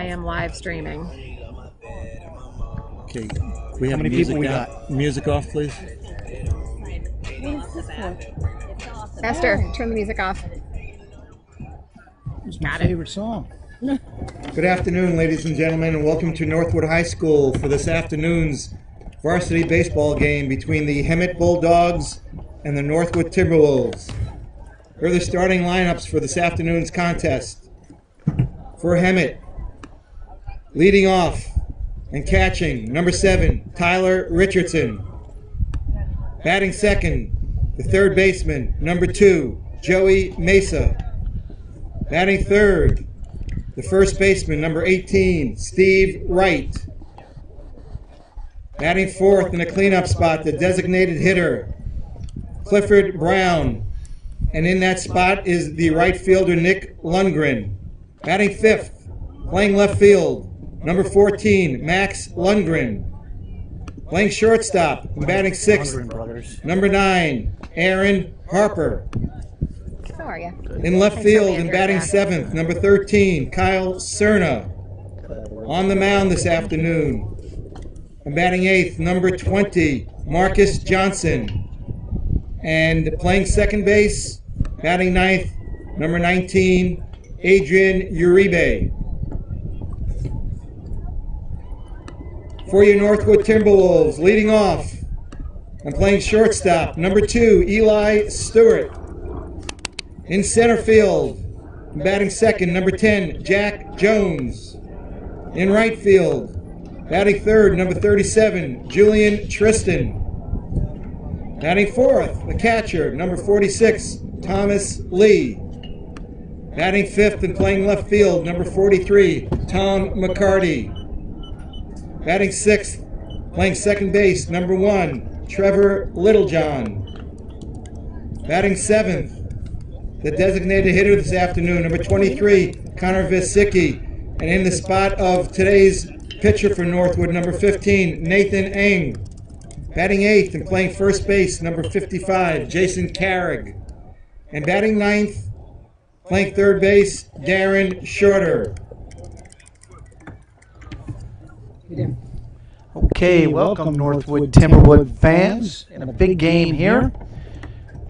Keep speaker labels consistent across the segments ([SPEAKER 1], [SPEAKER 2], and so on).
[SPEAKER 1] am live streaming.
[SPEAKER 2] Okay, we have music off, please.
[SPEAKER 1] Esther, turn the music off.
[SPEAKER 3] It's my favorite song.
[SPEAKER 4] Good afternoon, ladies and gentlemen, and welcome to Northwood High School for this afternoon's varsity baseball game between the Hemet Bulldogs and the Northwood Timberwolves. Here are the starting lineups for this afternoon's contest. For Hemet, leading off and catching, number 7, Tyler Richardson. Batting second, the third baseman, number 2, Joey Mesa. Batting third, the first baseman, number 18, Steve Wright. Batting fourth in the cleanup spot, the designated hitter, Clifford Brown. And in that spot is the right fielder, Nick Lundgren. Batting fifth, playing left field, number 14, Max Lundgren. Playing shortstop and batting sixth, number 9, Aaron Harper.
[SPEAKER 1] How are you?
[SPEAKER 4] In left field and batting seventh, number 13, Kyle Cerna. On the mound this afternoon. And batting eighth, number 20, Marcus Johnson. And playing second base, batting ninth, number 19, Adrian Uribe. For your Northwood Timberwolves, leading off and playing shortstop, number 2, Eli Stewart. In center field, batting second, number 10, Jack Jones. In right field, batting third, number 37, Julian Tristan. Batting fourth, the catcher, number 46, Thomas Lee. Batting fifth and playing left field, number 43, Tom McCarty. Batting sixth, playing second base, number 1, Trevor Littlejohn. Batting seventh, the designated hitter this afternoon, number 23, Connor Visicki. And in the spot of today's pitcher for Northwood, number 15, Nathan Eng. Batting eighth and playing first base, number 55, Jason Carrig. And batting ninth, playing third base, Darren Shorter.
[SPEAKER 3] Okay, welcome Northwood Timberwood fans in a big game here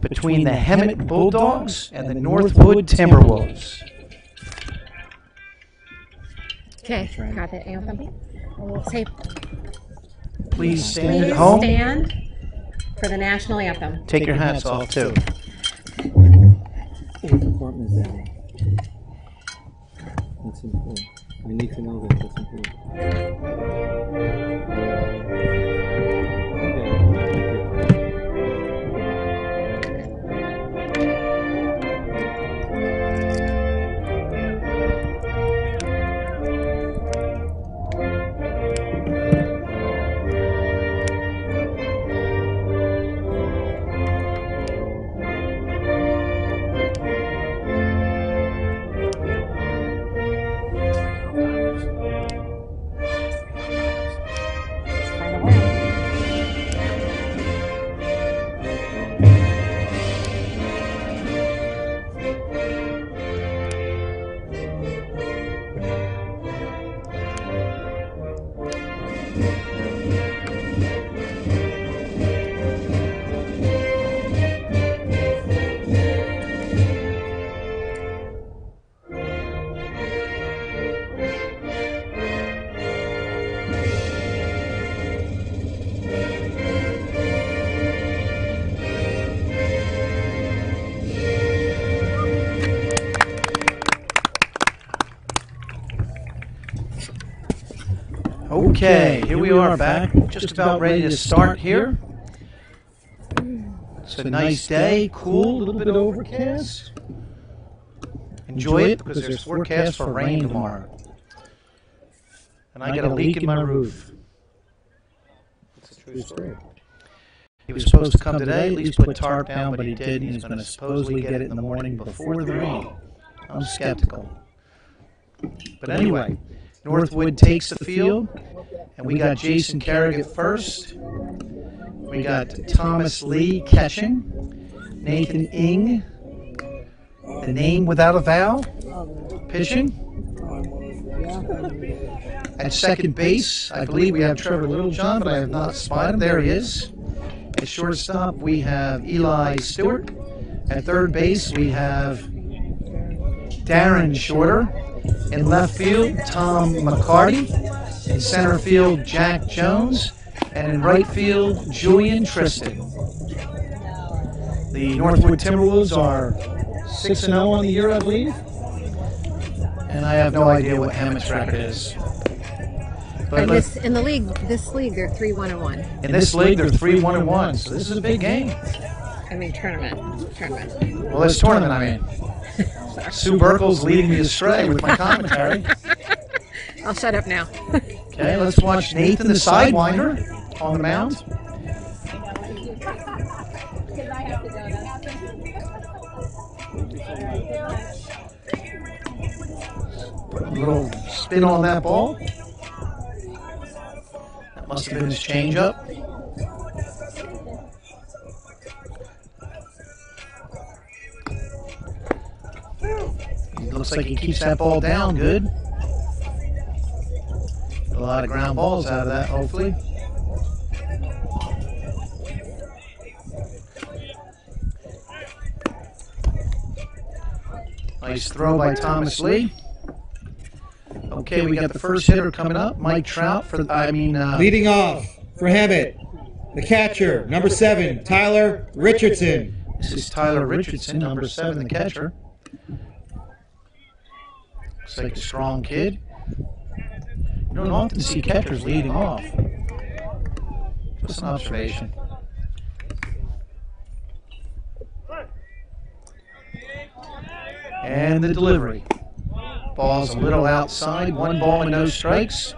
[SPEAKER 3] between the Hemet Bulldogs and the Northwood Timberwolves.
[SPEAKER 1] Okay, got the anthem. We'll say,
[SPEAKER 3] Please stand at home.
[SPEAKER 1] Stand for the national anthem.
[SPEAKER 3] Take your hats off too.
[SPEAKER 2] What department is that in? That's important. We need to know that. That's important.
[SPEAKER 3] Okay, here we are back, just about ready to start here. It's a nice day, cool, a little bit overcast. Enjoy it because there's forecast for rain tomorrow. And I got a leak in my roof. It's a true story. He was supposed to come today, at least put tarp down, but he didn't. He's going to supposedly get it in the morning before the rain. I'm skeptical. But anyway, Northwood takes the field, and we got Jason Carrig at first. We got Thomas Lee catching, Nathan Ing, the name without a vowel, pitching. At second base, I believe we have Trevor Littlejohn, but I have not spotted him. There he is. At shortstop, we have Eli Stewart. At third base, we have Darren Shorter. In left field, Tom McCarty. In center field, Jack Jones. And in right field, Julian Tristan. The Northwood Timberwolves are 6-0 on the year, I believe. And I have no idea what Hemet's record is. But
[SPEAKER 1] And in the league, this league, they're 3-1-1.
[SPEAKER 3] in this league, they're 3-1-1. So this is a big game.
[SPEAKER 1] I mean, tournament.
[SPEAKER 3] Well, this tournament, I mean. Sue Burkle's leading me astray with my commentary.
[SPEAKER 1] I'll shut up now.
[SPEAKER 3] Okay, let's watch Nathan the Sidewinder on the mound. Put a little spin on that ball. That must have been his changeup. It looks like he keeps that ball down good. A lot of ground balls out of that, hopefully. Nice throw by Thomas Lee. Okay, we got the first hitter coming up, Mike Trout.
[SPEAKER 4] Leading off for Hemet, the catcher, number 7, Tyler Richardson.
[SPEAKER 3] This is Tyler Richardson, number 7, the catcher. Looks like a strong kid. You don't often see catchers leading off. Just an observation. And the delivery. Ball's a little outside. 1 ball and no strikes.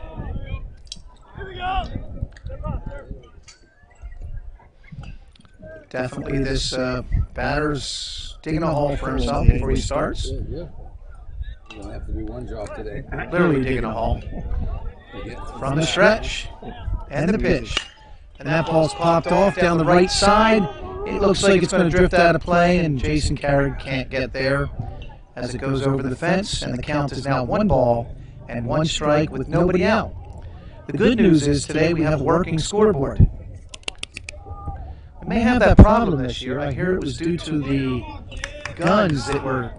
[SPEAKER 3] Definitely this batter's digging a hole for himself before he starts.
[SPEAKER 2] Yeah. You don't have to do one job today.
[SPEAKER 3] Literally digging a hole. From the stretch and the pitch. And that ball's popped off down the right side. It looks like it's going to drift out of play, and Jason Carrick can't get there as it goes over the fence, and the count is now 1 ball and 1 strike with nobody out. The good news is today we have a working scoreboard. We may have that problem this year. I hear it was due to the guns that were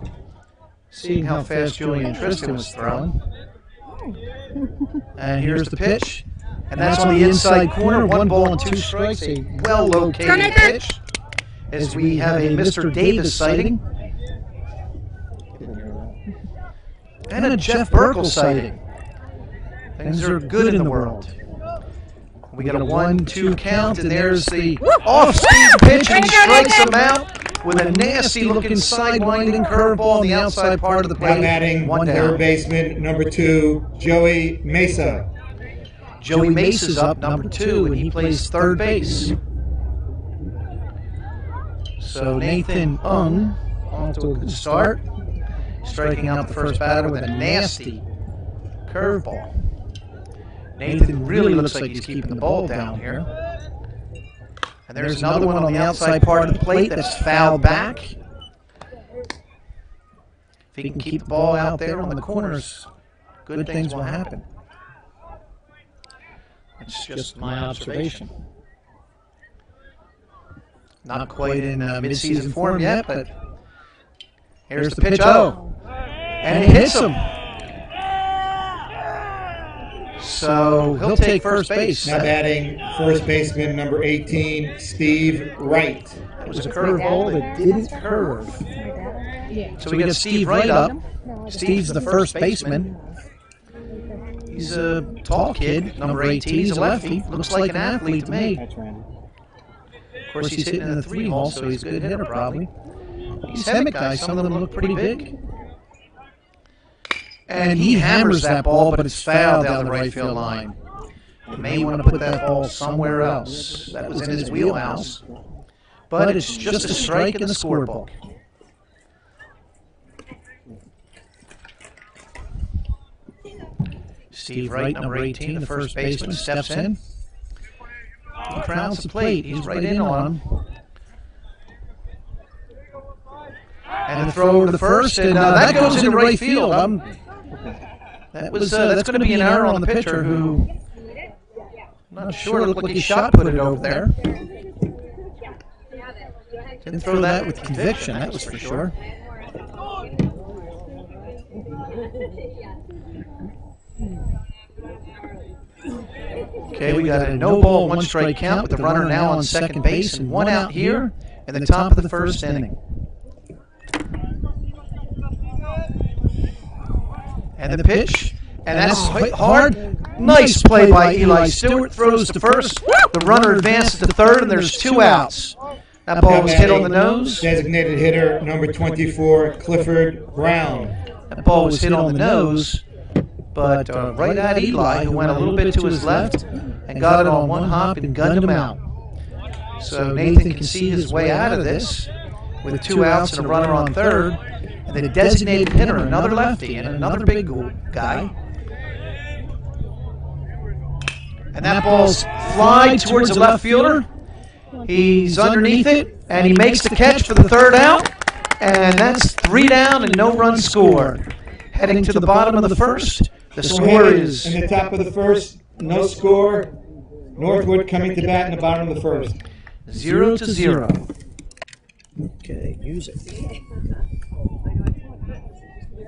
[SPEAKER 3] seeing how fast Julian Tristan was throwing. And here's the pitch. And that's on the inside corner. 1 ball and 2 strikes. A well-located pitch. As we have a Mr. Davis sighting. And a Jeff Burkle sighting. Things are good in the world. We got a 1-2 count, and there's the off-speed pitch, and he strikes him out with a nasty-looking sidewinding curveball on the outside part of the plate.
[SPEAKER 4] Batting,
[SPEAKER 3] 1 down.
[SPEAKER 4] third baseman, number 2, Joey Mesa.
[SPEAKER 3] Joey Mace's up, number 2, and he plays third base. So Nathan Ung on to a good start, striking out the first batter with a nasty curveball. Nathan really looks like he's keeping the ball down here. And there's another one on the outside part of the plate that's fouled back. If he can keep the ball out there on the corners, good things will happen. It's just my observation. Not quite in mid-season form yet, but here's the pitch. Oh, and it hits him. So he'll take first base.
[SPEAKER 4] Now batting, first baseman, number 18, Steve Wright.
[SPEAKER 3] It was a curveball that didn't curve. So we got Steve Wright up. Steve's the first baseman. He's a tall kid, number 18. He's a lefty. Looks like an athlete to me. Of course, he's hitting in the 3-hole, so he's a good hitter probably. These Hemet guys, some of them look pretty big. And he hammers that ball, but it's fouled down the right field line. You may want to put that ball somewhere else. That was in his wheelhouse. But it's just a strike in the scorebook. Steve Wright, number 18, the first baseman, steps in. He crowds the plate. He's right in on him. And the throw over to the first, and that goes into right field. That's going to be an error on the pitcher who, I'm not sure, looked like he shot put it over there. Didn't throw that with conviction, that was for sure. Okay, we got a no ball, 1 strike count with the runner now on second base and 1 out here in the top of the first inning. And the pitch, and that's hard. Nice play by Eli Stewart, throws to first. The runner advances to third, and there's 2 outs. That ball was hit on the nose.
[SPEAKER 4] Designated hitter number 24, Clifford Brown.
[SPEAKER 3] That ball was hit on the nose, but right at Eli, who went a little bit to his left and got it on 1 hop and gunned him out. So Nathan can see his way out of this with 2 outs and a runner on third. And the designated hitter, another lefty and another big guy. And that ball's fly towards the left fielder. He's underneath it, and he makes the catch for the 3rd out. And that's 3 down and no run scored. Heading to the bottom of the first, the score is...
[SPEAKER 4] In the top of the first, no score. Northwood coming to bat in the bottom of the first.
[SPEAKER 3] 0-0.
[SPEAKER 2] Okay, music.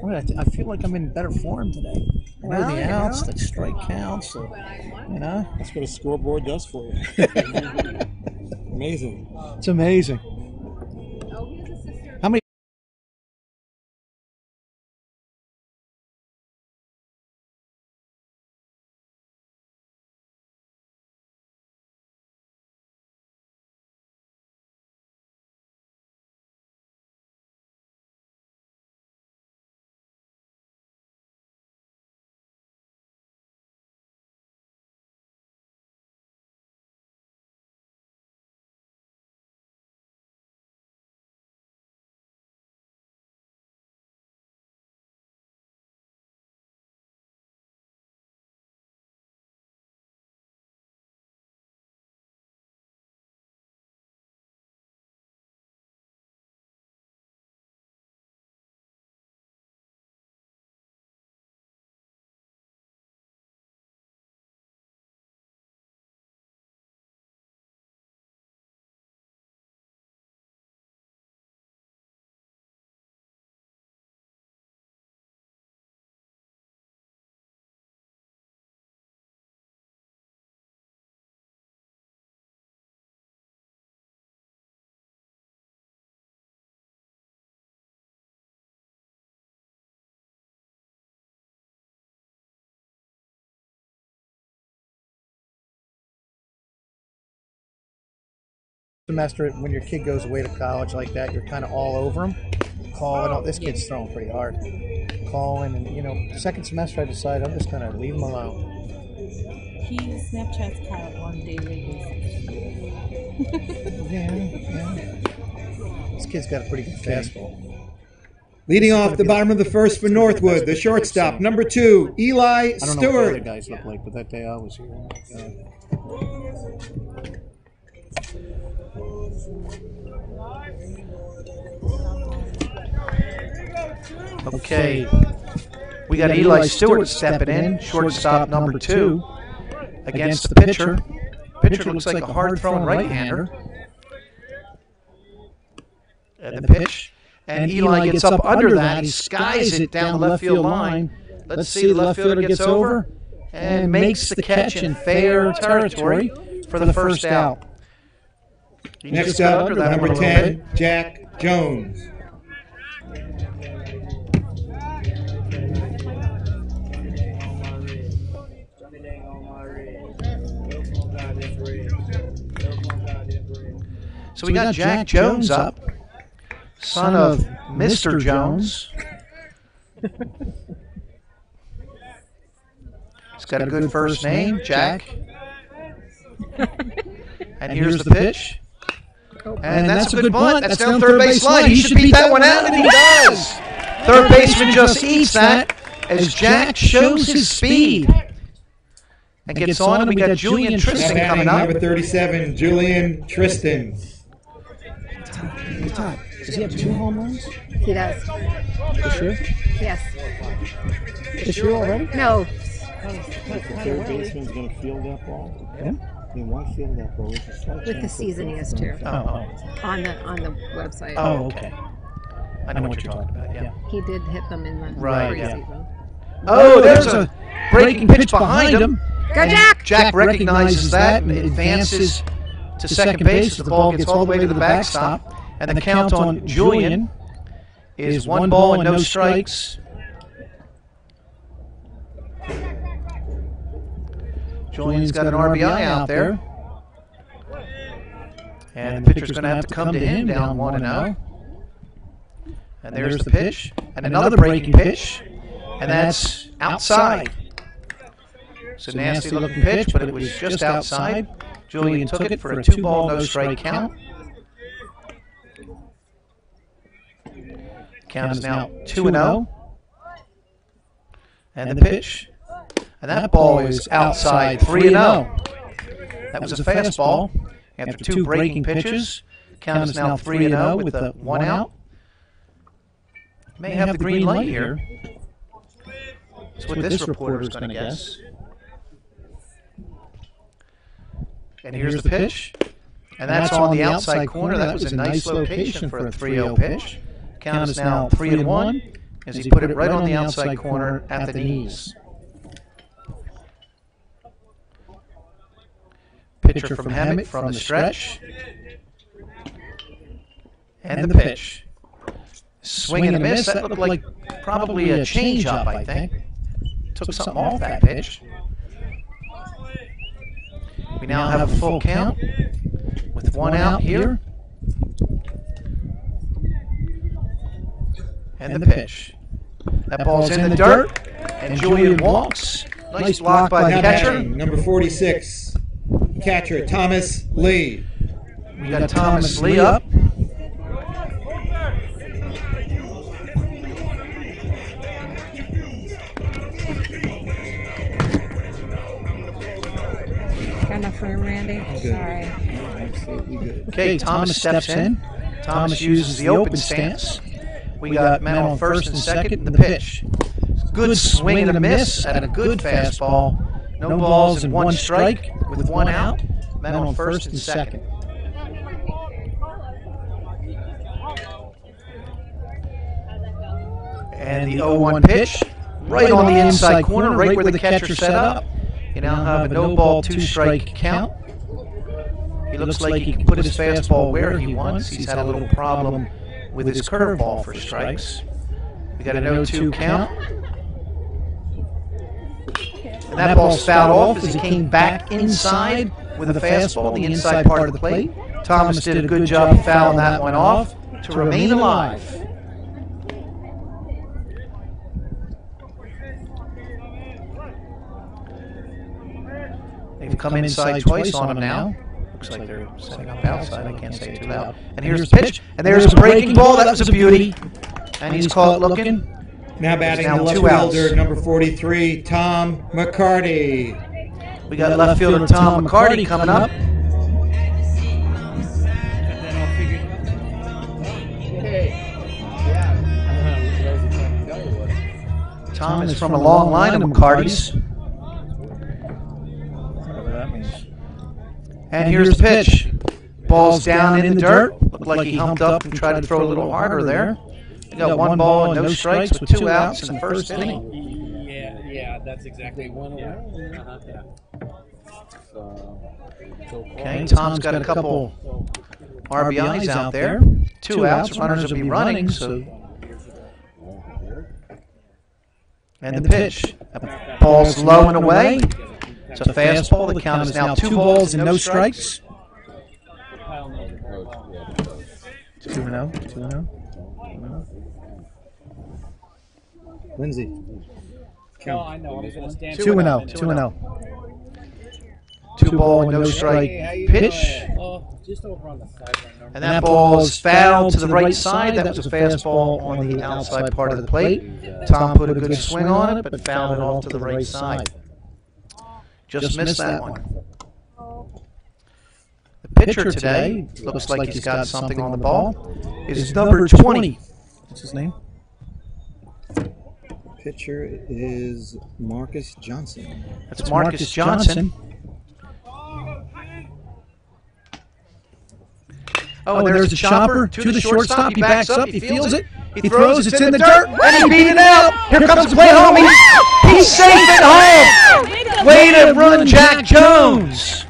[SPEAKER 2] I feel like I'm in better form today. I know the outs, the strike counts, you know.
[SPEAKER 5] That's what a scoreboard does for you. Amazing.
[SPEAKER 2] It's amazing. How many? Semester, when your kid goes away to college like that, you're kind of all over him, calling. Oh, this kid's throwing pretty hard, calling, and you know, second semester I decided I'm just gonna leave him alone.
[SPEAKER 6] He Snapchats Kyle on a daily basis.
[SPEAKER 2] Yeah. This kid's got a pretty good fastball.
[SPEAKER 4] Leading off the bottom of the first for Northwood, the shortstop, number 2, Eli Stewart.
[SPEAKER 2] I don't know what the other guys look like, but that day I was here. Oh my God.
[SPEAKER 3] Okay, we got Eli Stewart stepping in, shortstop number 2, against the pitcher. Pitcher looks like a hard-throwing right-hander. And the pitch, and Eli gets up under that. He skies it down the left field line. Let's see, the left fielder gets over and makes the catch in fair territory for the first out.
[SPEAKER 4] Next up, number 10, Jack Jones.
[SPEAKER 3] So we got Jack Jones up, son of Mr. Jones. He's got a good first name, Jack. And here's the pitch. And that's a good bunt. That's down third base line. He should beat that one out, and he does. Third baseman just eats that as Jack shows his speed. And gets on, and we got Julian Tristan coming up.
[SPEAKER 4] Number 37, Julian Tristan.
[SPEAKER 2] Does he have 2 home runs?
[SPEAKER 1] He does.
[SPEAKER 2] For sure?
[SPEAKER 1] Yes.
[SPEAKER 2] This year already?
[SPEAKER 1] No,
[SPEAKER 5] The third baseman's going to field that ball.
[SPEAKER 2] Yeah.
[SPEAKER 5] I mean, why field that ball? There's a slight
[SPEAKER 1] with the
[SPEAKER 5] chance
[SPEAKER 1] season
[SPEAKER 5] that
[SPEAKER 1] he is too.
[SPEAKER 2] Oh,
[SPEAKER 1] On the website.
[SPEAKER 2] oh, okay.
[SPEAKER 3] I know what you're talking about, yeah.
[SPEAKER 1] He did hit them in the
[SPEAKER 3] Right, yeah.
[SPEAKER 1] preseason.
[SPEAKER 3] Oh, there's a breaking pitch behind him.
[SPEAKER 1] Go, Jack!
[SPEAKER 3] Jack recognizes that and advances to second base. The ball gets all the way to the backstop. And the count on Julian is 1 ball and no strikes. Julian's got an RBI out there. And the pitcher's going to have to come to him down 1-0. And there's the pitch. And another breaking pitch. And that's outside. It's a nasty looking pitch, but it was just outside. Julian took it for a 2-ball, no strike count. Count is now 2-0. And the pitch. And that ball is outside 3-0. That was a fastball. After 2 breaking pitches, count is now 3-0 with the 1 out. May have the green light here. That's what this reporter is going to guess. And here's the pitch. And that's on the outside corner. That was a nice location for a 3-0 pitch. Count is now 3-1 as he put it right on the outside corner at the knees. Pitcher from Hemet from the stretch. And the pitch. Swing and a miss. That looked like probably a changeup, I think. Took something off that pitch. We now have a full count with 1 out here. And the pitch. That ball's in the dirt. And Julian walks. Nice block by the catcher.
[SPEAKER 4] Number 46, catcher Thomas Lee.
[SPEAKER 3] We got Thomas Lee up.
[SPEAKER 1] Got enough room, Randy? Sorry.
[SPEAKER 2] Absolutely good.
[SPEAKER 3] Okay, Thomas steps in. Thomas uses the open stance. We got men on first and second in the pitch. Good swing and a miss at a good fastball. No balls and 1 strike with 1 out. Men on first and second. And the 0-1 pitch right on the inside corner, right where the catcher set up. You now have a no ball, 2 strike count. He looks like he can put his fastball where he wants. He's had a little problem with his curveball for strikes. We got a no-2 count. And that ball's fouled off as he came back inside with a fastball, the inside part of the plate. Thomas did a good job fouling that one off to remain alive. They've come inside twice on him now. Looks like they're setting up outside. I can't say it too loud. And here's the pitch. And there's a breaking ball. That was a beauty. And he's caught looking.
[SPEAKER 4] Now batting
[SPEAKER 3] Now
[SPEAKER 4] the left
[SPEAKER 3] 2 outs.
[SPEAKER 4] fielder, number 43, Tom McCarty.
[SPEAKER 3] We got left fielder Tom McCarty coming up. Tom is from a long line of McCartys.
[SPEAKER 2] Whatever that means.
[SPEAKER 3] And here's the pitch. Ball's down in the dirt. Looked like he humped up and tried to throw a little harder there. We got 1 ball and no strikes with 2 outs in the first inning.
[SPEAKER 5] Yeah, that's exactly one. Yeah.
[SPEAKER 3] Okay, Tom's got a couple RBIs out there. 2 outs, runners will be running, so. And the pitch. That ball's low and away. It's a fastball. The count is now 2 balls and no strikes.
[SPEAKER 2] 2-0. 2-0.
[SPEAKER 4] Lindsay.
[SPEAKER 5] No, I know. I was going to stand
[SPEAKER 2] 2-0. 2-0.
[SPEAKER 3] 2 ball and no strike pitch.
[SPEAKER 5] Just over on the sideline.
[SPEAKER 3] And that ball is fouled to the right side. That was a fastball on the outside part of the plate. Tom put a good swing on it, but fouled it off to the right side. Just missed that one. The pitcher today looks like he's got something on the ball. Is number 20.
[SPEAKER 2] What's his name?
[SPEAKER 4] pitcher is Marcus Johnson.
[SPEAKER 3] That's Marcus Johnson. Oh, and there's a chopper to the shortstop. He backs up. He feels it. He throws. It's in the dirt. And he beat it out. Here comes the play home. He's safe at home. Way to run, Jack Jones.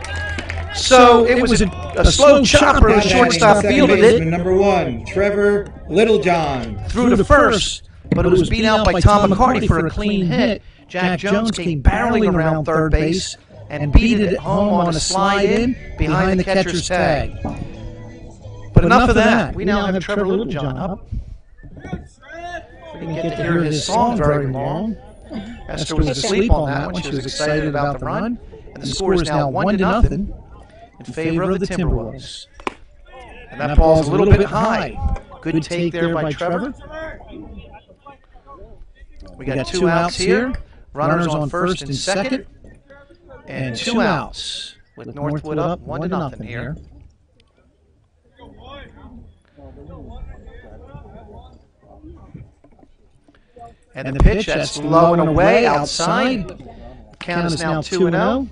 [SPEAKER 3] So it was a slow chopper. The shortstop fielded it.
[SPEAKER 4] Number 1, Trevor Littlejohn.
[SPEAKER 3] Through to first, but it was beat out by Tom McCarty for a clean hit. Jack Jones came barreling around third base and beat it home on a slide in behind the catcher's tag. But enough of that. We now have Trevor Littlejohn up. We didn't get to hear his song very long. Esther was asleep on that one. She was excited about the run. And the score is now 1-0 in favor of the Timberwolves. And that ball's a little bit high. Good take there by Trevor. We got 2 outs here. Runners on first and second. And 2 outs with Northwood up 1-0 here. And the pitch, that's low and away outside. The count is now 2-0.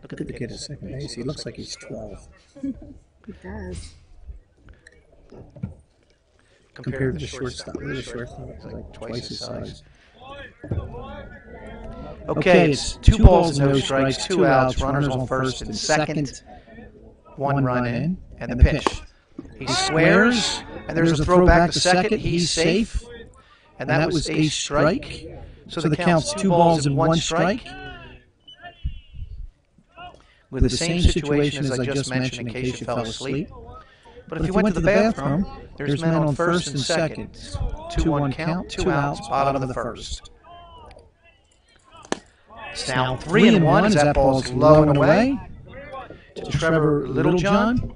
[SPEAKER 2] Look at the kid at second base. He looks like he's 12.
[SPEAKER 1] He does.
[SPEAKER 2] Compared to the shortstop. The shortstop is like twice his size.
[SPEAKER 3] Okay, it's 2 balls, no strikes, 2 outs, runners on first and second, 1 run in, and the pitch. He squares, and there's a throw back to second. He's safe, and that was a strike. So the count's 2 balls and 1 strike. With the same situation as I just mentioned in case you fell asleep. But if you went to the bathroom, there's men on first and second. 2-1 count, 2 outs, bottom of the first. It's now 3-1 as that ball's low and away to Trevor Littlejohn.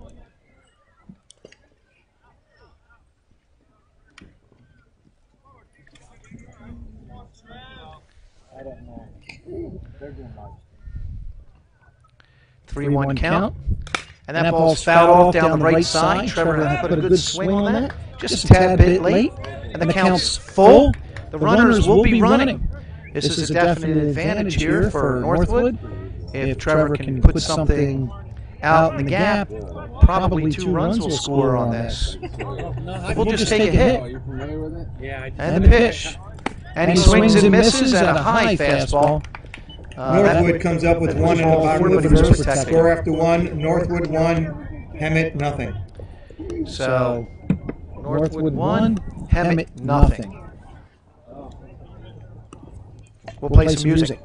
[SPEAKER 5] I don't know. They're doing live.
[SPEAKER 3] 3-1 count. And that ball's fouled off down the right side. Trevor put a good swing on that. Just a tad bit late. And the count's full. The runners will be running. This is a definite advantage here for Northwood. If Trevor can put something out in the gap, probably 2 runs will score on this. We'll just take a hit. And the pitch. And he swings and misses at a high fastball.
[SPEAKER 4] Northwood comes up with 1 in the bottom of the first. Score after 1, Northwood 1, Hemet nothing.
[SPEAKER 3] So, Northwood 1, Hemet nothing. We'll play some music.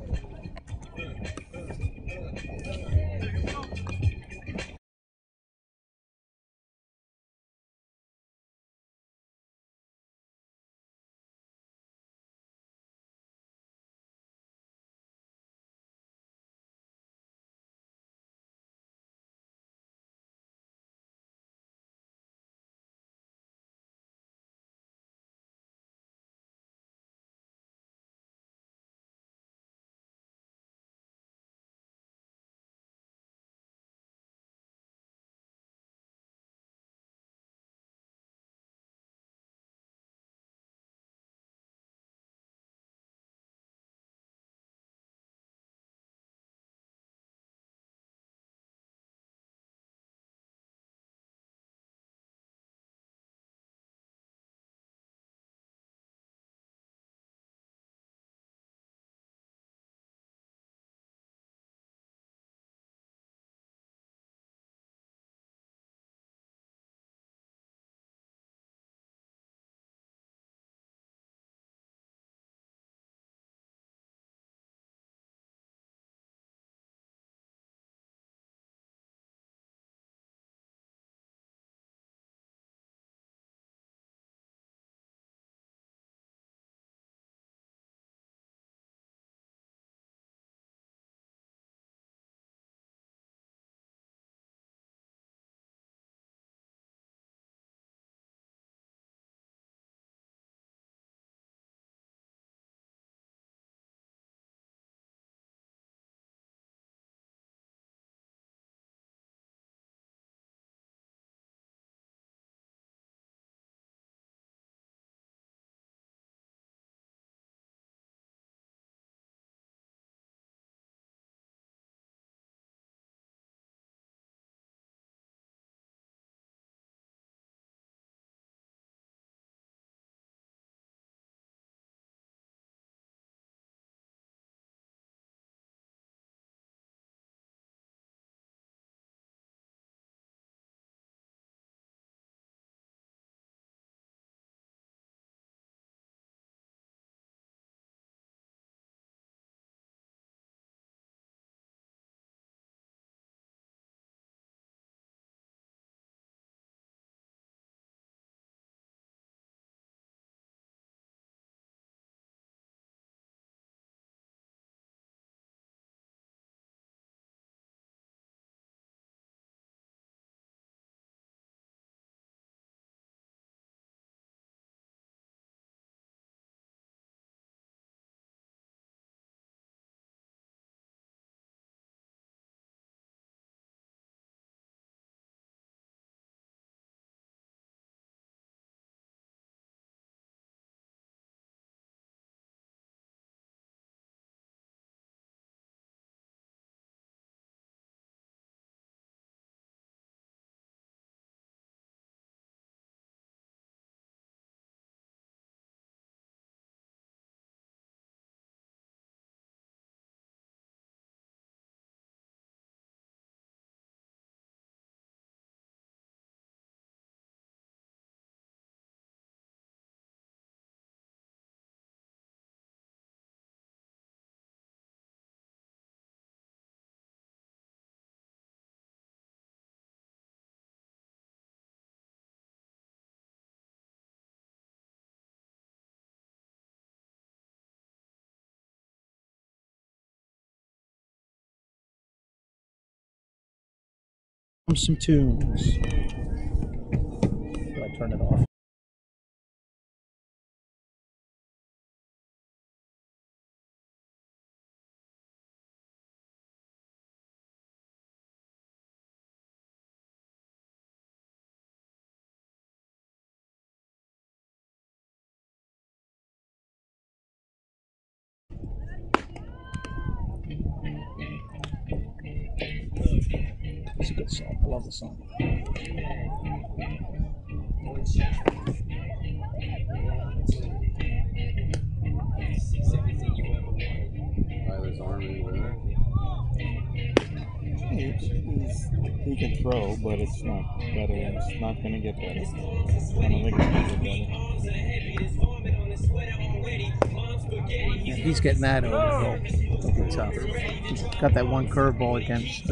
[SPEAKER 2] Some tunes. I turn it off. It's a good song. I love the song.
[SPEAKER 5] He can throw, but it's not better. It's not going to get better. I don't think it's going to get better.
[SPEAKER 2] Yeah, he's getting that over. It'll be tough. He's got that one curveball against.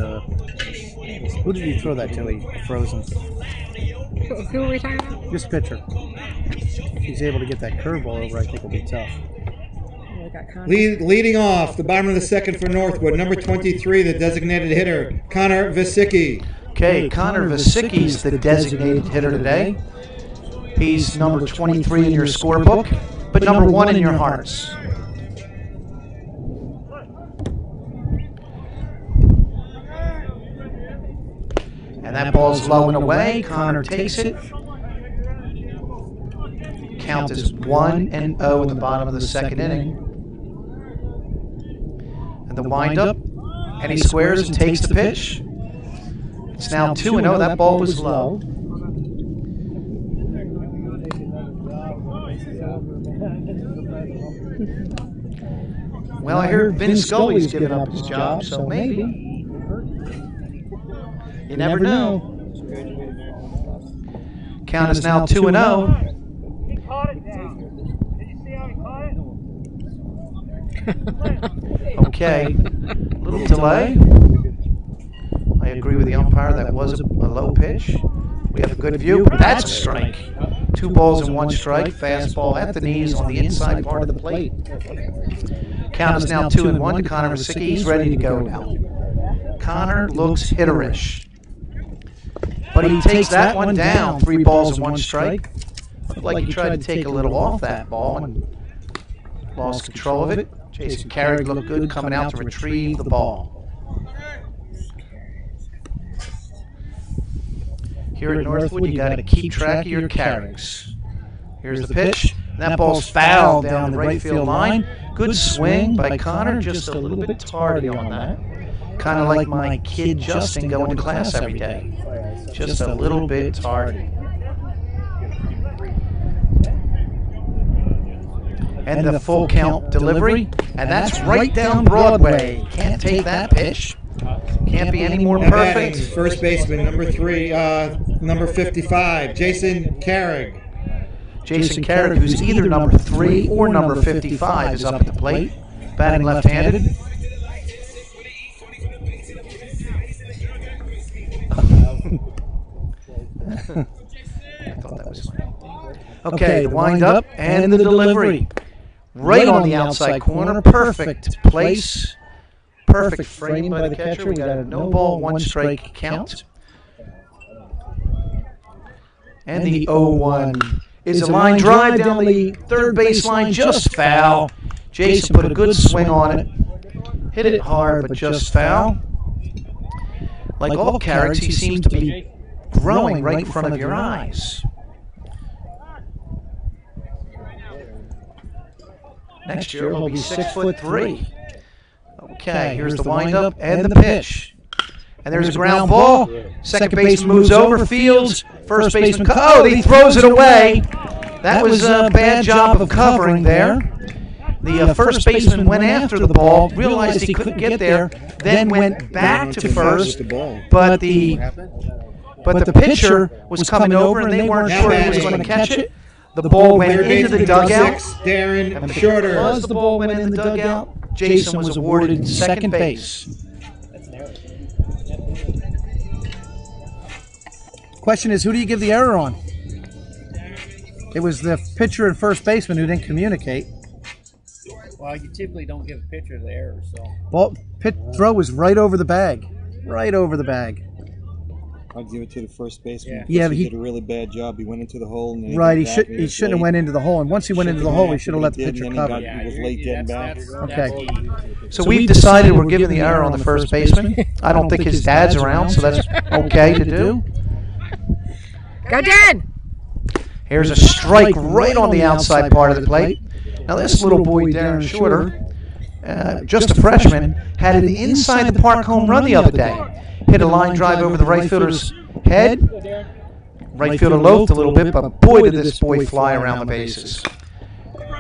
[SPEAKER 2] Who did he throw that to? He froze him.
[SPEAKER 1] Who are we talking about?
[SPEAKER 2] This pitcher. If he's able to get that curveball over, I think it'll be tough.
[SPEAKER 4] Leading off, the bottom of the second for Northwood, number 23, the designated hitter, Connor Vasicki.
[SPEAKER 3] Okay, Connor Vasicki's the designated hitter today. He's number 23 in your scorebook, but number 1 in your hearts. And that ball's low and away. Connor takes it. Count is 1-0 in the bottom of the second inning. And the windup, and he squares and takes the pitch. It's now 2-0. That ball was low. Well, I hear Vin Scully's given up his job, so maybe. You never know. Count is now 2-0. Okay, little delay. I agree with the umpire. That was a low pitch. We have a good view. That's a strike. 2 balls and 1 strike. Fastball at the knees on the inside part of the plate. Count is now 2-1 to Connor Vasicki. He's ready to go now. Connor looks hitterish, but he takes that one down. 3 balls and 1 strike. Looked like he tried to take a little off that ball and lost control of it. Jason Carrick looked good coming out to retrieve the ball. Here at Northwood, you got to keep track of your carries. Here's the pitch. That ball's fouled down the right field line. Good swing by Connor, just a little bit tardy on that. Kind of like my kid Justin going to class every day. Just a little bit tardy. And the full count delivery, and that's right down Broadway. Can't take that pitch. Can't be any more perfect.
[SPEAKER 4] First baseman, number 3, number 55, Jason Carrick.
[SPEAKER 3] Jason Carrick, who's either number 3 or number 55, is up at the plate, batting left-handed. I thought that was funny. Okay, the wind-up and the delivery. Right on the outside corner, perfect place, perfect frame by the catcher. We got a no ball, 1 strike count. And the 0-1 is a line drive down the third baseline, just foul. Jason put a good swing on it, hit it hard, but just foul. Like all Carricks, he seems to be growing right in front of your eyes. Next year he'll be 6'3". Okay, here's the windup and the pitch. And there's a ground ball. Second baseman moves over, fields. First baseman, oh, he throws it away. That was a bad job of covering there. The first baseman went after the ball, realized he couldn't get there, then went back to first. But the pitcher was coming over, and they weren't sure he was going to catch it. The ball went into the dugout.
[SPEAKER 4] Darren Shorter.
[SPEAKER 3] Because the ball went in the dugout, Jason was awarded second base.
[SPEAKER 2] Question is, who do you give the error on? It was the pitcher and first baseman who didn't communicate.
[SPEAKER 7] Well, you typically don't give a pitcher the error, so.
[SPEAKER 2] Well, throw was right over the bag. Right over the bag.
[SPEAKER 4] I'd give it to the first baseman.
[SPEAKER 2] Yeah, but
[SPEAKER 4] he did a really bad job. He went into the hole. And
[SPEAKER 2] right, he shouldn't have went into the hole. And once he went into the hole, he should have let the pitcher cover.
[SPEAKER 4] He was late getting back.
[SPEAKER 2] Okay.
[SPEAKER 3] So we've decided we're giving the error on the first baseman. I don't think his dad's around, so that's okay to do.
[SPEAKER 1] Go, Dan!
[SPEAKER 3] Here's a strike right on the outside part of the plate. Now this little boy, Darren Shorter, just a freshman, had an inside the park home run the other day. Hit a line drive over the right fielder's head. Right fielder loafed a little bit, but boy did this boy fly around the bases.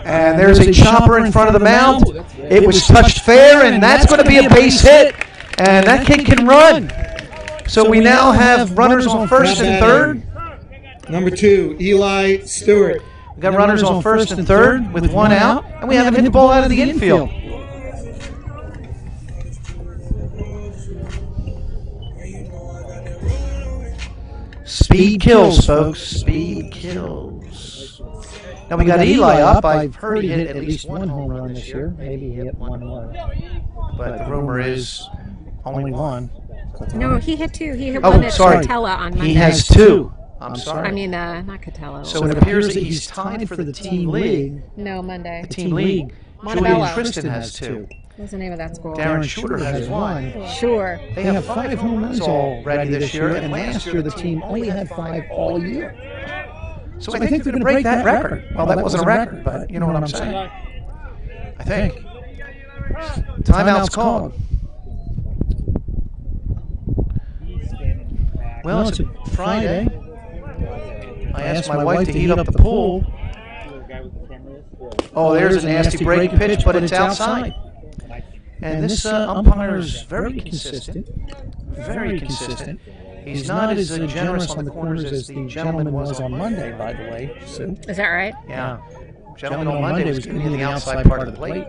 [SPEAKER 3] And there's a chopper in front of the mound. It was touched fair, and that's going to be a base hit. And that kid can run. So we now have runners on first and third.
[SPEAKER 4] Number 2, Eli Stewart.
[SPEAKER 3] We've got runners on first and third with one out, and we haven't hit the ball out of the infield. Speed kills, folks. Speed kills. Now we got Eli up. I've heard he hit at least one home run this year.
[SPEAKER 2] Maybe he hit one more.
[SPEAKER 3] But the rumor is only one.
[SPEAKER 1] No, he hit 2. He hit one at Catella on Monday.
[SPEAKER 3] He has 2. I'm sorry.
[SPEAKER 1] I mean, not Catella.
[SPEAKER 3] So it appears that he's tied for the team league.
[SPEAKER 1] No, Monday.
[SPEAKER 3] The team league. Julian Tristan has 2.
[SPEAKER 1] What's the name of that school?
[SPEAKER 3] Darren Shorter has 1.
[SPEAKER 1] Sure.
[SPEAKER 3] They have 5 home runs already this year, and last year the team only had 5 all year. So I think they're going to break that record. Well, that wasn't a record, but you know what I'm saying. I think. Timeout's called. Well, it's a Friday. I asked my wife to heat up the pool. Oh, there's a nasty breaking pitch, but it's outside. And this umpire is very consistent. Very consistent. He's not as generous on the corners as the gentleman was on Monday, by the way, Sue.
[SPEAKER 1] Is that right?
[SPEAKER 3] Yeah. Gentleman on Monday was giving you the outside part of the plate.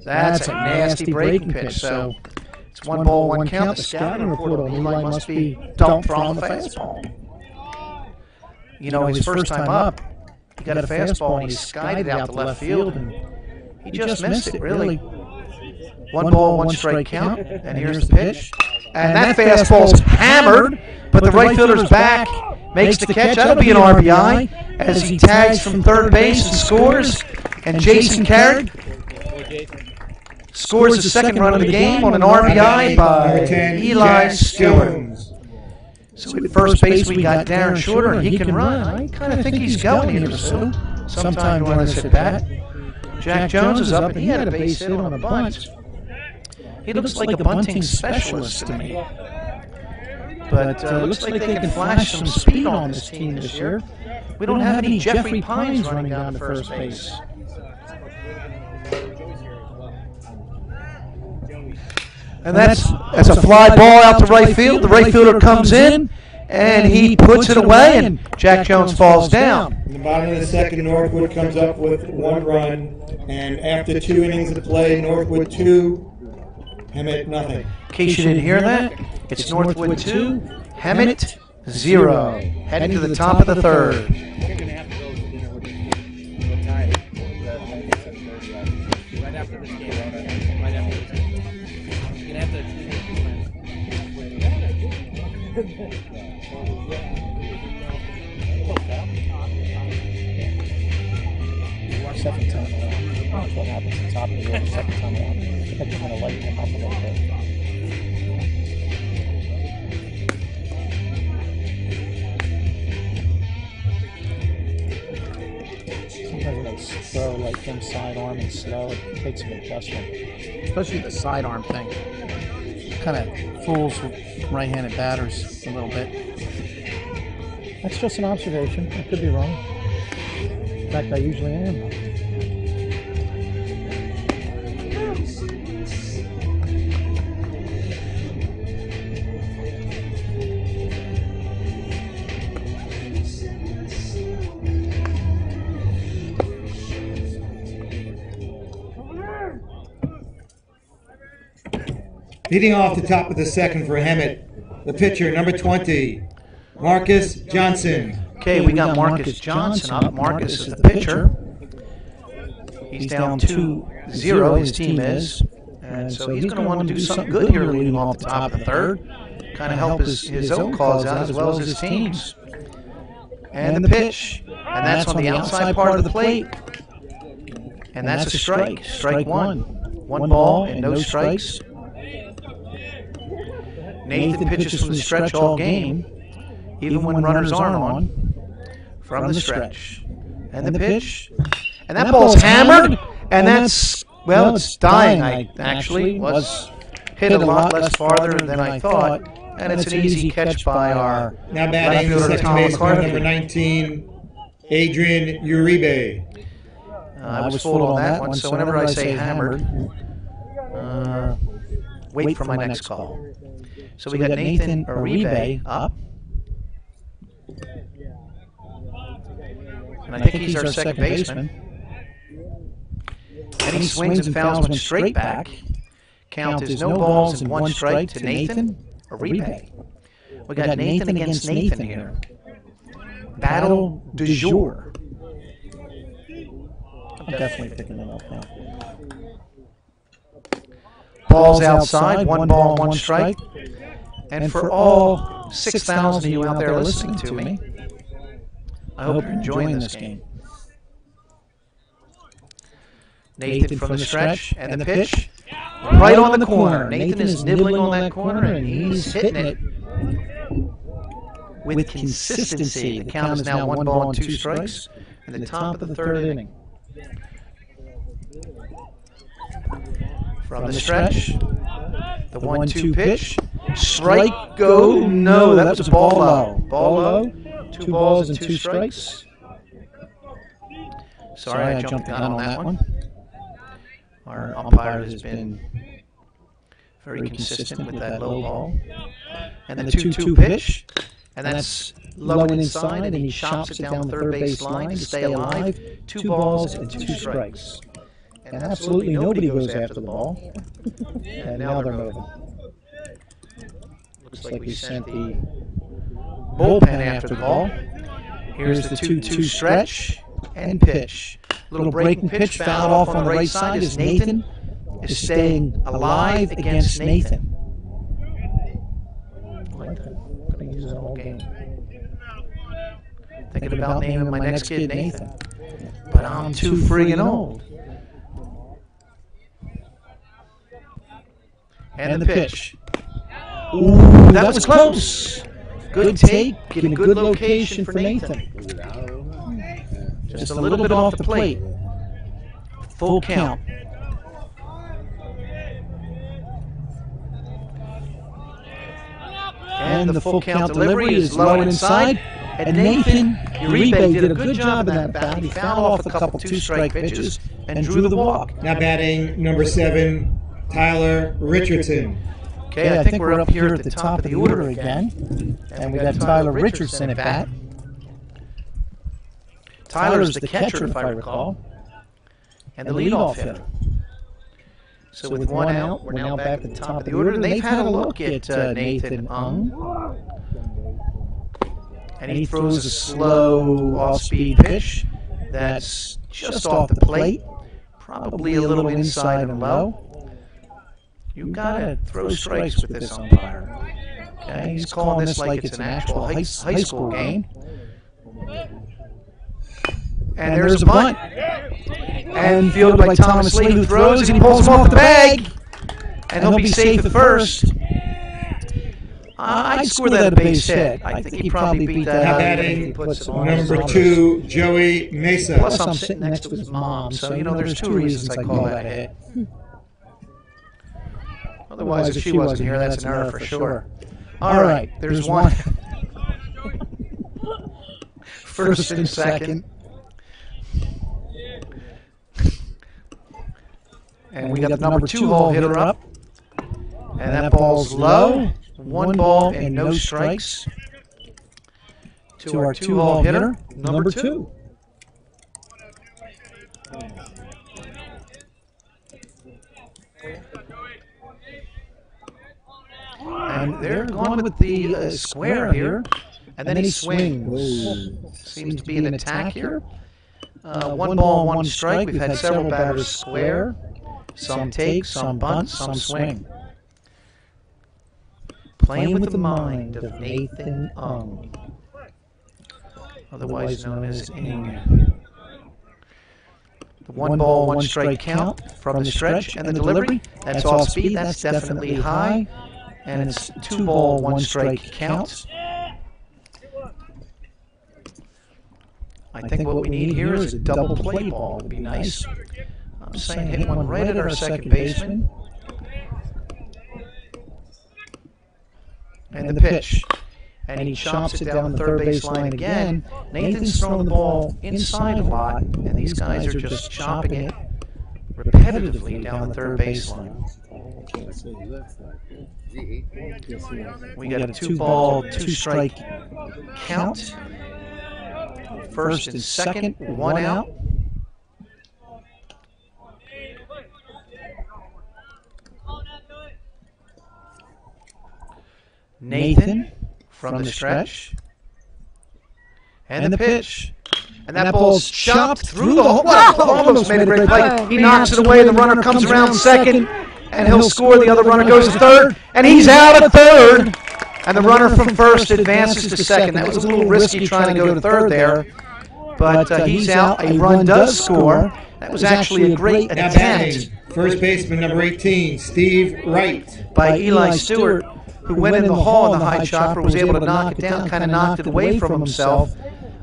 [SPEAKER 3] That's a nasty breaking pitch, so it's 1 ball, 1 count. The scouting report on Eli must be don't throw on the fastball. You know, his first time up, he got a fastball and he skied it out to left field, and he just missed it, really. 1 ball, 1 strike count, and here's the pitch. And that fastball's hammered, but the right fielder's back, makes the catch. That'll be an RBI as he tags from third base and scores. And Jason Carrick scores the second run of the game on an RBI by Eli Stewart. So at first base we got Darren Shorter, and he can run. I kind of think he's going here, Sue. Sometime during this at bat. Jack Jones is up, and he had a base hit on a bunt. He looks like a bunting specialist to me. But looks like they can flash some speed on this team this year. We don't have any Jeffrey Pines running down to first base. And that's a fly ball out to right field. The right fielder comes in, and he puts it away, and Jack Jones falls down.
[SPEAKER 4] In the bottom of the second, Northwood comes up with 1 run, and after 2 innings of play, Northwood 2, Hemet nothing.
[SPEAKER 3] In case you didn't hear that, it's Northwood 2, Hemet 0, heading to the top of the third.
[SPEAKER 2] Second time around. That's what happens at the top of the order. Second time around. I think you're going to lighten him up a little bit. Sometimes when they throw like them sidearm and slow, it takes some adjustment. Especially the sidearm thing. Kind of fools right-handed batters a little bit. That's just an observation. I could be wrong. In fact, I usually am.
[SPEAKER 4] Leading off the top of the second for Hemet, the pitcher, number 20, Marcus Johnson.
[SPEAKER 3] Okay, we got Marcus Johnson up. Marcus is the pitcher. He's down 2-0, his team is. And so he's going to want to do something good here leading off the top of the third. kind of help his own cause out as well as his team's. And the pitch. And that's on the outside part of the plate. And that's a strike. Strike one. 1 ball and no strikes. Nathan pitches from the stretch all game, even when runners aren't on, from the stretch. And the pitch. And that ball's hammered. And that's, well, it's dying. Actually was hit a lot less farther than I thought. And it's an easy catch by our
[SPEAKER 4] now batting second baseman number 19, Adrian Uribe.
[SPEAKER 3] I was full on that one, so whenever I say hammered, wait for my next call. So we got Nathan Uribe up. And I think he's our second baseman. And he swings and fouls one straight back. Count is no balls and 1 strike to Nathan Uribe. We got Nathan against Nathan here. Battle du jour.
[SPEAKER 2] I'm definitely picking it up now.
[SPEAKER 3] Ball's outside, 1 ball, 1 strike. And for all 6,000 of you out there listening to me, I hope you're enjoying this game. Nathan from the stretch and the pitch. Right on the corner. Nathan is nibbling on that corner and he's hitting it with consistency. The count is now 1 ball and 2 strikes in the top of the 3rd inning. From the stretch, the 1-2 pitch. Strike, go, no, that was a ball low. Ball low, 2 balls and 2 strikes. Sorry, I jumped the gun on that one. Our umpire has been very consistent with that low ball. And the 2-2 pitch, and that's low and inside, and he chops it down the 3rd base line to stay alive. 2 balls and 2 strikes. And absolutely nobody goes after the ball. And now they're moving. Looks like we sent the bullpen after the ball. Here's the 2-2 stretch and pitch. Little breaking pitch fouled off on the right side as Nathan is staying alive against Nathan. I like that. I'm going to use it all game. Thinking about naming my next kid Nathan. But I'm too friggin' old. And the pitch. Ooh, that was close. Good take, in a good location for Nathan. Just a little bit off the plate. Full count. And the full count delivery is low and inside. And Nathan Uribe did a good job in that bat. He fouled off a couple 2-strike pitches and drew the walk.
[SPEAKER 4] Now batting number 7, Tyler Richardson.
[SPEAKER 3] Okay, I think we're up here at the top of the order again. And we got Tyler Richardson at bat. Tyler's the catcher, if I recall, and the leadoff hitter. So with 1 out, we're now back at the top of the order. And they've had a look at Nathan Ung. And he throws a slow off-speed pitch that's just off the plate, probably a little inside and low. You've got to throw strikes with this umpire. Okay, he's calling this like it's an actual high school game. And there's a bunt. And fielded by Thomas Lee, who throws, and he pulls him off the bag. And he'll be safe at first. I'd score that a base hit. I think he probably beat that out.
[SPEAKER 4] Number 2, Joey Mesa.
[SPEAKER 3] Plus, I'm sitting next to his mom, so, you know, there's 2 reasons I call that a hit. Otherwise, if she wasn't here, that's an error for sure. All right, there's one. First and second. And we got the number 2 hole hitter up. And that ball's low. 1 ball and no strikes to our 2-hole hitter, number 2. And they're going with the square here. And then he swings. Seems to be an attack here. 1 ball, 1 strike. We've had several batters square. Some take, some bunt, some swing. Playing with the mind of Nathan Ung, otherwise known as Ing. The 1 ball, 1 strike count from the stretch and the delivery. That's off speed. That's definitely high. And it's 2 ball, 1 strike counts. I think what we need here is a double play ball. Would be nice. I'm saying hit one right at our second baseman. And the pitch. And he chomps it down the third base line again. Nathan's throwing the ball inside a lot, and these guys are just chopping it repetitively down the third base line. We got a 2 ball, 2 strike count. First and second, 1 out. Nathan from the stretch. And the pitch. And that ball's chopped through the hole. Almost made a great play. He knocks it away. The runner comes around second. And he'll score. The other runner goes to third. And he's out at third. And the runner from first advances to second. That was a little risky trying to go to third there. But he's out. A run does score. That was actually a great attempt.
[SPEAKER 4] First baseman number 18, Steve Wright.
[SPEAKER 3] By Eli Stewart, who went in the hall in the high chopper, was able to knock it down, kind of knocked it away from himself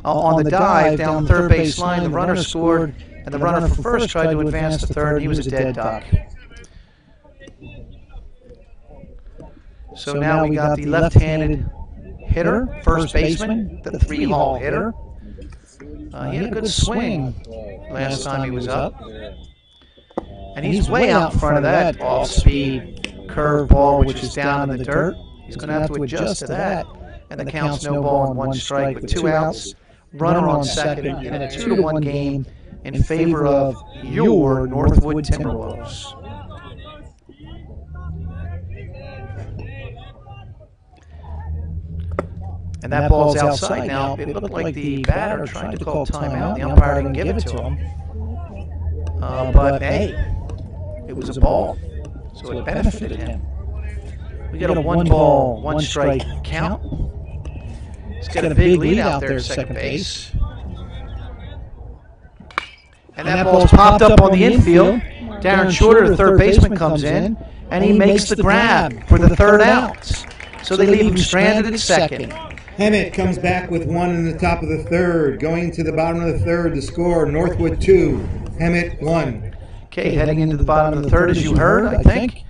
[SPEAKER 3] on the dive down the third base line. The runner scored, and the runner from first tried to advance to third, and he was a dead duck. So now we got the left-handed hitter, first baseman, the 3-hole hitter. He had a good swing last time he was up. And he's way out in front of that off-speed curve ball, which is down in the dirt. He's going to have to adjust to that. And the count's no ball and 1 strike with 2 outs. Runner on second in a 2-1 game in favor of your Northwood Timberwolves. And that ball's outside now. It looked like the batter tried to call timeout. The umpire didn't give it to him. But hey, it was a ball, so it benefited him. We got a 1 ball, 1 strike count. He's got a big lead out there at second base. And that ball's popped up on the infield. Darren Shorter, the third baseman, comes in, and he makes the grab for the third out. So they leave him stranded at second.
[SPEAKER 4] Hemet comes back with 1 in the top of the third. Going to the bottom of the third, the score, Northwood 2, Hemet 1.
[SPEAKER 3] Okay, heading into the bottom of the third, as you heard, I think.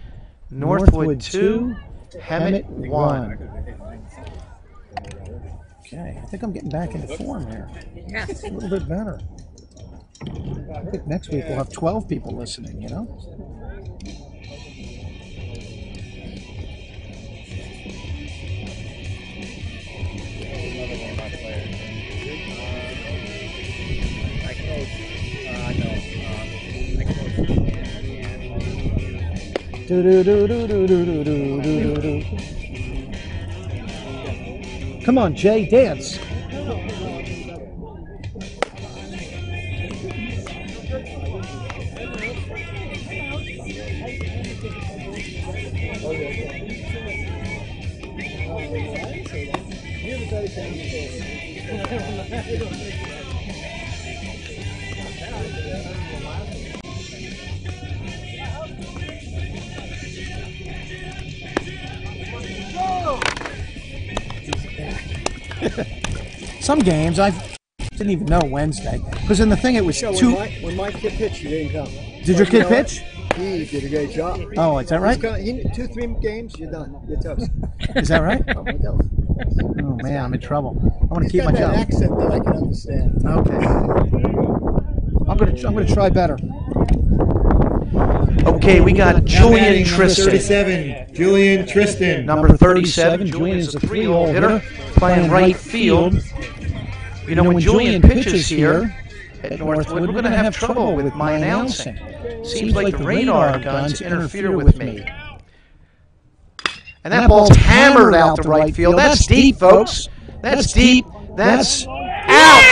[SPEAKER 3] Northwood 2, Hemet 1.
[SPEAKER 2] Okay, I think I'm getting back into form here.
[SPEAKER 1] Yes.
[SPEAKER 2] A little bit better. I think next week we'll have 12 people listening, you know? Do do do do do do do do do. Come on, Jay, dance. Some games I didn't even know Wednesday because in the thing it was two.
[SPEAKER 8] When my kid pitched, he didn't come.
[SPEAKER 2] Did your kid pitch?
[SPEAKER 8] He did a great job.
[SPEAKER 2] Oh, is that right?
[SPEAKER 8] 2-3 games, you're done. You're toast.
[SPEAKER 2] Is that right?
[SPEAKER 8] Oh, my God.
[SPEAKER 2] Oh man, I'm in trouble. I want to keep
[SPEAKER 8] He's
[SPEAKER 2] my
[SPEAKER 8] got that
[SPEAKER 2] job.
[SPEAKER 8] accent that I can understand.
[SPEAKER 2] Okay. I'm gonna try better.
[SPEAKER 3] Okay, we got Julian
[SPEAKER 4] Number
[SPEAKER 3] Tristan.
[SPEAKER 4] 37, Julian Tristan.
[SPEAKER 3] Number 37, Julian is a 3-hole hitter playing right field. You know, when Julian pitches here at Northwood, we're going to have trouble with my announcing. Seems like the radar guns interfere with me. And that ball's hammered out to right field. That's deep, folks. That's deep. That's out.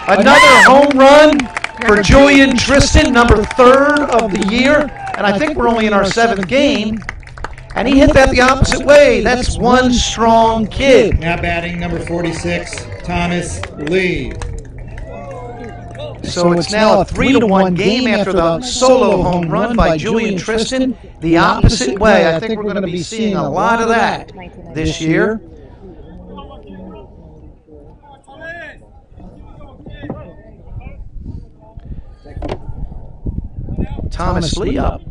[SPEAKER 3] Another home run for Julian Tristan, number 3rd of the year. And I think we're only in our 7th game. And he hit that the opposite way. That's one strong kid.
[SPEAKER 4] Now batting number 46, Thomas Lee.
[SPEAKER 3] So it's now a 3-1 game after the solo home run by Julian Tristan. The opposite way. I think we're going to be seeing a lot of that this year. Thomas Lee up.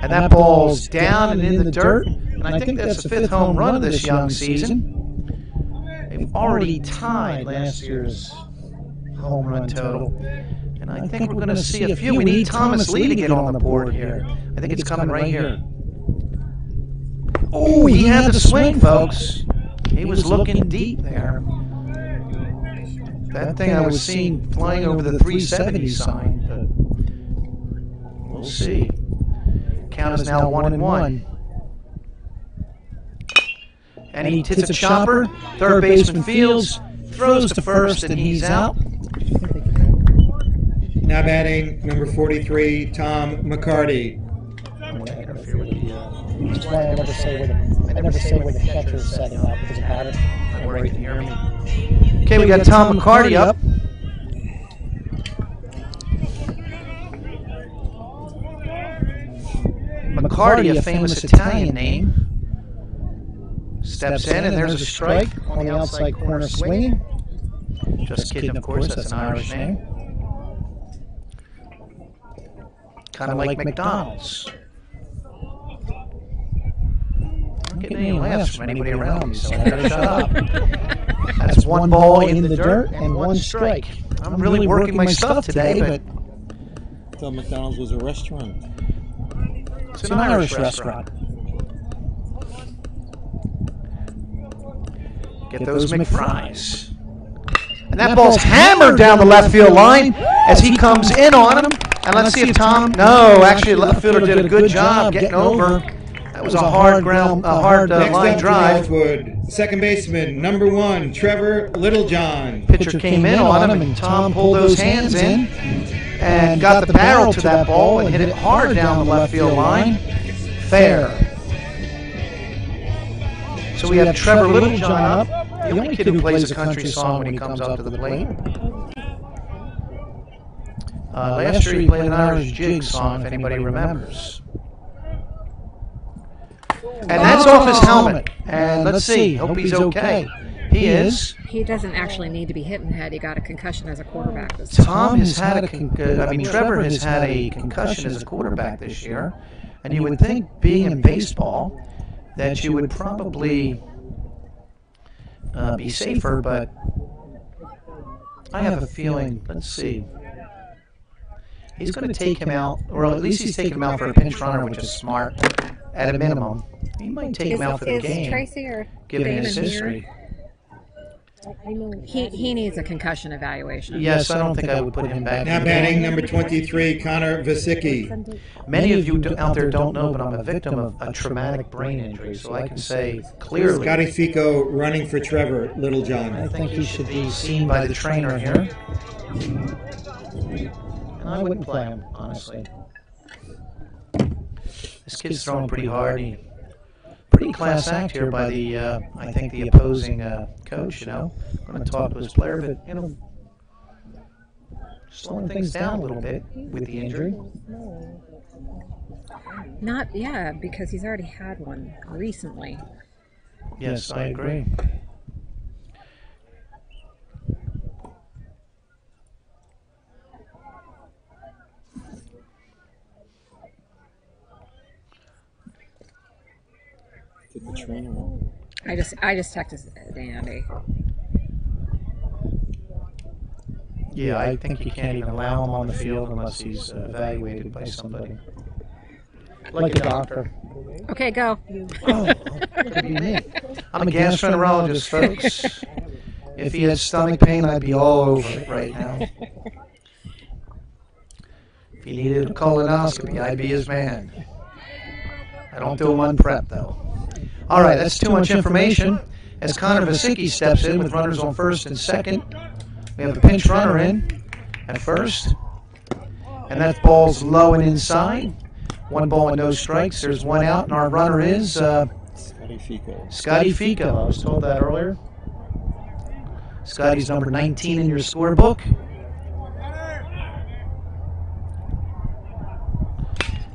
[SPEAKER 3] And that ball's down and in the dirt. And I think that's the 5th home run of this young season. They've already tied last year's home run total. And I think we're going to see a few. We need Thomas Lee to get on the board here. I think it's coming right here. Oh, he had the swing, folks. He was looking deep there. That thing I was seeing flying over the 370 sign, but we'll see. Count is now 1-1. And he hits a chopper. Third baseman fields, throws to first, and he's out.
[SPEAKER 4] Now batting number 43, Tom McCarty.
[SPEAKER 2] That's why I never say where the catcher is setting up because of habit.
[SPEAKER 3] I'm worried to hear me. Okay, we got Tom McCarty up. McCarty, a famous Italian name, steps in, and there's a strike
[SPEAKER 2] on the outside corner swinging.
[SPEAKER 3] Just kidding, of course, that's an Irish name. Kind of like McDonald's. I'm getting any laughs from anybody around me, so I gotta shut up. That's one ball in the dirt and one strike. I'm really working my stuff today, but
[SPEAKER 5] I thought McDonald's was a restaurant.
[SPEAKER 3] It's an Irish restaurant. Get those McFries. And that ball's hammered down the left field line as he comes in on him. And let's see if Tom... No, actually, left fielder did a good job getting over. That was a hard line drive.
[SPEAKER 4] Northwood, second baseman, number 1, Trevor Littlejohn.
[SPEAKER 3] Pitcher came in on him, and Tom pulled those hands in and got the barrel to that ball and hit it hard down the left field line. Fair. So we have Trevor Littlejohn up, the only kid who plays a country song when he comes up to the plate. Last year he played an Irish jig song, if anybody remembers. And that's off his helmet. And let's see, hope he's okay. He is.
[SPEAKER 1] He doesn't actually need to be hit in the head. He got a concussion as a quarterback this
[SPEAKER 3] Tom has had Trevor has had a concussion as a quarterback this year. And you would think, being in baseball, that you would probably be safer, but I have a feeling, let's see. He's going to take him out, or at least he's taking him out for a pinch runner, which is smart, at a minimum. He might take him out for the game,
[SPEAKER 1] Tracy or
[SPEAKER 3] given his history.
[SPEAKER 1] He needs a concussion evaluation.
[SPEAKER 3] Yes, I don't think I would put him back.
[SPEAKER 4] Now batting number 23, Connor Vasicki.
[SPEAKER 3] Many of you out there don't know, but I'm a victim of a traumatic brain injury, so I can say clearly.
[SPEAKER 4] Scotty Fico running for Trevor Littlejohn.
[SPEAKER 3] I think he should be seen by the trainer here. And I wouldn't play him, honestly. This kid's throwing pretty hard. Pretty class act here by the, I think, the opposing coach, you know. I'm going to talk to his player, but, you know, slowing things down a little bit with the injury.
[SPEAKER 1] Because he's already had one recently.
[SPEAKER 3] Yes, I agree.
[SPEAKER 5] The trainer on.
[SPEAKER 1] I just texted Andy.
[SPEAKER 3] Yeah, I think you can't even allow him on the field unless he's evaluated by somebody. Like a doctor.
[SPEAKER 1] Okay, go.
[SPEAKER 3] Oh, could be me. I'm a gastroenterologist, folks. If he had stomach pain, I'd be all over it right now. If he needed a colonoscopy, I'd be his man. I don't do him unprepped, though. All right, that's too much information. As Connor Vasicki steps in with runners on first and second, we have a pinch runner in at first. And that ball's low and inside. 1 ball and no strikes. There's 1 out, and our runner is
[SPEAKER 5] Scotty Fico.
[SPEAKER 3] Scotty Fico. I was told that earlier. Scotty's number 19 in your scorebook.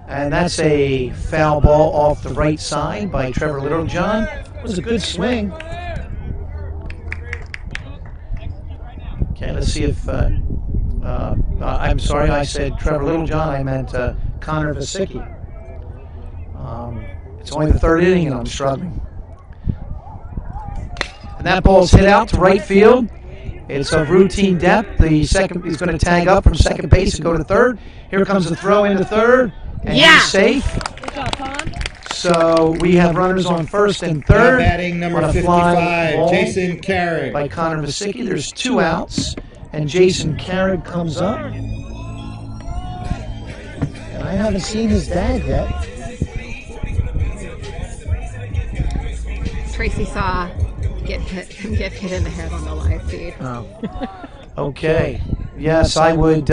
[SPEAKER 3] And that's a foul ball off the right side by Trevor Littlejohn. It was a good swing. Okay, let's see if... I'm sorry, I said Trevor Littlejohn. I meant Connor Vasicki. It's only the 3rd inning, and I'm struggling. And that ball's hit out to right field. It's of routine depth. The second, he's going to tag up from second base and go to third. Here comes the throw into third. And he's safe.
[SPEAKER 6] Good job, Tom.
[SPEAKER 3] So we have runners on first and
[SPEAKER 4] Now
[SPEAKER 3] third.
[SPEAKER 4] batting number
[SPEAKER 3] On a fly
[SPEAKER 4] 55,
[SPEAKER 3] ball
[SPEAKER 4] Jason Carrick.
[SPEAKER 3] by Connor Vasicki. There's 2 outs. And Jason Carrick comes up. And I haven't seen his dad yet.
[SPEAKER 1] Tracy saw him get hit in the head on the live feed.
[SPEAKER 3] Oh. Okay. Yes, I would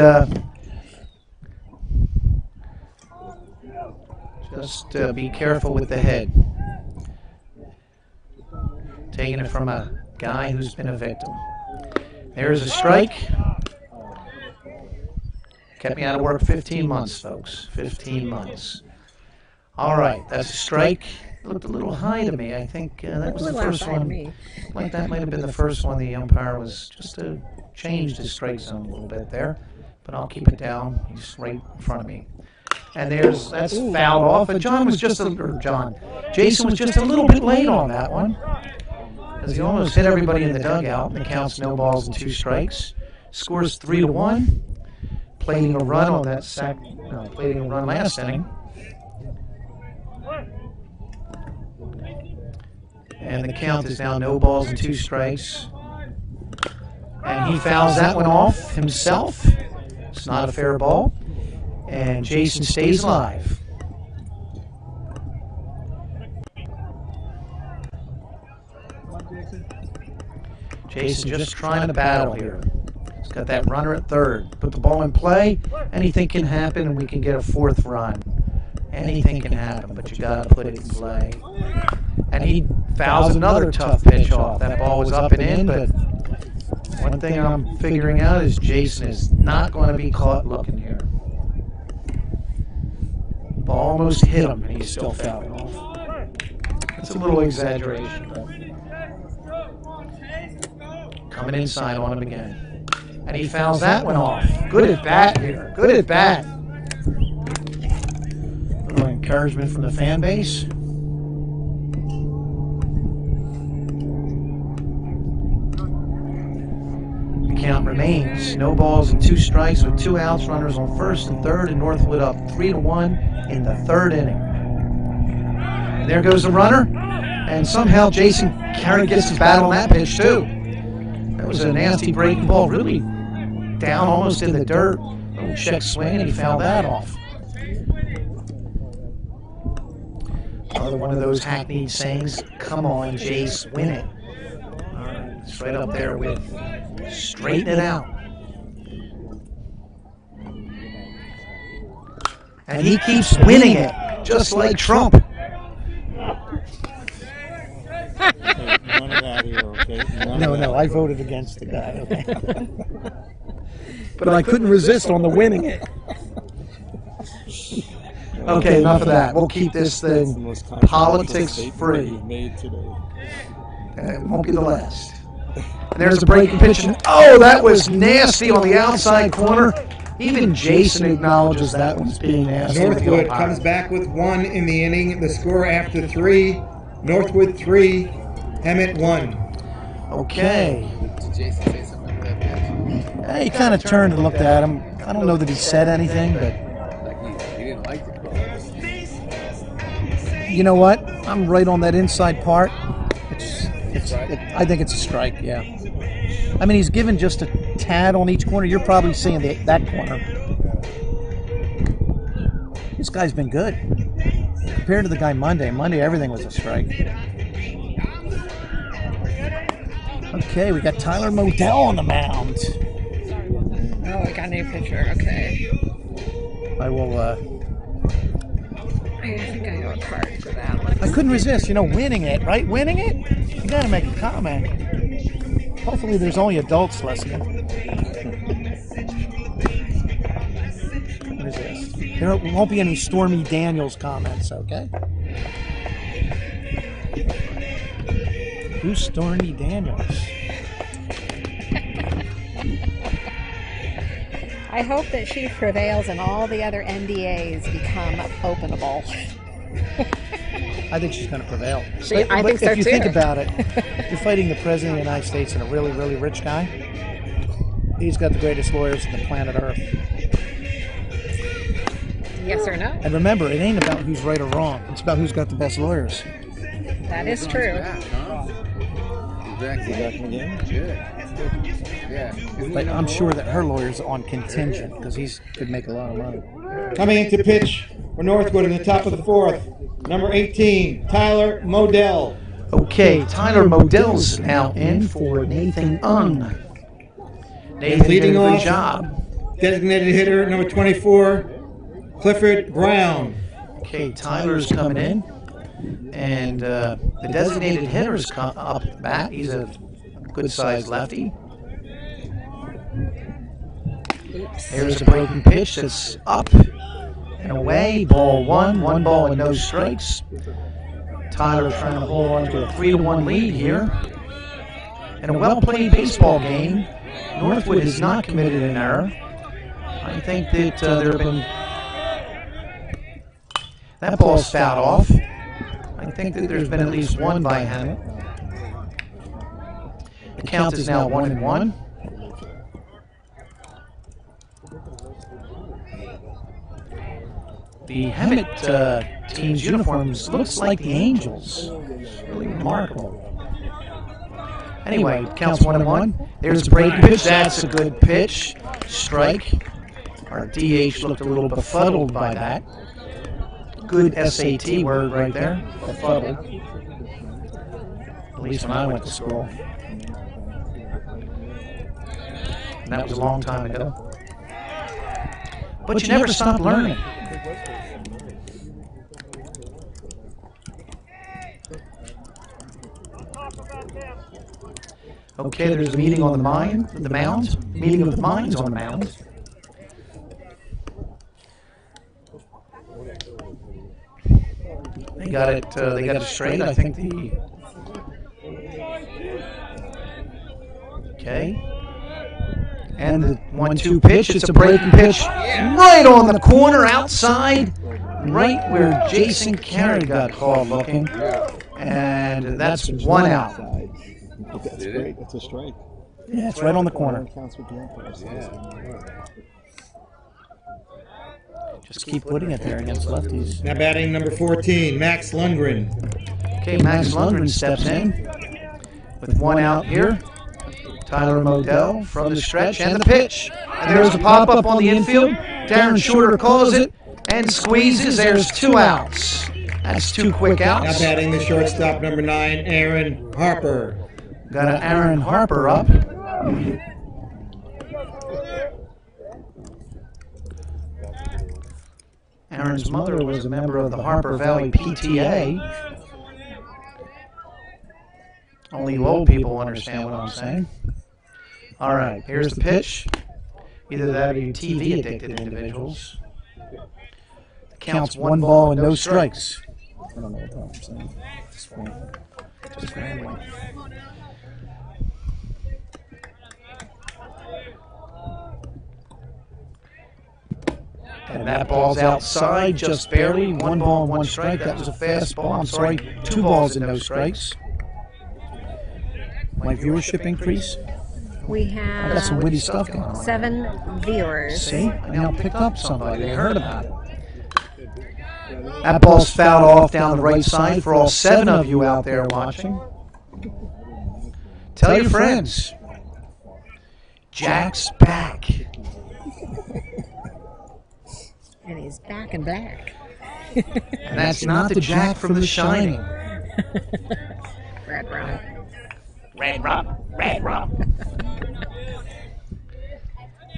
[SPEAKER 3] just be careful with the head. Taking it from a guy who's been a victim. There's a strike. Kept me out of work 15 months, folks. 15 months. All right, that's a strike. Looked a little high to me. I think that was the first one. Like that might have been the first one. The umpire was just to change the strike zone a little bit there, but I'll keep it down. He's right in front of me. And that's fouled off. And Jason was just a little bit late on that one, as he almost hit everybody in the dugout. And it counts no balls and 2 strikes. Scores 3-1. Plating a run on that plating a run last inning. And the count is now no balls and 2 strikes. And he fouls that one off himself. It's not a fair ball. And Jason stays alive. Jason just trying to battle here. He's got that runner at third. Put the ball in play. Anything can happen, and we can get a 4th run. Anything can happen, but you got to put it in play. And he fouls another tough pitch off. That ball was up and in, but one thing I'm figuring out is Jason is not going to be caught looking here. Ball almost hit him, and he's still fouling off. That's a little exaggeration, but coming inside on him again. And he fouls that one off. Good at bat here. Good at bat. A little encouragement from the fan base. Count remains no balls and 2 strikes with 2 outs, runners on first and third, and Northwood up 3-1 in the 3rd inning. And there goes the runner, and somehow Jason Carrick gets his bat on that pitch too. That was a nasty breaking ball, really down almost in the dirt. Little check swing, and he fouled that off. Another one of those hackneyed sayings, "Come on, Jace, win it." All right, it's right up there with straighten it out. And he keeps winning it, just like Trump.
[SPEAKER 5] None of that here, okay?
[SPEAKER 2] No, I voted against the guy. Okay? But I couldn't resist on the winning it.
[SPEAKER 3] Okay, enough of that. We'll keep this thing politics free.
[SPEAKER 5] Made today.
[SPEAKER 3] And it won't be the last. And there's a breaking pitch. And, oh, that was nasty on the outside corner. Even Jason acknowledges that one's being nasty.
[SPEAKER 4] Northwood comes back with 1 in the inning. The score after 3, Northwood 3, Hemet 1.
[SPEAKER 3] Okay.
[SPEAKER 2] Did Jason say something like that? He kind of turned and looked at him. I don't know that he said anything, but
[SPEAKER 5] He didn't like it.
[SPEAKER 2] you know what? I'm right on that inside part. I think it's a strike, yeah. I mean, he's given just a tad on each corner. You're probably seeing that corner. This guy's been good. Compared to the guy Monday, everything was a strike. Okay, we got Tyler Modell on the mound.
[SPEAKER 1] Oh, I got a new picture. Okay.
[SPEAKER 2] I will
[SPEAKER 1] think I got cards for that one.
[SPEAKER 2] I couldn't resist, you know, winning it, right? Winning it? You gotta make a comment. Hopefully there's only adults listening. Resist. There won't be any Stormy Daniels comments, okay? Who's Stormy Daniels?
[SPEAKER 1] I hope that she prevails and all the other NDAs become openable.
[SPEAKER 2] I think she's going to prevail.
[SPEAKER 1] See, I think so
[SPEAKER 2] if you
[SPEAKER 1] too.
[SPEAKER 2] think about it, you're fighting the President of the United States and a really, really rich guy. He's got the greatest lawyers on the planet Earth.
[SPEAKER 1] Yes or no?
[SPEAKER 2] And remember, it ain't about who's right or wrong. It's about who's got the best lawyers.
[SPEAKER 1] That is true.
[SPEAKER 5] Exactly. Back in the game? Good. Yeah.
[SPEAKER 2] But I'm sure that her lawyer's on contingent because he could make a lot of money.
[SPEAKER 4] Coming into pitch for Northwood in the top of the fourth, number 18, Tyler Modell.
[SPEAKER 3] Okay, Tyler Modell's now in for Nathan Ung. Nathan
[SPEAKER 4] Leading
[SPEAKER 3] did a good
[SPEAKER 4] off,
[SPEAKER 3] job.
[SPEAKER 4] designated hitter number 24, Clifford Brown.
[SPEAKER 3] Okay, Tyler's coming in. And the designated hitter's come up at bat. He's a good-sized lefty. There's a breaking pitch that's up and away. Ball one, 1 ball and no strikes. Tyler trying to hold on to a 3-1 lead here. In a well-played baseball game, Northwood has not committed an error. I think that there have been... That ball's fouled off. I think that there's been at least one by Hemet. The count is now 1-1. The Hemet team's uniforms looks like the Angels. Really remarkable. Anyway, counts 1-1. There's the break pitch. That's a good pitch. Strike. Our DH looked a little befuddled by that. Good SAT word right there. Befuddled. At least when I went to school. And that was a long time ago. But you never stop learning. Okay, there's a meeting on the mound. Meeting of the minds on the mound. They got it. They got it straight. I think the. Okay. And the 1-2 pitch. It's a breaking pitch, right on the corner outside, right where Jason Carey got called looking, and that's 1 out.
[SPEAKER 5] That's great. That's a strike.
[SPEAKER 2] Yeah, it's right on the corner.
[SPEAKER 5] Counts with the umpires.
[SPEAKER 2] Just keep putting it there against lefties.
[SPEAKER 4] Now batting number 14, Max Lundgren.
[SPEAKER 3] Okay, Max Lundgren steps in with 1 out here. Tyler Modell from the stretch and the pitch. And there's a pop-up on the infield. Darren Shorter calls it and squeezes. There's 2 outs. That's 2 quick
[SPEAKER 4] Now
[SPEAKER 3] outs.
[SPEAKER 4] batting the shortstop, number 9, Aaron Harper.
[SPEAKER 3] Got an Aaron Harper up. Aaron's mother was a member of the Harper Valley PTA. Only you old people understand what I'm saying. All right, here's the pitch. Either that or you TV-addicted individuals. The count's 1 ball and no strikes.
[SPEAKER 2] I don't know what I'm saying.
[SPEAKER 3] Just rambling. And that ball's outside just barely. 1 ball and 1 strike. That was a fastball. I'm sorry, 2 balls and no strikes.
[SPEAKER 2] My viewership increase.
[SPEAKER 1] We
[SPEAKER 2] I got some
[SPEAKER 1] have
[SPEAKER 2] witty stuff going on.
[SPEAKER 1] 7 viewers.
[SPEAKER 2] See, I now picked up somebody. They heard about it.
[SPEAKER 3] That ball's fouled off down the right side for all 7 of you out there watching. Tell your friends. Jack's back.
[SPEAKER 1] And he's back and black.
[SPEAKER 3] And that's not the Jack from The Shining.
[SPEAKER 1] Red rum.
[SPEAKER 3] Red rum, red rum.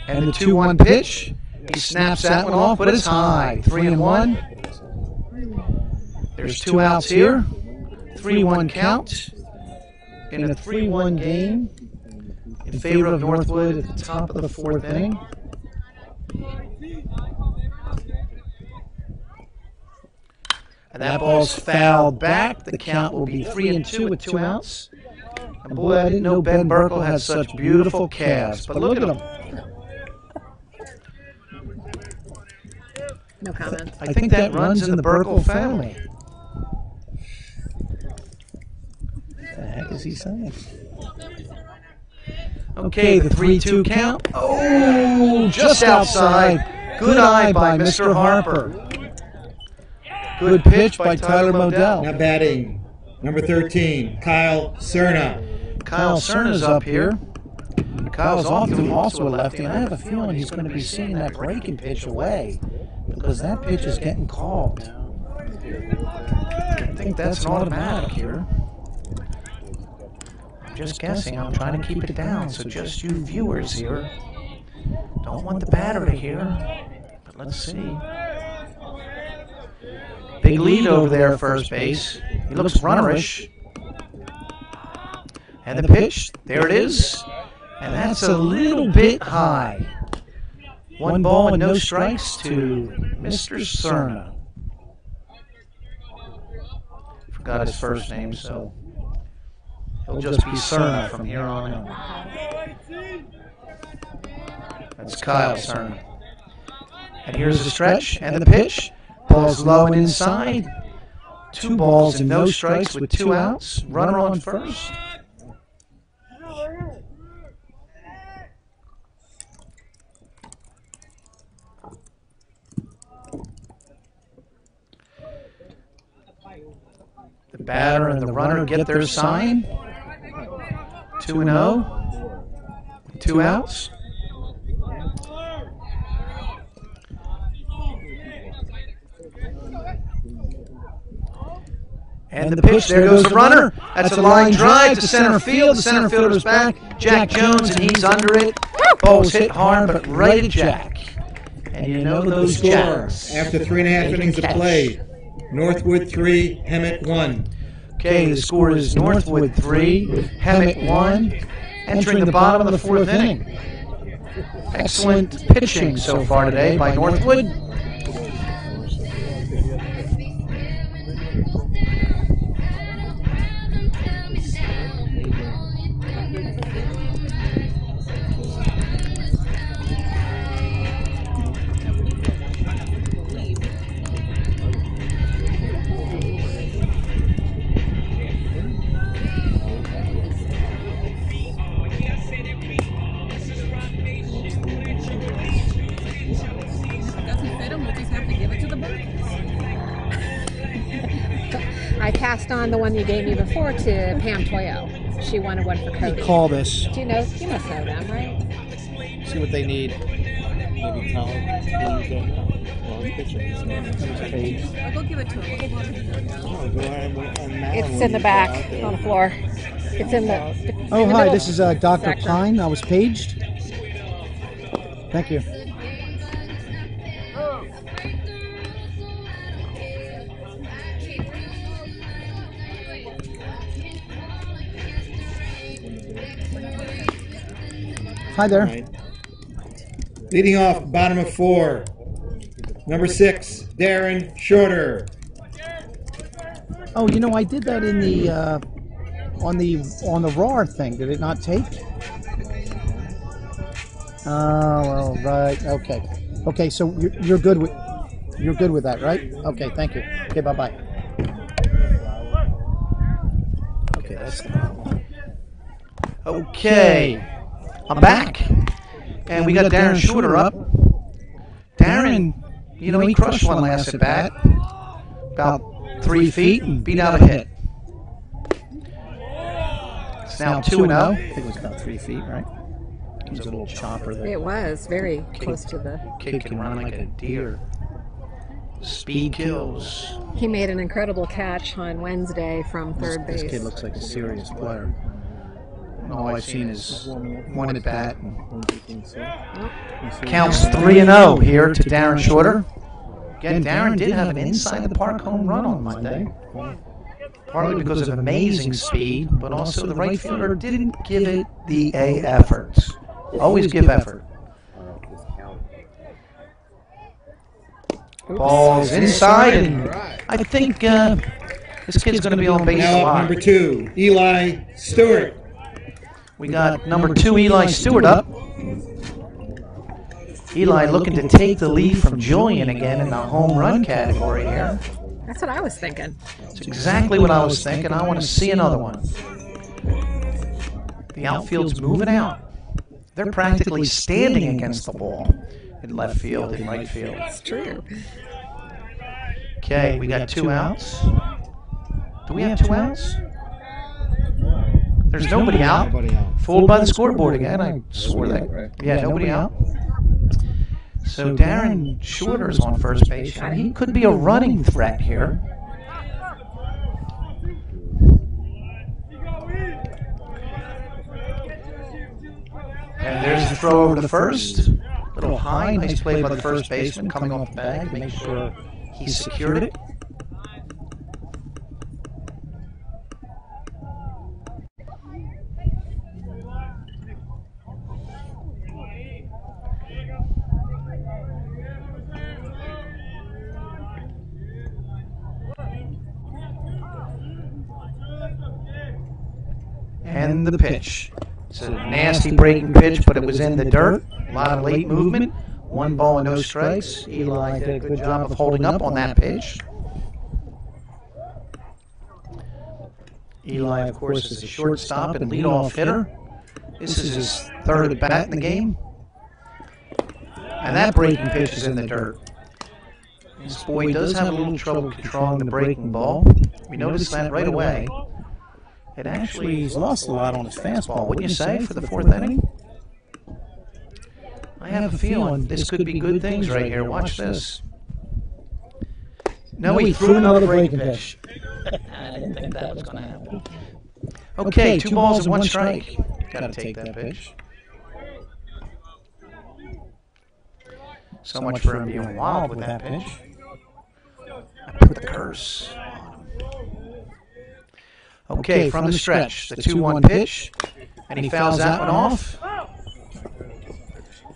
[SPEAKER 3] And the 2-1 pitch. He snaps that one off, but it's high. 3-1. There's 2 outs here. 3-1 count in a 3-1 game in favor of Northwood at the top of the 4th inning. And that ball's fouled back. The count will be 3-2 with 2 outs. And boy, I didn't know Ben Burkle had such beautiful calves. But look at them.
[SPEAKER 1] No comment.
[SPEAKER 3] I think that runs in the Burkle family. What the heck is he saying? Okay, the 3-2 count. Oh, just outside. Good eye by Mr. Harper. Good pitch by Tyler Modell.
[SPEAKER 4] Now batting, number 13, Kyle Cerna.
[SPEAKER 3] Kyle Cerna's up here. Kyle's also a lefty, and I have a feeling he's going to be seeing that breaking pitch away because that pitch is getting called. I think that's an automatic here. I'm just guessing. I'm trying to keep it down, so just you viewers here. Don't want the batter to hear, but let's see. Big lead over there at first base. He looks runnerish. And the pitch, there it is. And that's a little bit high. 1 ball and no strikes to Mr. Cerna. Forgot his first name, so he'll just be Cerna from here on out. That's Kyle Cerna. And here's the stretch and the pitch. Ball's low and inside. 2 balls and no strikes with 2 outs. Runner on first. The batter and the runner get their sign. 2-0. 2 outs. And the pitch, there goes the runner. That's a line drive to center field. The center fielder's back. Jack Jones, and he's under it. Ball's hit hard, but right at Jack. And you know those Jacks.
[SPEAKER 4] After 3.5 innings of play, Northwood 3, Hemet 1.
[SPEAKER 3] Okay, the score is Northwood 3, Hemet 1, entering the bottom of the 4th inning. Excellent pitching so far today by Northwood.
[SPEAKER 1] I passed on the one you gave me before to Pam Toyo. She wanted one for Cody.
[SPEAKER 2] Call this.
[SPEAKER 1] Do you know? You must know them, right?
[SPEAKER 2] See what they need.
[SPEAKER 5] Maybe Kyle. Well, his pitcher is not.
[SPEAKER 6] I'll go give it to him.
[SPEAKER 5] Oh, go ahead and now
[SPEAKER 1] It's
[SPEAKER 5] when
[SPEAKER 1] in the
[SPEAKER 5] you
[SPEAKER 1] back
[SPEAKER 5] go out there.
[SPEAKER 1] on the floor. It's in the.
[SPEAKER 2] Oh,
[SPEAKER 1] in the
[SPEAKER 2] hi,
[SPEAKER 1] middle
[SPEAKER 2] this is Dr.
[SPEAKER 1] section.
[SPEAKER 2] Pine. I was paged. Thank you. Hi there.
[SPEAKER 5] Right.
[SPEAKER 4] Leading off, bottom of 4, number 6, Darren Shorter.
[SPEAKER 2] Oh, you know, I did that in the on the RAR thing. Did it not take? Oh, well, right. Okay. Okay, so you're good with that, right? Okay, thank you. Okay, bye-bye.
[SPEAKER 3] Okay, that's the problem. Okay, I'm back. And we got Darren Shorter up. Darren, you know, he crushed one last at bat. About 3 feet and beat out a hit. It's now 2-0.
[SPEAKER 2] I think it was about 3 feet, right? It was a little chopper there.
[SPEAKER 1] It was very close to the.
[SPEAKER 3] Kid can run like a deer. Speed kills.
[SPEAKER 1] He made an incredible catch on Wednesday from third base.
[SPEAKER 2] This kid looks like a serious player. All I've seen is one at bat.
[SPEAKER 5] Don't you think so?
[SPEAKER 3] Counts 3-0 here to Darren Shorter. Again, Darren did have an inside-the-park home run on Monday. Partly because of amazing speed, but also the right fielder didn't give it the A effort. Always give effort. Ball's inside, and I think this kid's going to be on base a
[SPEAKER 4] Now up
[SPEAKER 3] lot.
[SPEAKER 4] number 2, Eli Stewart.
[SPEAKER 3] We got number 2, Eli Stewart up. Eli looking to take the lead from Julian again in the home run category here.
[SPEAKER 1] That's what I was thinking.
[SPEAKER 3] It's exactly what I was thinking. I want to see another one. The outfield's moving out. They're practically standing against the ball in left field and right field.
[SPEAKER 1] It's true.
[SPEAKER 3] Okay, we got 2 outs. Do we have 2 outs? There's nobody out. Fooled by the scoreboard again. I swore that. Yeah, nobody out. So Darren Shorter's on first base. And he could be a running threat here. And there's the throw over to the first. A little high. Nice play by the first baseman coming off the bag to make sure he secured it. And the pitch. It's a nasty breaking pitch, but it was in the dirt. A lot of late movement. 1 ball and no strikes. Eli did a good job of holding up on that pitch. Eli, of course, is a shortstop and leadoff hitter. This is his 3rd at bat in the game. And that breaking pitch is in the dirt. This boy does have a little trouble controlling the breaking ball. We noticed that right away. It actually, he's lost a lot on his fastball, wouldn't you say, for the 4th inning? I have a feeling this could be good things right here. Watch this. No, he threw another breaking pitch. I didn't think that was going to happen. Okay, 2 balls and 1 strike. Got to take that pitch. So much for him being wild with that pitch. I put the curse on him. Okay, from the stretch, the 2-1 pitch, and he fouls that one off.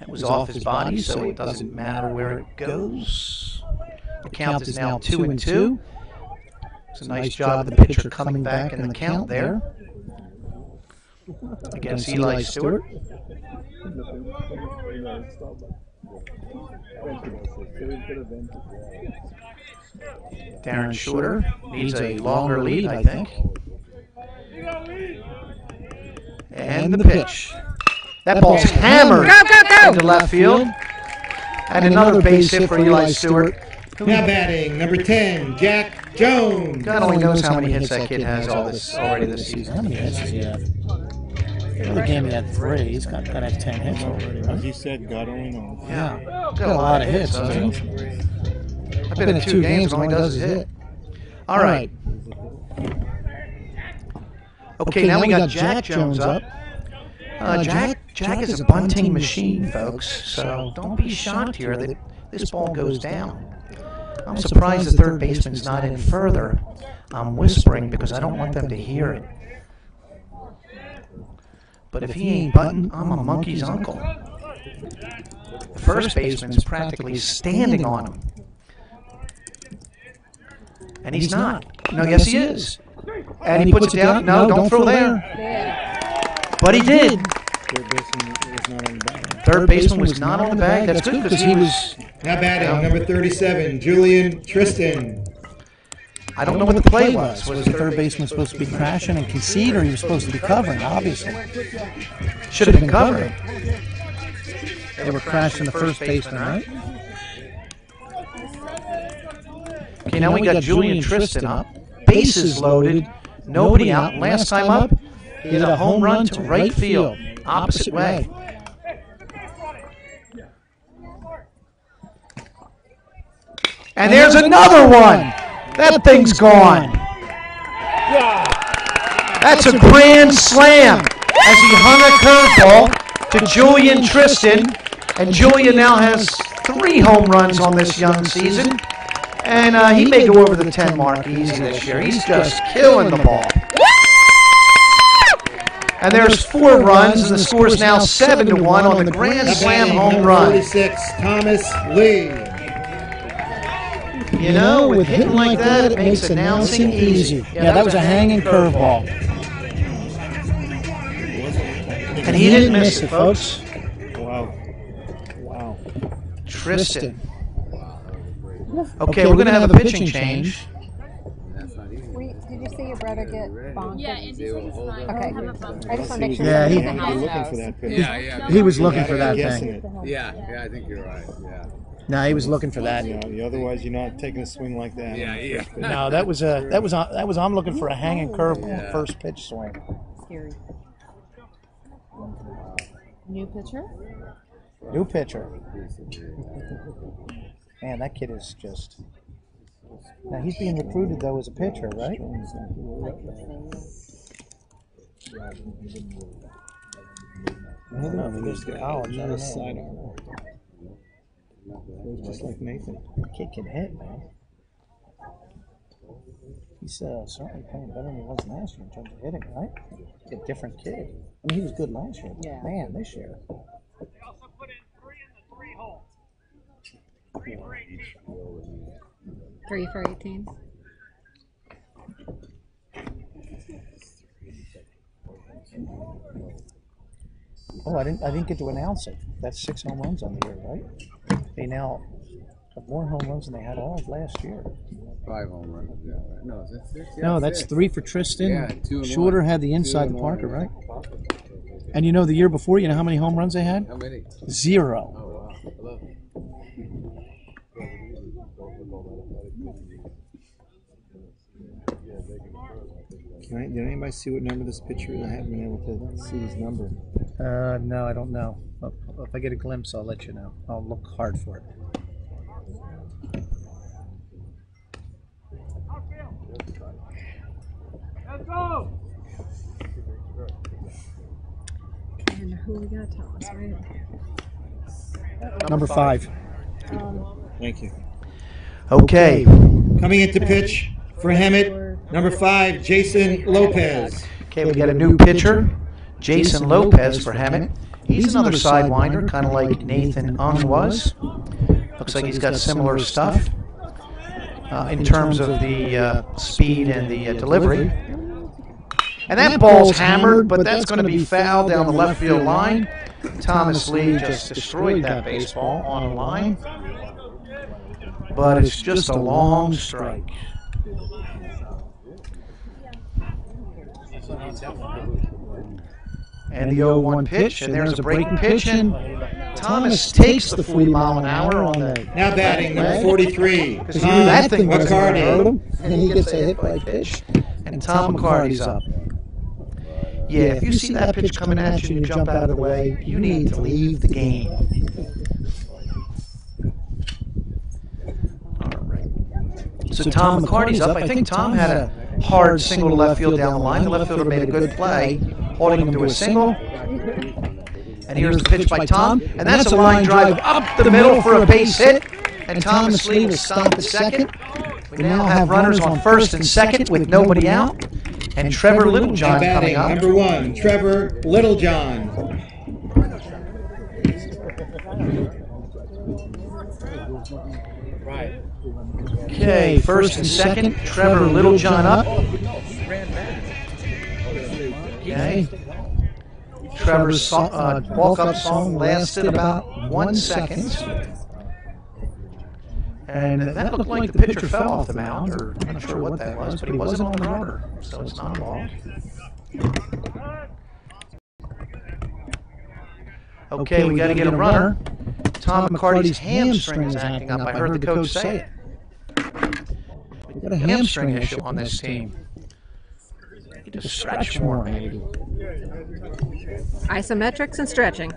[SPEAKER 3] It was off his body, so it doesn't matter where it goes. The count is now 2-2. It's a nice job of the pitcher coming back in the count there against Eli Stewart. Darren Shorter needs a longer lead, I think. And the pitch. That ball's hammered into left field. And another base hit for Eli Stewart.
[SPEAKER 4] Now batting, number 10, Jack Jones.
[SPEAKER 3] God only knows how many hits that kid has already this season.
[SPEAKER 2] How many hits does he have? The other game he had 3. He's got to have 10 hits already, right?
[SPEAKER 5] As you said, God only knows.
[SPEAKER 3] Yeah.
[SPEAKER 2] Got a lot of hits, doesn't he?
[SPEAKER 3] I've been in 2 games, all he does is hit. All right. Okay, now we got Jack Jones up. Jack is a bunting machine, folks, so don't be shocked here that this ball goes down. I'm surprised the third baseman's not in further. I'm whispering because I don't want them to hear it. But if he ain't bunting, I'm a monkey's uncle. The first baseman's practically standing on him. And he's not. No, yes he is. And he puts it down. No, don't throw there. But he did.
[SPEAKER 5] Third baseman was not on the bag.
[SPEAKER 3] Third baseman was not on the bag. That's good because he was...
[SPEAKER 4] Now batting, number 37, Julian Tristan.
[SPEAKER 3] I don't know what the play was.
[SPEAKER 2] Was the third baseman supposed to be crashing and concede, or he was supposed to be covering, obviously?
[SPEAKER 3] Should have been covering.
[SPEAKER 2] They were crashing the first baseman, right?
[SPEAKER 3] Okay, now we got Julian Tristan up. Bases loaded. Nobody out. Last time up, he hit a home run to right field. Opposite way. And there's another one. That thing's gone. That's a grand slam as he hung a curveball to Julian Tristan. And Julian now has 3 home runs on this young season. And he may go over the 10 mark easy this year. He's just killing the ball. And there's 4 runs, and the score is now 7-1 on the Grand Slam home run.
[SPEAKER 4] 46, Thomas Lee.
[SPEAKER 3] You know, with hitting like that, it makes announcing easy.
[SPEAKER 2] Yeah, that was a hanging curveball.
[SPEAKER 3] And he didn't miss it, folks.
[SPEAKER 5] Wow. Wow.
[SPEAKER 3] Tristan. Okay, we're going to have a pitching change.
[SPEAKER 1] Did you see your brother get bonked?
[SPEAKER 9] Yeah, and he said he's fine.
[SPEAKER 1] Okay.
[SPEAKER 9] He'll have a bump.
[SPEAKER 1] I just want to make sure.
[SPEAKER 2] Yeah, he-
[SPEAKER 1] everything
[SPEAKER 5] You're
[SPEAKER 1] else
[SPEAKER 5] looking for
[SPEAKER 1] knows.
[SPEAKER 5] that pitch.
[SPEAKER 7] Yeah.
[SPEAKER 2] He was looking for that
[SPEAKER 5] Guessing
[SPEAKER 2] thing.
[SPEAKER 5] it.
[SPEAKER 7] Yeah, I think you're right. Yeah.
[SPEAKER 2] No, he was looking for that.
[SPEAKER 5] Otherwise, you're not taking a swing like that.
[SPEAKER 7] Yeah.
[SPEAKER 2] No, that was I'm looking for a hanging curveball first pitch swing.
[SPEAKER 6] Scary. New pitcher?
[SPEAKER 2] New pitcher. Man, that kid is just. Now he's being recruited though as a pitcher, right? No, he goes to college. I don't know.
[SPEAKER 5] Just like Nathan.
[SPEAKER 2] The kid can hit, man. He's certainly playing better than he was last year in terms of hitting, right? He's a different kid. I mean, he was good last year.
[SPEAKER 6] Yeah.
[SPEAKER 2] Man, this year.
[SPEAKER 10] They also put in 3 in the 3 hole. 3 for 18.
[SPEAKER 1] 3 for 18.
[SPEAKER 2] Oh, I didn't get to announce it. That's 6 home runs on the year, right? They now have more home runs than they had all of last year.
[SPEAKER 7] 5 home runs. Yeah. No, that's 6. Yeah,
[SPEAKER 2] No, that's 3 for Tristan.
[SPEAKER 7] Yeah, 2 and
[SPEAKER 2] Shorter
[SPEAKER 7] 1.
[SPEAKER 2] had the
[SPEAKER 7] 2
[SPEAKER 2] inside
[SPEAKER 7] and
[SPEAKER 2] the
[SPEAKER 7] 1.
[SPEAKER 2] Parker, right? And you know the year before, you know how many home runs they had?
[SPEAKER 7] How many?
[SPEAKER 2] 0.
[SPEAKER 7] Oh, wow. I love it.
[SPEAKER 5] Did anybody see what number this pitcher is? I haven't been able to see his number.
[SPEAKER 2] No, I don't know. If I get a glimpse, I'll let you know. I'll look hard for it.
[SPEAKER 10] Let's go!
[SPEAKER 1] And who we got? Thomas, right?
[SPEAKER 2] Number 5.
[SPEAKER 5] Thank you.
[SPEAKER 3] Okay.
[SPEAKER 4] Coming into pitch for Hemet, number 5, Jason Lopez.
[SPEAKER 3] Okay, we got a new pitcher, Jason Lopez for Hemet. He's another sidewinder, kind of like Nathan Ung was. Looks like he's got similar stuff in terms of the speed and the delivery. And that ball's hammered, but that's going to be fouled down the left field line. Thomas Lee just destroyed that baseball on the line. But it's just a long strike. And the 0-1 pitch, and there's a breaking pitch, and Thomas takes the 40 mile an hour on the.
[SPEAKER 4] Now batting, number 43,
[SPEAKER 3] Because that thing was going to hurt
[SPEAKER 4] McCarty.
[SPEAKER 3] him, and he gets a hit by pitch, and Tom McCarty's up. Yeah, if you see that pitch coming at you and you jump out of the way, you need to leave the game. All right. So Tom McCarty's up. I think Tom had a hard single to left field down the line. The left fielder made a good play, holding him to a single. And here's the pitch by Tom, and that's a line drive up the middle for a base hit. And Thomas Lee will stop at second. We now have runners on first and second with nobody out. And Trevor Littlejohn
[SPEAKER 4] Now
[SPEAKER 3] coming
[SPEAKER 4] batting,
[SPEAKER 3] up.
[SPEAKER 4] number 1, Trevor Littlejohn.
[SPEAKER 7] Right.
[SPEAKER 3] Okay, first and second, Trevor Littlejohn up. Okay. Trevor's walk-up song lasted about 1 second. And that looked like the pitcher fell off the mound, or I'm not sure what that was, but he wasn't on the rubber, so it's not a ball. Okay, we got to get a runner. Tom McCarty's hamstring is acting up. I heard the coach say it. We got a hamstring issue on this team. Need to stretch more, maybe.
[SPEAKER 1] Isometrics and stretching.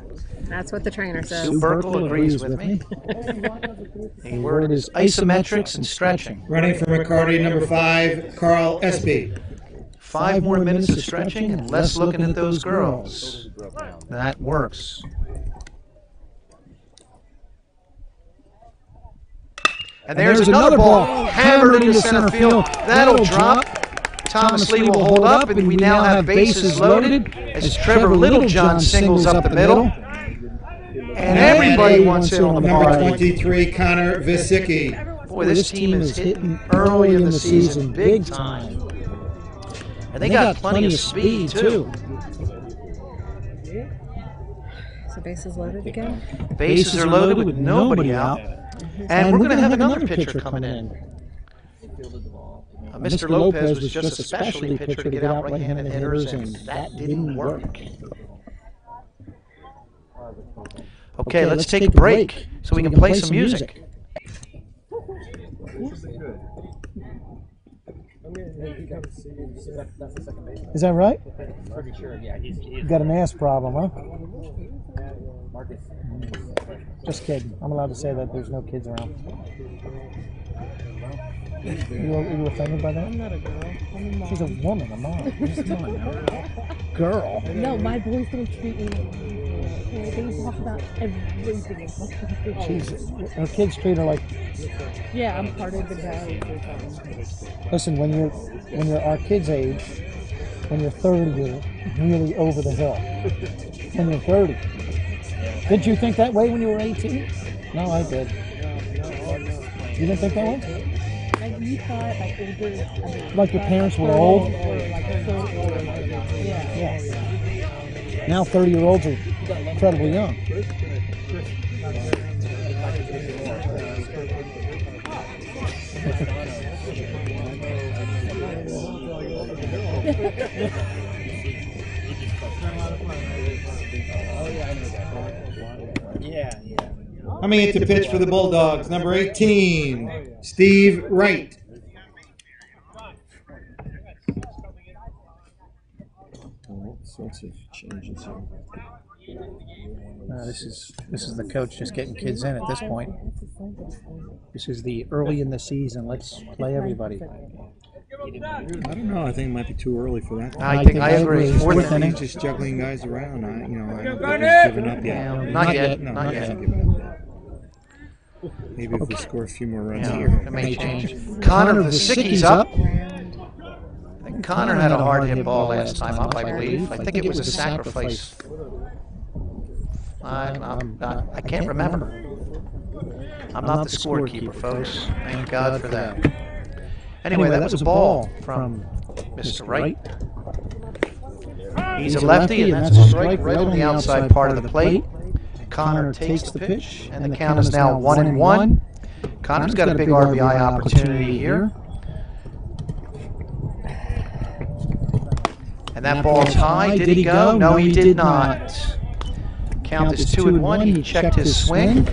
[SPEAKER 1] That's what the trainer says.
[SPEAKER 3] Sue Burkle agrees with me. The word is isometrics and stretching.
[SPEAKER 4] Running for McCarty, number 5, Carl Espy.
[SPEAKER 3] 5 more minutes of stretching and less looking at those girls. That works. And there's another ball hammered into center field. That'll drop. Thomas Lee will hold up, and we now have bases loaded as Trevor Littlejohn singles up the middle. And everybody wants in on the
[SPEAKER 4] Number
[SPEAKER 3] party.
[SPEAKER 4] 23, Connor Visicki.
[SPEAKER 3] Boy, this team is hitting early in the season big time. And they got plenty of speed, too.
[SPEAKER 1] So bases loaded again?
[SPEAKER 3] Bases are loaded with nobody out. And we're going to have another pitcher coming in. Mr. Lopez was just a specialty pitcher to get out right-handed hitters, and that didn't work. Okay, let's take a break so we can play some music.
[SPEAKER 2] Is that right?
[SPEAKER 7] Pretty sure, yeah. He's
[SPEAKER 2] Got an ass problem, huh? Just kidding. I'm allowed to say that there's no kids around. You offended by that?
[SPEAKER 6] I'm not a girl. I'm a mom.
[SPEAKER 2] She's a woman, a mom. Come on now. Girl.
[SPEAKER 6] No, my boys don't treat me like they talk about everything.
[SPEAKER 2] Jesus. Her kids treat her like...
[SPEAKER 6] Yeah, I'm part of the guy.
[SPEAKER 2] Listen, when you're our kids' age, when you're 30, you're really over the hill. When you're 30. Did you think that way when you were 18? No, I did. You didn't think that way?
[SPEAKER 6] Like you thought, like older.
[SPEAKER 2] Like your parents were old?
[SPEAKER 6] Or like so old.
[SPEAKER 2] Yeah. Now 30-year-olds are incredibly young.
[SPEAKER 7] yeah.
[SPEAKER 4] Coming in to pitch for the Bulldogs, number 18, Steve Wright.
[SPEAKER 5] All sorts of changes here.
[SPEAKER 2] This is the coach just getting kids in at this point. This is the early in the season. Let's play everybody.
[SPEAKER 5] I don't know. I think it might be too early for that.
[SPEAKER 3] I think I agree. Fourth inning.
[SPEAKER 5] He's just juggling guys around. I haven't given up yet.
[SPEAKER 3] Not yet.
[SPEAKER 5] No,
[SPEAKER 3] Not
[SPEAKER 5] I
[SPEAKER 3] yet.
[SPEAKER 5] haven't given up yet. Maybe if we score a few more runs
[SPEAKER 3] Yeah,
[SPEAKER 5] here.
[SPEAKER 3] it may change. Connor Visicki's up. I think Connor had a hard hit ball last time up, I believe. I think it was a sacrifice. I can't remember. I'm not the scorekeeper, folks. Thank God for that. Anyway, that was a ball from Mr. Wright. He's a lefty, and that's a strike right on the outside part of the plate. Connor takes the pitch, and the count is now 1-1. Connor's got a big RBI opportunity here. And that ball's high. Did he go? No, he did not. Count is 2-1. He checked his swing.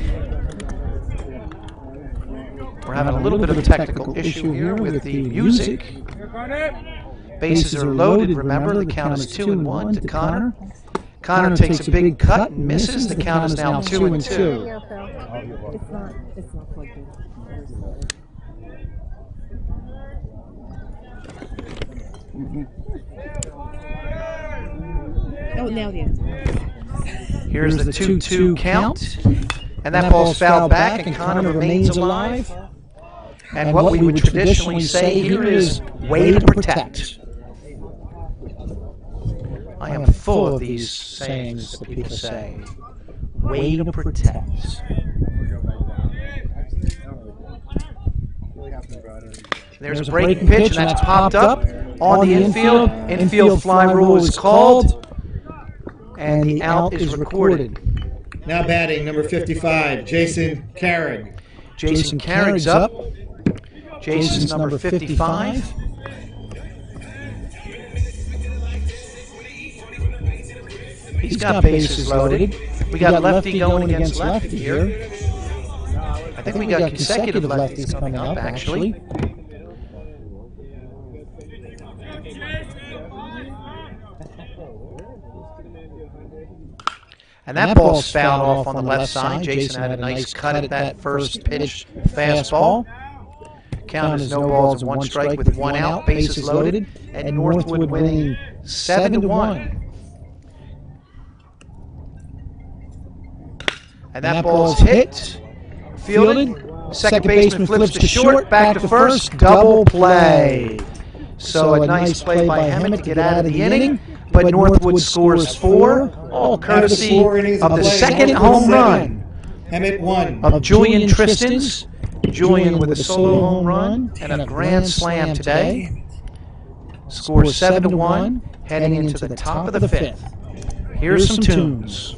[SPEAKER 3] We're having a little bit of a technical issue here with the music. Bases are loaded. Remember, the count is 2-1 to Connor. Connor takes a big cut and misses. The count is now 2-2.
[SPEAKER 6] It's not plugged in. Oh, now the end.
[SPEAKER 3] Here's the 2-2 count. And that ball's fouled back, and Connor remains alive. And what we would traditionally say here is, way to protect. I am full of these sayings that people say. Way to protect. There's a breaking pitch, and that's popped up on the infield. Infield fly rule is called, and the out is recorded.
[SPEAKER 4] Now batting, number 55, Jason Carrig.
[SPEAKER 3] Jason Carrick's up. Jason's number 55. He's got bases loaded. We got lefty going against lefty here. I think we got consecutive lefties coming up, actually. And that ball's fouled off on the left side. Jason had a nice cut at that first pitch fastball. Count is no balls and 1 strike with 1 out, bases loaded, and Northwood winning 7-1. And that ball's hit, fielded, Second baseman flips to short, back to first, double play. So a nice play by Hemet to get out of the inning, but Northwood scores 4, all courtesy of the second home run
[SPEAKER 4] Hemet 1.
[SPEAKER 3] of Julian Tristans. Julian with a solo home run and a grand slam today. Scores 7-1, heading into the top of the 5th. Here's some tunes.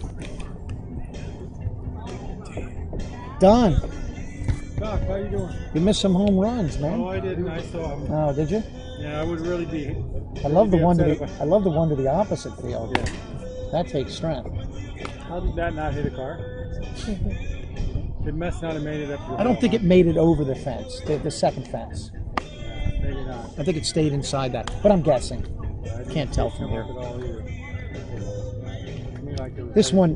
[SPEAKER 5] Don,
[SPEAKER 8] Doc, how you doing?
[SPEAKER 5] you missed some home runs, man.
[SPEAKER 8] No, I didn't. I saw him.
[SPEAKER 5] Oh, did you?
[SPEAKER 8] Yeah, I would really be.
[SPEAKER 5] I love the one to
[SPEAKER 8] upset
[SPEAKER 5] the.
[SPEAKER 8] if
[SPEAKER 5] I love the one to the opposite field.
[SPEAKER 8] Yeah.
[SPEAKER 5] That takes strength.
[SPEAKER 8] How did that not hit a car? It must not have made it up. To the
[SPEAKER 5] I don't
[SPEAKER 8] wall.
[SPEAKER 5] think it made it over the fence, the second fence.
[SPEAKER 8] Maybe not.
[SPEAKER 5] I think it stayed inside that, but I'm guessing.
[SPEAKER 8] I didn't
[SPEAKER 5] Can't tell
[SPEAKER 8] see
[SPEAKER 5] from
[SPEAKER 8] him
[SPEAKER 5] here.
[SPEAKER 8] up at all either. To me, like it was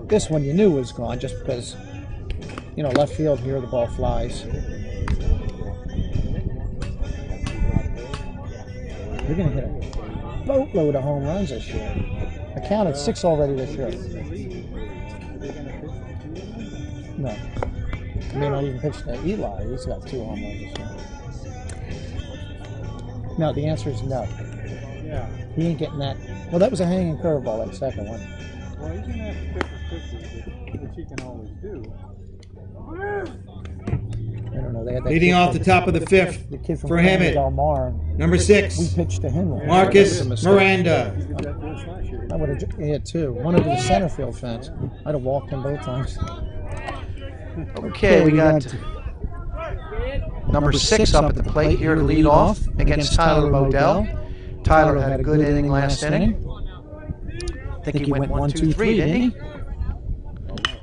[SPEAKER 5] This one you knew was gone just because, you know, left field here the ball flies. You're gonna hit a boatload of home runs this year. I counted 6 already this year. No. I mean, I even pitched to Eli. He's got 2 home runs this year. No, the answer is no.
[SPEAKER 8] Yeah.
[SPEAKER 5] He ain't getting that. Well, that was a hanging curveball, that second one.
[SPEAKER 8] Well, he's gonna have to pick the sixes, which he can always do.
[SPEAKER 5] I don't know. They had that
[SPEAKER 4] Leading
[SPEAKER 5] kid
[SPEAKER 4] off
[SPEAKER 5] from-
[SPEAKER 4] the top of the 5th
[SPEAKER 5] the kid from
[SPEAKER 4] for
[SPEAKER 5] Canada
[SPEAKER 4] Hemet.
[SPEAKER 5] Del Mar.
[SPEAKER 4] Number
[SPEAKER 5] We
[SPEAKER 4] 6,
[SPEAKER 5] pitched to him.
[SPEAKER 4] Marcus Miranda.
[SPEAKER 8] He did that to us last year.
[SPEAKER 5] I would have hit 2. One over the center field fence. I'd have walked him both times.
[SPEAKER 3] Okay, we got number 6 up at the plate here to lead off against Tyler Modell. Tyler had a good inning last inning. I think he went 1, 2, 3, didn't he?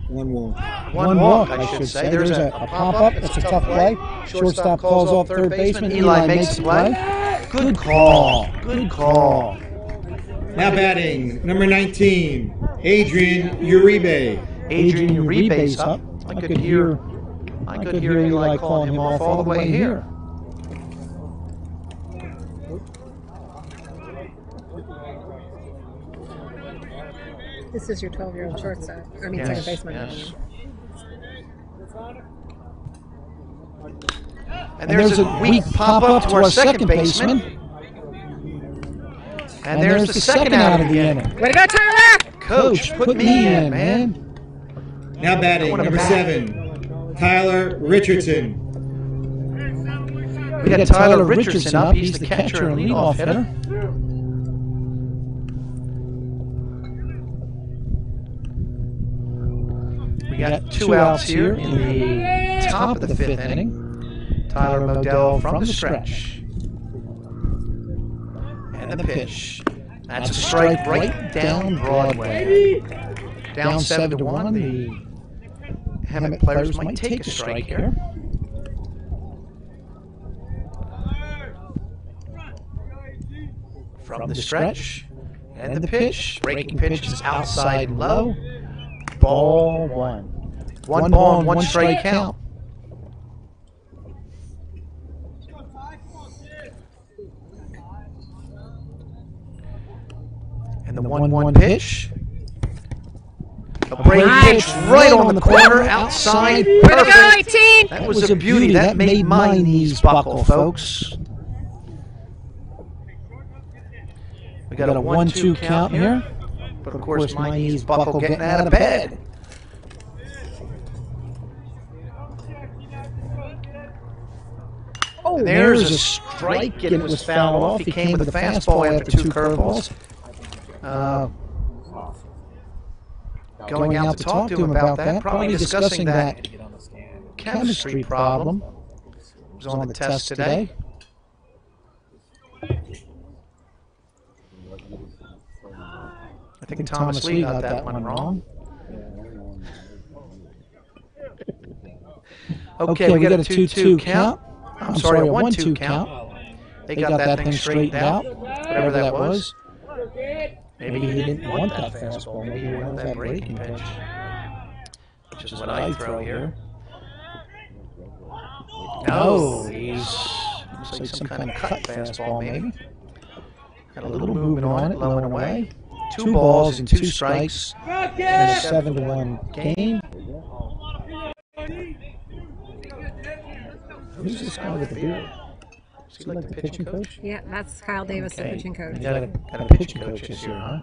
[SPEAKER 8] One walk.
[SPEAKER 3] One walk, I should say. There's a
[SPEAKER 5] pop-up. It's a tough play. Shortstop calls off third baseman.
[SPEAKER 3] Eli makes the play. Good call. Good call.
[SPEAKER 4] Now batting, number 19, Adrian Uribe.
[SPEAKER 3] Adrian Uribe's up. I could hear Eli calling him off all the way here.
[SPEAKER 1] This is your 12-year-old shortstop. I mean, second baseman.
[SPEAKER 3] Yes. And there's a weak pop-up to our second baseman. And there's the second out of the inning.
[SPEAKER 1] Way to go, Tyler!
[SPEAKER 3] Coach, put me in, man.
[SPEAKER 4] Now batting, number 7, Tyler Richardson.
[SPEAKER 3] We got Tyler Richardson up. He's the catcher and leadoff hitter. We got 2 outs here in the top of the 5th inning. Tyler Modell from the stretch. And the pitch. That's a strike right down Broadway. Down 7-1. The Hemet players might take a strike here. From the stretch. And the pitch. Breaking pitch is outside low. Ball 1. 1 ball and 1 strike count. And the 1-1 pitch. A breaking pitch right on the corner, outside.
[SPEAKER 1] Way to go,
[SPEAKER 3] Perfect.
[SPEAKER 1] 18!
[SPEAKER 3] That was a beauty. That made my knees buckle, folks. We got a 1-2 count here. But of course, my knees buckle getting out of bed.
[SPEAKER 5] Oh,
[SPEAKER 3] And there's a strike, and it was fouled off. He came with a fastball after 2 curveballs. Going out to talk to him about that, probably discussing that chemistry problem. It was on the test today. I think Thomas Lee got that one wrong. Okay, we got a 2-2 count. I'm sorry, a 1-2 count. They got that thing straightened out, whatever that was. Maybe he didn't want that fastball. Maybe he wanted that breaking pitch. Which is what I throw here. No, he's looks like some kind of cut fastball, maybe. Got a little movement on it, low and away. 2 balls and 2 strikes.
[SPEAKER 5] And a 7-1 game.
[SPEAKER 2] Who's this guy with the beard? Is he like the pitching coach?
[SPEAKER 1] Yeah, that's Kyle Davis, the pitching coach.
[SPEAKER 2] You got a pitching coach this year, huh?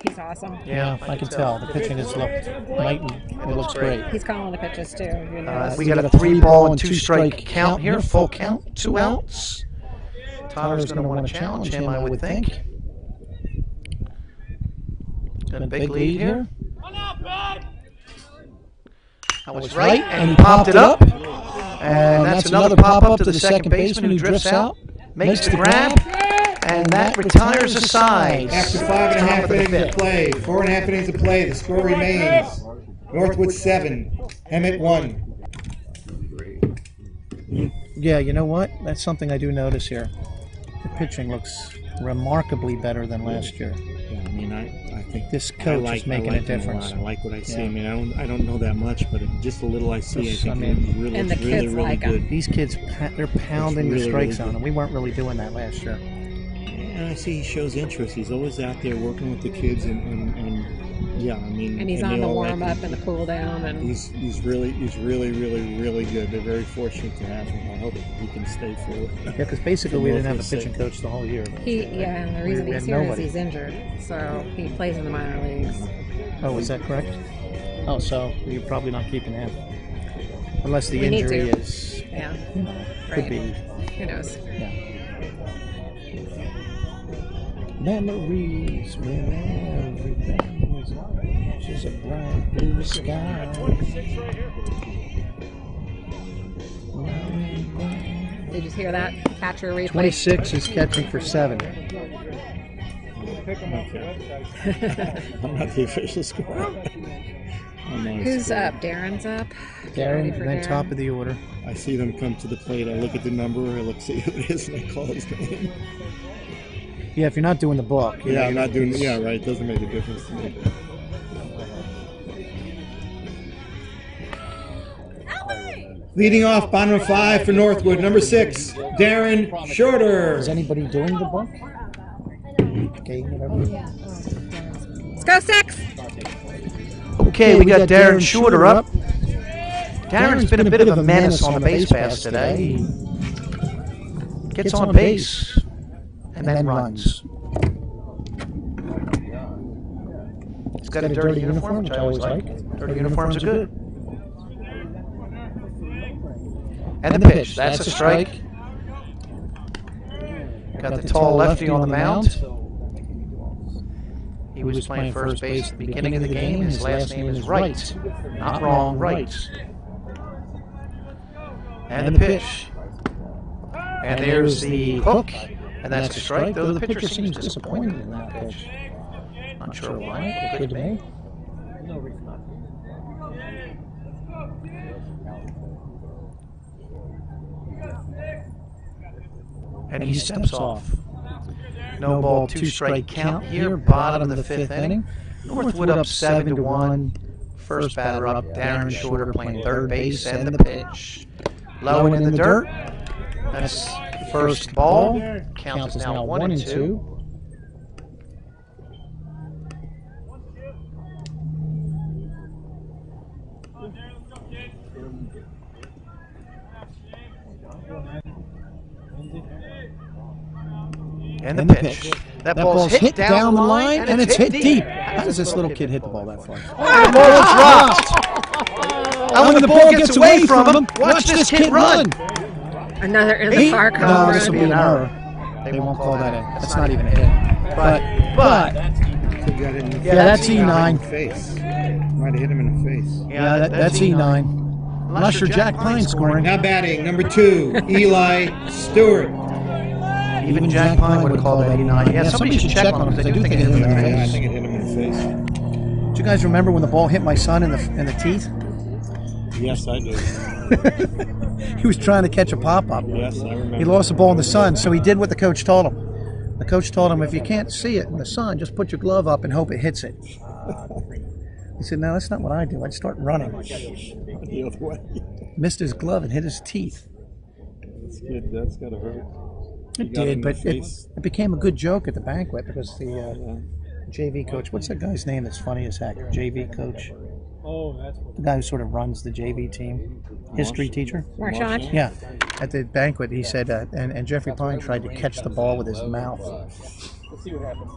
[SPEAKER 1] He's awesome.
[SPEAKER 2] Yeah, I can tell. The pitching has looked light and it looks great.
[SPEAKER 1] He's calling the pitches too. You know.
[SPEAKER 3] We got a 3-ball and 2-strike count here, full count, 2 outs. Tyler's going to want to challenge him, I would think. Got a big lead here. That was right, and he popped it up. And that's another pop-up to the second baseman who drifts out, makes the grab, and that retires a side.
[SPEAKER 4] After 5.5 innings of play, 4.5 innings of play, the score remains Northwood 7, Hemet 1.
[SPEAKER 2] Yeah, you know what? That's something I do notice here. The pitching looks remarkably better than last year.
[SPEAKER 5] Yeah, I mean, I think
[SPEAKER 2] this coach is making a difference.
[SPEAKER 5] I like what I see. I mean, I don't know that much, but just a little I see, I think it really,
[SPEAKER 1] and the kids
[SPEAKER 5] really
[SPEAKER 1] like
[SPEAKER 5] good.
[SPEAKER 2] These kids, they're pounding the strike zone, and we weren't really doing that last year.
[SPEAKER 5] And I see he shows interest. He's always out there working with the kids, and yeah, I mean,
[SPEAKER 1] and he's on the warm up and the cool down, and
[SPEAKER 5] he's really good. They're very fortunate to have him. I hope he can stay for it.
[SPEAKER 2] Yeah, because basically we didn't have a pitching coach the whole year.
[SPEAKER 1] And the reason he's here is he's injured, so he plays in the minor leagues.
[SPEAKER 2] Oh, is that correct? Oh, so you're probably not keeping him, unless the injury is.
[SPEAKER 1] Yeah,
[SPEAKER 2] could be.
[SPEAKER 1] Who knows?
[SPEAKER 2] Yeah. Memories when everything was just a bright blue sky.
[SPEAKER 1] Did you hear that? Catcher replay.
[SPEAKER 2] 26 is catching for 7.
[SPEAKER 5] I'm not the official score.
[SPEAKER 1] Who's up? Darren's up.
[SPEAKER 2] Darren, then top of the order.
[SPEAKER 5] I see them come to the plate. I look at the number. I look see who it is, and I call his name.
[SPEAKER 2] Yeah, if you're not doing the book.
[SPEAKER 5] Yeah, I'm not doing. Yeah, right. It doesn't make a difference to me.
[SPEAKER 4] Leading off, bottom of 5 for Northwood, number 6, Darren Shorter.
[SPEAKER 2] Is anybody doing the book? Okay, whatever.
[SPEAKER 1] Let's go 6.
[SPEAKER 3] Okay, we got Darren Shorter up. Darren's been a bit of a menace on the base pass today. He gets on base and then runs. He's got a dirty uniform, which I always like. Dirty uniforms are good. And the pitch, that's a strike. Got the tall lefty on the mound. He was playing first base at the beginning of the game. His last name is Wright. Not wrong, Wright. And the pitch. And there's the hook. And that's the strike, though the pitcher seems disappointed in that pitch. Not sure why. Good to me. And he steps off. No ball, 2-strike count here, bottom of the 5th inning. Northwood up 7-1. First batter up, Darren Shorter playing third base, and the pitch. Low and in the dirt. That's the first ball. Count is now 1-2. And the pitch. That ball's hit down the line, and it's hit deep.
[SPEAKER 2] How does this little kid hit the ball that far?
[SPEAKER 3] The ball dropped. And when the ball gets away from him, watch this kid run.
[SPEAKER 1] Another in the park.
[SPEAKER 2] No, this will be an error. They won't call that in. That's not even a hit. But yeah, that's E9.
[SPEAKER 5] Face. Might have hit him in the face.
[SPEAKER 2] Yeah, that's E9. Unless you're Jack Pine scoring.
[SPEAKER 4] Now batting, number 2, Eli Stewart.
[SPEAKER 3] Even Jack Pine would have called it 89. Yeah, somebody should check on him because I do think it hit him in the face.
[SPEAKER 5] I think it hit him in the face.
[SPEAKER 2] Do you guys remember when the ball hit my son in the teeth?
[SPEAKER 5] Yes, I do.
[SPEAKER 2] He was trying to catch a pop-up.
[SPEAKER 5] Yes, I remember.
[SPEAKER 2] He lost the ball in the sun, so he did what the coach told him. The coach told him, if you can't see it in the sun, just put your glove up and hope it hits it. He said, no, that's not what I do. I'd start running.
[SPEAKER 5] The other way.
[SPEAKER 2] Missed his glove and hit his teeth.
[SPEAKER 5] That's got to hurt.
[SPEAKER 2] It did, but it became a good joke at the banquet because the JV coach, what's that guy's name that's funny as heck? JV coach?
[SPEAKER 8] Oh, that's what.
[SPEAKER 2] The guy who sort of runs the JV team, history teacher.
[SPEAKER 1] Marshawn?
[SPEAKER 2] Yeah, at the banquet he said, and Jeffrey Pine tried to catch the ball with his mouth.
[SPEAKER 7] We'll see what happens.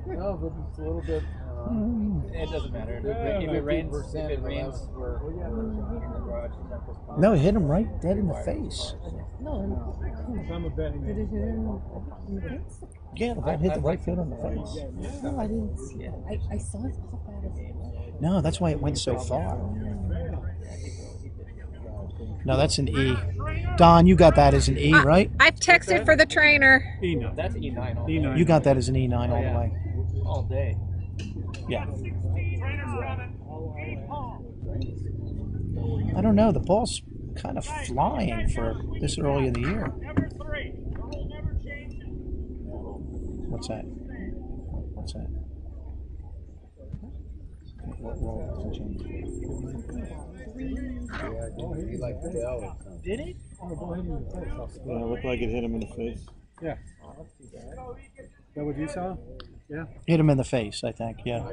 [SPEAKER 7] No, but it's a little bit. It doesn't matter. If it rains, we're in the garage.
[SPEAKER 2] No, it hit him right dead in the face.
[SPEAKER 6] No.
[SPEAKER 8] I'm a betting
[SPEAKER 6] Did
[SPEAKER 8] man.
[SPEAKER 6] it hit him in the face?
[SPEAKER 2] Yeah, the ball hit the right field in the face.
[SPEAKER 6] No, I didn't see it. I saw it pop out of it.
[SPEAKER 2] No, that's why it went so far. No, that's an E. Don, you got that as an E, right?
[SPEAKER 1] I've texted for the trainer.
[SPEAKER 8] E9.
[SPEAKER 7] That's E9 all day.
[SPEAKER 8] E9.
[SPEAKER 2] You got that as an E9 all the way.
[SPEAKER 7] All day.
[SPEAKER 2] Yeah. I don't know. The ball's kind of flying for this early in the year. What's that? What's that?
[SPEAKER 7] Did it?
[SPEAKER 5] Yeah, it looked like it hit him in the face.
[SPEAKER 8] Yeah. Is that what you saw? Yeah.
[SPEAKER 2] Hit him in the face, I think. Yeah.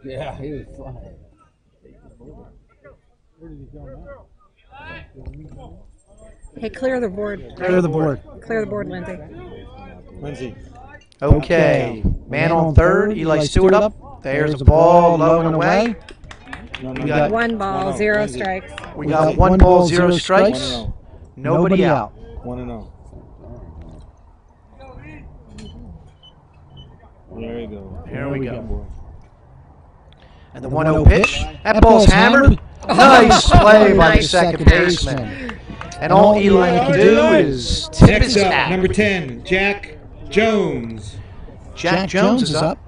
[SPEAKER 7] Yeah, he was flying.
[SPEAKER 8] Where did he go now?
[SPEAKER 1] Hey, clear the board.
[SPEAKER 2] Clear the board.
[SPEAKER 1] Clear the board, Lindsay.
[SPEAKER 5] Lindsay.
[SPEAKER 3] Okay. Man on third. Eli Stewart up. There's the ball low and away.
[SPEAKER 5] No,
[SPEAKER 3] got
[SPEAKER 1] 1 ball, 0
[SPEAKER 5] Lindsay.
[SPEAKER 1] strikes.
[SPEAKER 3] We got 1 ball, 0 strikes.
[SPEAKER 5] 1-0.
[SPEAKER 3] Nobody out.
[SPEAKER 5] 1-0. There you go.
[SPEAKER 3] Here we go.
[SPEAKER 5] Boy.
[SPEAKER 3] And the 1-0 pitch. That ball's hammered. Nice play by the second baseman. And all Eli can do is tip
[SPEAKER 4] Next
[SPEAKER 3] his
[SPEAKER 4] up,
[SPEAKER 3] hat.
[SPEAKER 4] number 10, Jack Jones.
[SPEAKER 3] Jack Jones is up.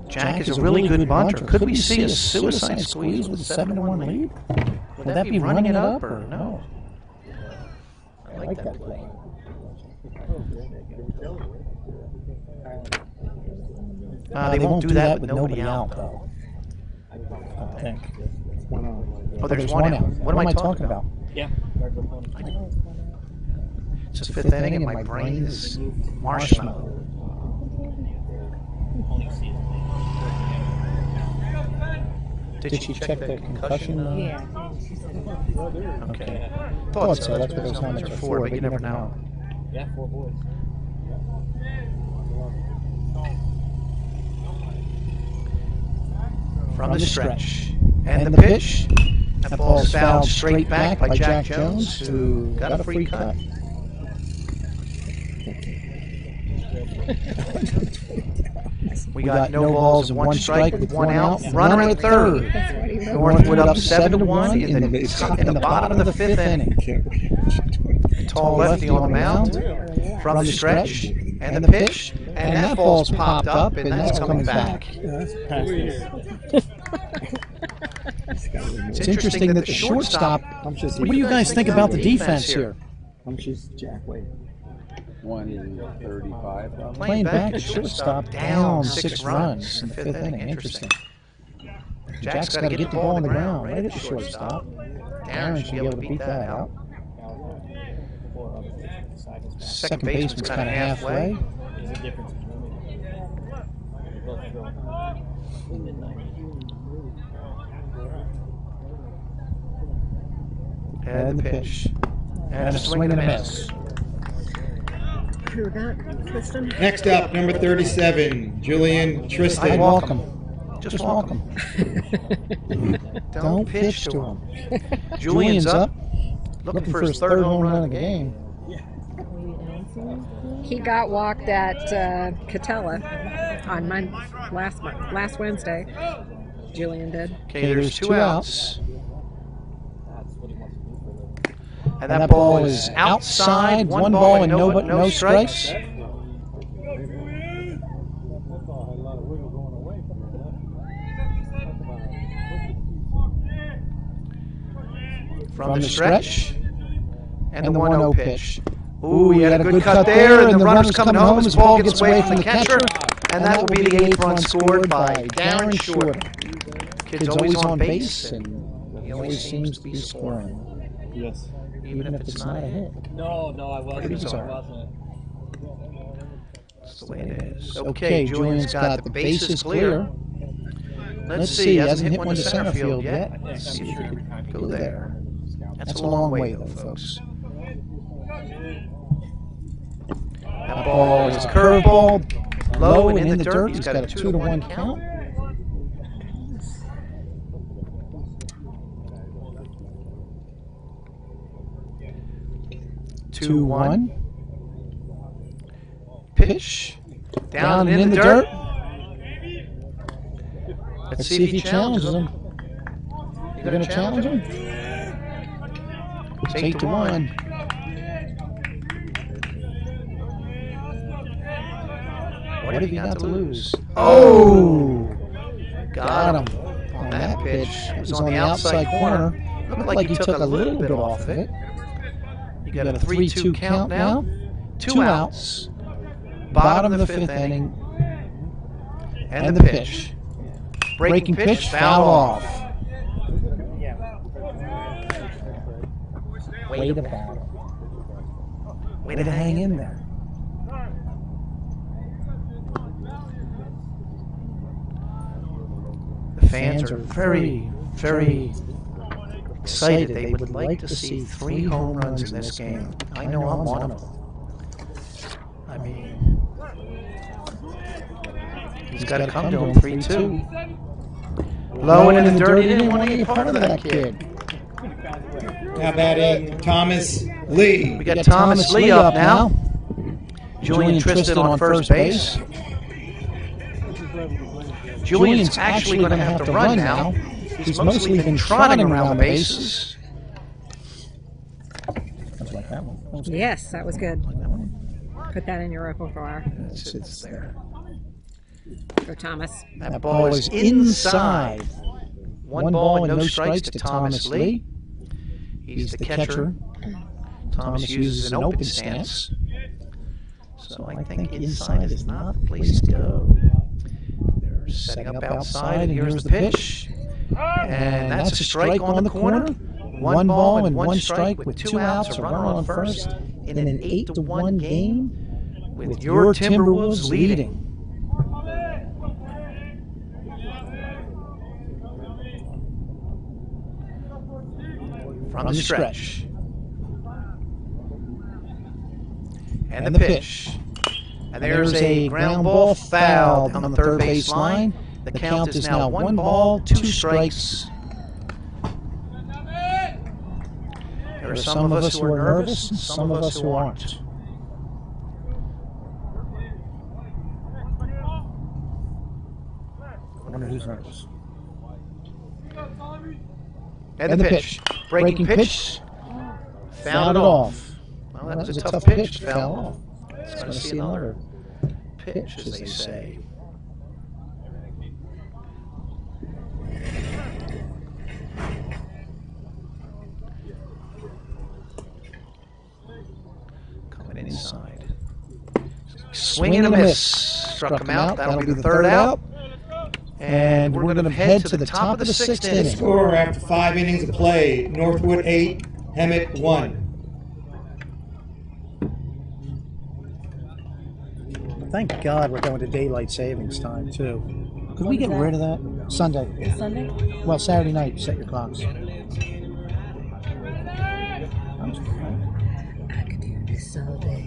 [SPEAKER 3] Jack is a really good bunter. Could we see a suicide squeeze with a 7-1 lead? Would that be running it up or no?
[SPEAKER 2] I like that play.
[SPEAKER 3] They won't do that with nobody out, though.
[SPEAKER 2] I think.
[SPEAKER 5] 1-0.
[SPEAKER 3] Oh, there's 1 out. What am I talking about?
[SPEAKER 7] Yeah.
[SPEAKER 3] It's the 5th inning and my brain is marshmallow. Did she check the concussion?
[SPEAKER 1] Yeah.
[SPEAKER 3] Okay. Thought so. That's what those helmets are for, but you never know.
[SPEAKER 7] Yeah, 4 boys.
[SPEAKER 3] From the stretch. And the pitch. That ball's fouled straight back by Jack Jones, who got a free cut. We got no balls and 1 strike with 1 out. Runner at third. Northwood up 7-1 in the bottom of the 5th inning. Tall lefty on the mound. From the stretch and the pitch. And that ball's popped up and that's coming back. It's interesting that the shortstop.
[SPEAKER 5] How much is
[SPEAKER 2] What do you guys think about the defense here?
[SPEAKER 5] How much is Jack weigh?
[SPEAKER 7] 135 probably.
[SPEAKER 2] Playing back at shortstop, down 6 runs in the 5th inning. Interesting. Jack's got to get the ball on the ground right at the shortstop. Darren should be able to beat that out. Second baseman's kind of halfway.
[SPEAKER 7] There's a difference between
[SPEAKER 3] And the pitch. And a swing and a miss.
[SPEAKER 1] Who got Tristan?
[SPEAKER 4] Next up, number 37, Julian
[SPEAKER 3] I
[SPEAKER 4] Tristan.
[SPEAKER 3] walk him. Just walk him. Don't pitch to him. Julian's up. Looking for his 3rd home run of the game.
[SPEAKER 1] He got walked at Catella on last Wednesday. Julian did.
[SPEAKER 3] Okay, there's 2 outs. And that ball is outside, 1 ball and no strikes.
[SPEAKER 8] That ball had a lot of wiggle going away from
[SPEAKER 3] From the stretch. And the 1-0 pitch. Ooh, he had a good cut there, and the runner's coming home. His ball gets away from the catcher. And that will be the 8th run scored by Darren Shorter. Kid's always on base, and he always seems to be scoring.
[SPEAKER 5] Yes.
[SPEAKER 3] even if it's not a hit.
[SPEAKER 7] No, I wasn't.
[SPEAKER 3] bizarre.
[SPEAKER 7] I wasn't.
[SPEAKER 3] That's the way it is. Okay, Julian's got the bases clear. Let's see,
[SPEAKER 2] He
[SPEAKER 3] he hasn't hit one to center field yet. Let's see if he
[SPEAKER 7] Every
[SPEAKER 3] can
[SPEAKER 7] time he
[SPEAKER 3] go
[SPEAKER 7] goes
[SPEAKER 3] there. That's a long way, though, folks. That ball is a curveball, low and in the dirt. He's got a 2-1 count. Two, one. Pitch. Down and in the dirt. Let's see if he challenges him. You going to challenge him? It's 8-1. What have you got to lose? Oh! Got him on that pitch. It was on the outside corner. Looked like he took a little bit off of it. You got a 3-2 count now. 2 outs. Bottom of the 5th inning. And the pitch. Breaking pitch, foul off. Way to battle. Way to hang in there. The fans are very, very excited. They would like to see 3 home runs in this game. I know I'm one of them. I mean, he's got to come to him 3-2. Low and in the dirt. He didn't want any part of that kid.
[SPEAKER 4] Now batting, Thomas Lee.
[SPEAKER 3] We got Thomas Lee up now. Julian Tristan on first base. Julian's actually going to have to run now. He's mostly been trotting around the bases.
[SPEAKER 2] Like that one.
[SPEAKER 1] Yes, that was good. Put that in your repertoire.
[SPEAKER 3] It sits there.
[SPEAKER 1] For Thomas.
[SPEAKER 3] That ball is inside. 1 ball and no strikes to Thomas Lee. He's the catcher. Thomas uses an open stance. So I think inside is not the place to go. They're setting up outside, and here's the pitch. And that's a strike on the corner. 1 ball and 1 strike with 2 outs, a runner on first in an 8-1 game with your Timberwolves leading. From the stretch. And the pitch. And there's a ground ball fouled on the third base line. The count is now 1 ball, 2 strikes. There are some of us who are nervous, and some of us who aren't.
[SPEAKER 2] I wonder who's nervous.
[SPEAKER 3] And the pitch. Breaking pitch. Fouled it off. Well, that was a tough pitch to foul off. It's going to see another pitch, as they say. Coming inside. Swing and a miss. Struck him out. That'll be the 3rd out. And we're going to head to the top of the 6th inning.
[SPEAKER 4] Score after 5 innings of play, Northwood 8, Hemet 1.
[SPEAKER 2] Thank God we're going to daylight savings time, too. Could we get rid of that? Sunday.
[SPEAKER 6] Sunday?
[SPEAKER 2] Well, Saturday night, set your clocks.
[SPEAKER 1] I could do this all day.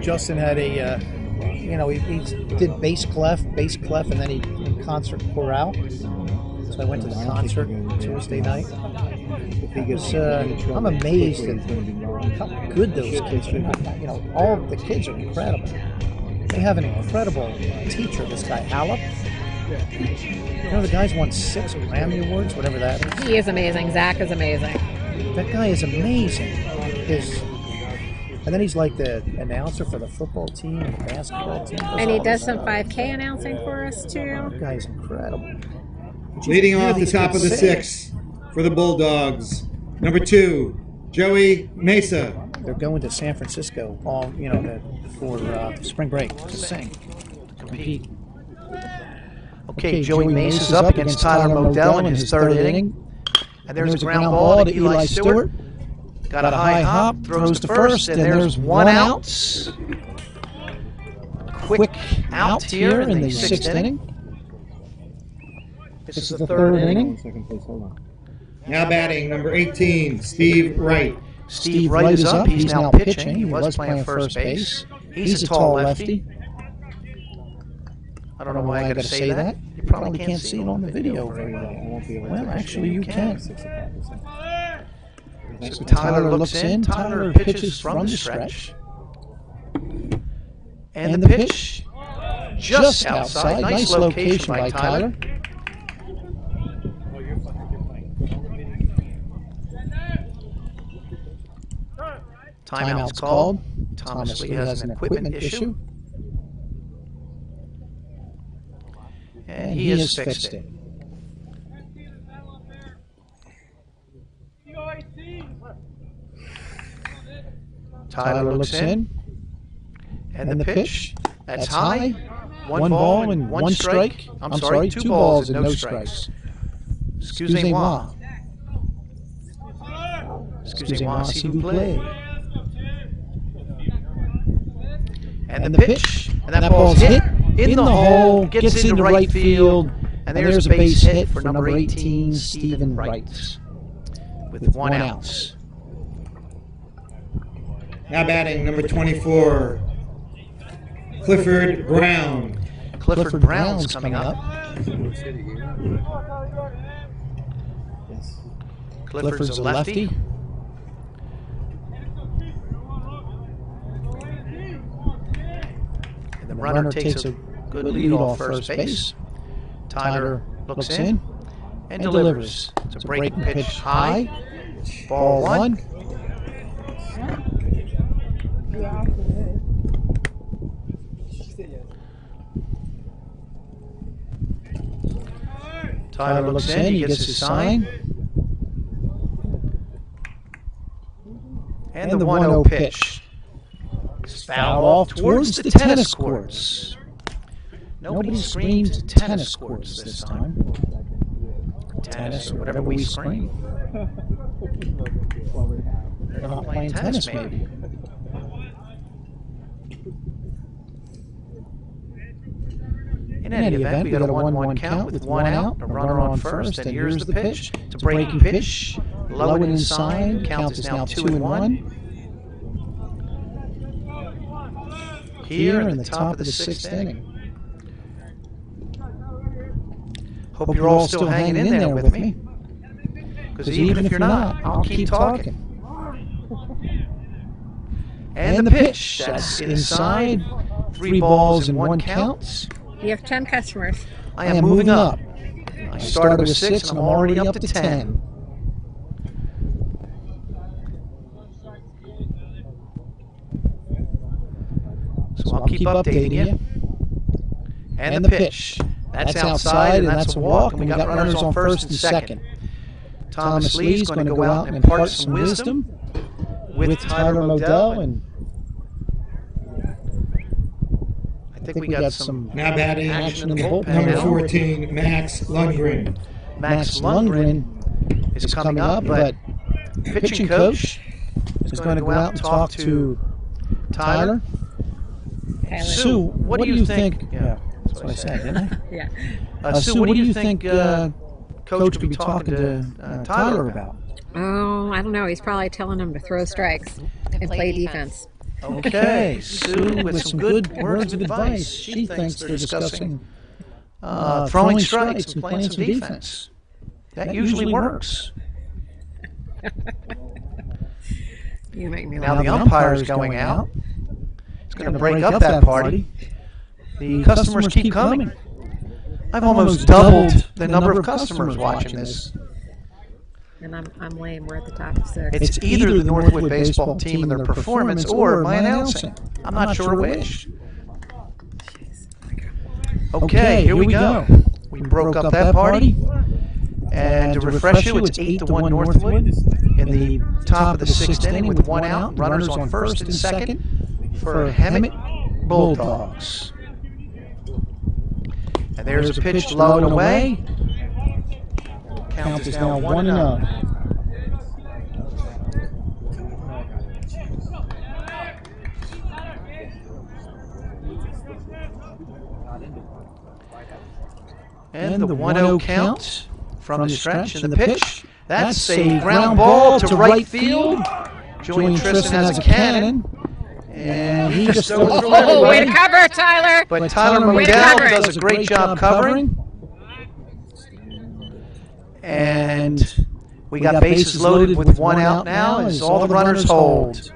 [SPEAKER 2] Justin had a, he did bass clef, and then he did concert chorale. So I went to the concert Tuesday night. Because I'm amazed at how good those kids are. All the kids are incredible. They have an incredible teacher, this guy, Alep. The guy's won 6 Grammy Awards, whatever that is.
[SPEAKER 1] He is amazing. Zach is amazing.
[SPEAKER 2] That guy is amazing. And then he's like the announcer for the football team and the basketball team.
[SPEAKER 1] And he does some 5K announcing for us too.
[SPEAKER 2] That guy's incredible.
[SPEAKER 4] Leading off the top of the 6 for the Bulldogs, number 2, Joey Mesa.
[SPEAKER 2] They're going to San Francisco all for spring break to sing, to compete.
[SPEAKER 3] Okay, Joey Mace is up against Tyler Modell in his 3rd inning. And there's a ground ball to Eli Stewart. Got a high hop, throws to first, and there's 1 out. Quick out here in the 6th inning.
[SPEAKER 2] This is the 3rd inning.
[SPEAKER 4] Now batting, number 18, Steve Wright.
[SPEAKER 3] Steve Wright is up. He's now pitching. He was playing first base. He's a tall lefty. I don't know why I got to say that.
[SPEAKER 2] You probably can't see it on the video very well. Well, actually, you can.
[SPEAKER 3] So Tyler looks in. Tyler pitches from the stretch. And the pitch just outside. Nice location by Tyler. Timeout's called. Thomas Lee has an equipment issue. And he has fixed it. Tyler looks in. And the pitch, that's high. 1 ball and 1 strike. I'm sorry, 2 balls and no strikes. Excusez-moi. Excusez-moi, s'il vous plaît. And the pitch, and that ball's hit in the hole, gets into right field, and there's a base hit for number 18, Stephen Wright, with 1 out.
[SPEAKER 4] Now batting, number 24, Clifford Brown.
[SPEAKER 3] Clifford Brown's coming up. Clifford's a lefty. And the runner takes a good lead off first base. Tyler looks in and delivers. It's a breaking pitch high. Ball 1. Tyler looks in, he gets his sign. And the 1-0 pitch. It's fouled off towards the tennis courts. Nobody screams tennis courts this time. Tennis or whatever we scream. They're not playing tennis, maybe. In any event, we got a 1-1 count with 1 out, a runner on first, and here's the pitch. It's a breaking pitch, low and inside, count is now 2-1. Here in the top of the 6th inning. Hope you're all still hanging in there with me. Because even if you're not, I'll keep talking. And the pitch, that's inside, 3 balls and 1 count.
[SPEAKER 1] You have 10 customers.
[SPEAKER 3] I am moving up. I started with 6 and I'm already up to 10. So I'll keep updating you. And the pitch. That's outside and that's a walk, and we got runners on first and second. Thomas Lee's going to go out and impart some wisdom with Tyler Modell, and I think we got some
[SPEAKER 4] now batting
[SPEAKER 3] action in the bullpen.
[SPEAKER 4] number 14, Max Lundgren.
[SPEAKER 3] Max Lundgren is coming up, but pitching coach is going to go out and talk to Tyler. Sue, what do you think? Yeah, that's what I said, didn't I?
[SPEAKER 1] Yeah.
[SPEAKER 3] Sue, what do you think Coach could be talking to Tyler about?
[SPEAKER 1] Oh, I don't know. He's probably telling him to throw strikes and play defense.
[SPEAKER 3] Okay, Sue with some good words of advice. She thinks they're discussing throwing strikes and playing some defense. That usually works.
[SPEAKER 1] You make me
[SPEAKER 3] Now
[SPEAKER 1] laugh.
[SPEAKER 3] the umpire's going out. It's going to break up that party. The customers keep coming. I've almost doubled the number of customers watching this.
[SPEAKER 1] And I'm lame. We're at the top of 6.
[SPEAKER 3] It's either the Northwood baseball team and their performance or my announcing. I'm not sure which. Okay, here we go. We broke up that party. And to refresh you, it's 8-1 Northwood in the top of the 6th inning with 1 out. Runners on first and second for Hemet Bulldogs. And there's a pitch low and away. Count is now 1-0. And the 1-0 count from the stretch and the pitch. That's a ground ball to right field. Julian Tristan has a cannon. And he just throws it away.
[SPEAKER 1] Oh, way to cover, Tyler!
[SPEAKER 3] But Tyler McDowell does a great job covering. And we got bases loaded with 1 out now as all the runners hold.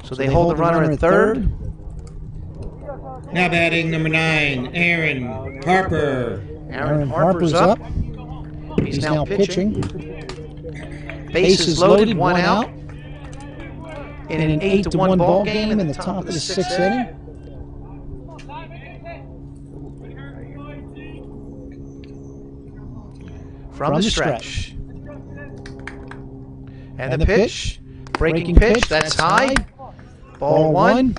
[SPEAKER 3] So they hold the runner at third.
[SPEAKER 4] Now batting number 9, Aaron Harper.
[SPEAKER 3] Aaron Harper's up. He's now pitching. Bases loaded, 1 out. In an 8-1 ball game in the top of the 6th inning. From the stretch. And the pitch. Breaking pitch. That's high. Ball 1.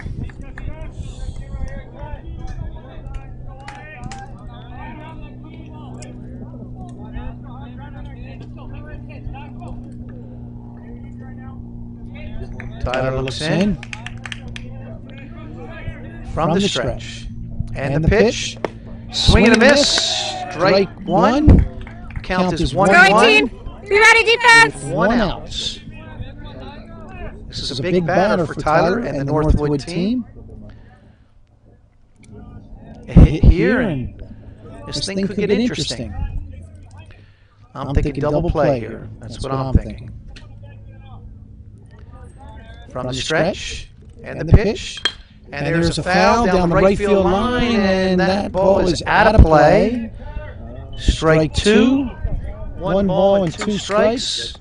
[SPEAKER 3] Tyler looks in. From the stretch. And the pitch. Swing and a miss. Strike 1. Count is 1-1.
[SPEAKER 1] Be ready, defense!
[SPEAKER 3] With 1 out. This is a big batter for Tyler and the Northwood team. A hit here, and this thing could get interesting. I'm thinking double play here. That's what I'm thinking. From the stretch, and the pitch, and there's a foul down the right field line, and that ball is out of play. Strike 2, 1 ball and 2 strikes.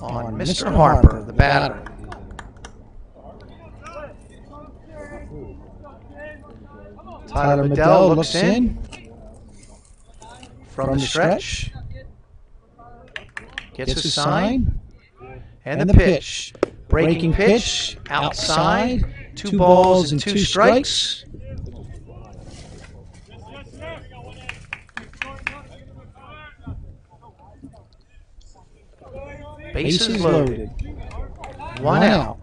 [SPEAKER 3] On Mr. Harper, the batter. Tyler McDowell looks in. From the stretch. Gets a sign. And the pitch. Breaking pitch. Outside. 2 balls and 2 strikes. Bases loaded. 1 out.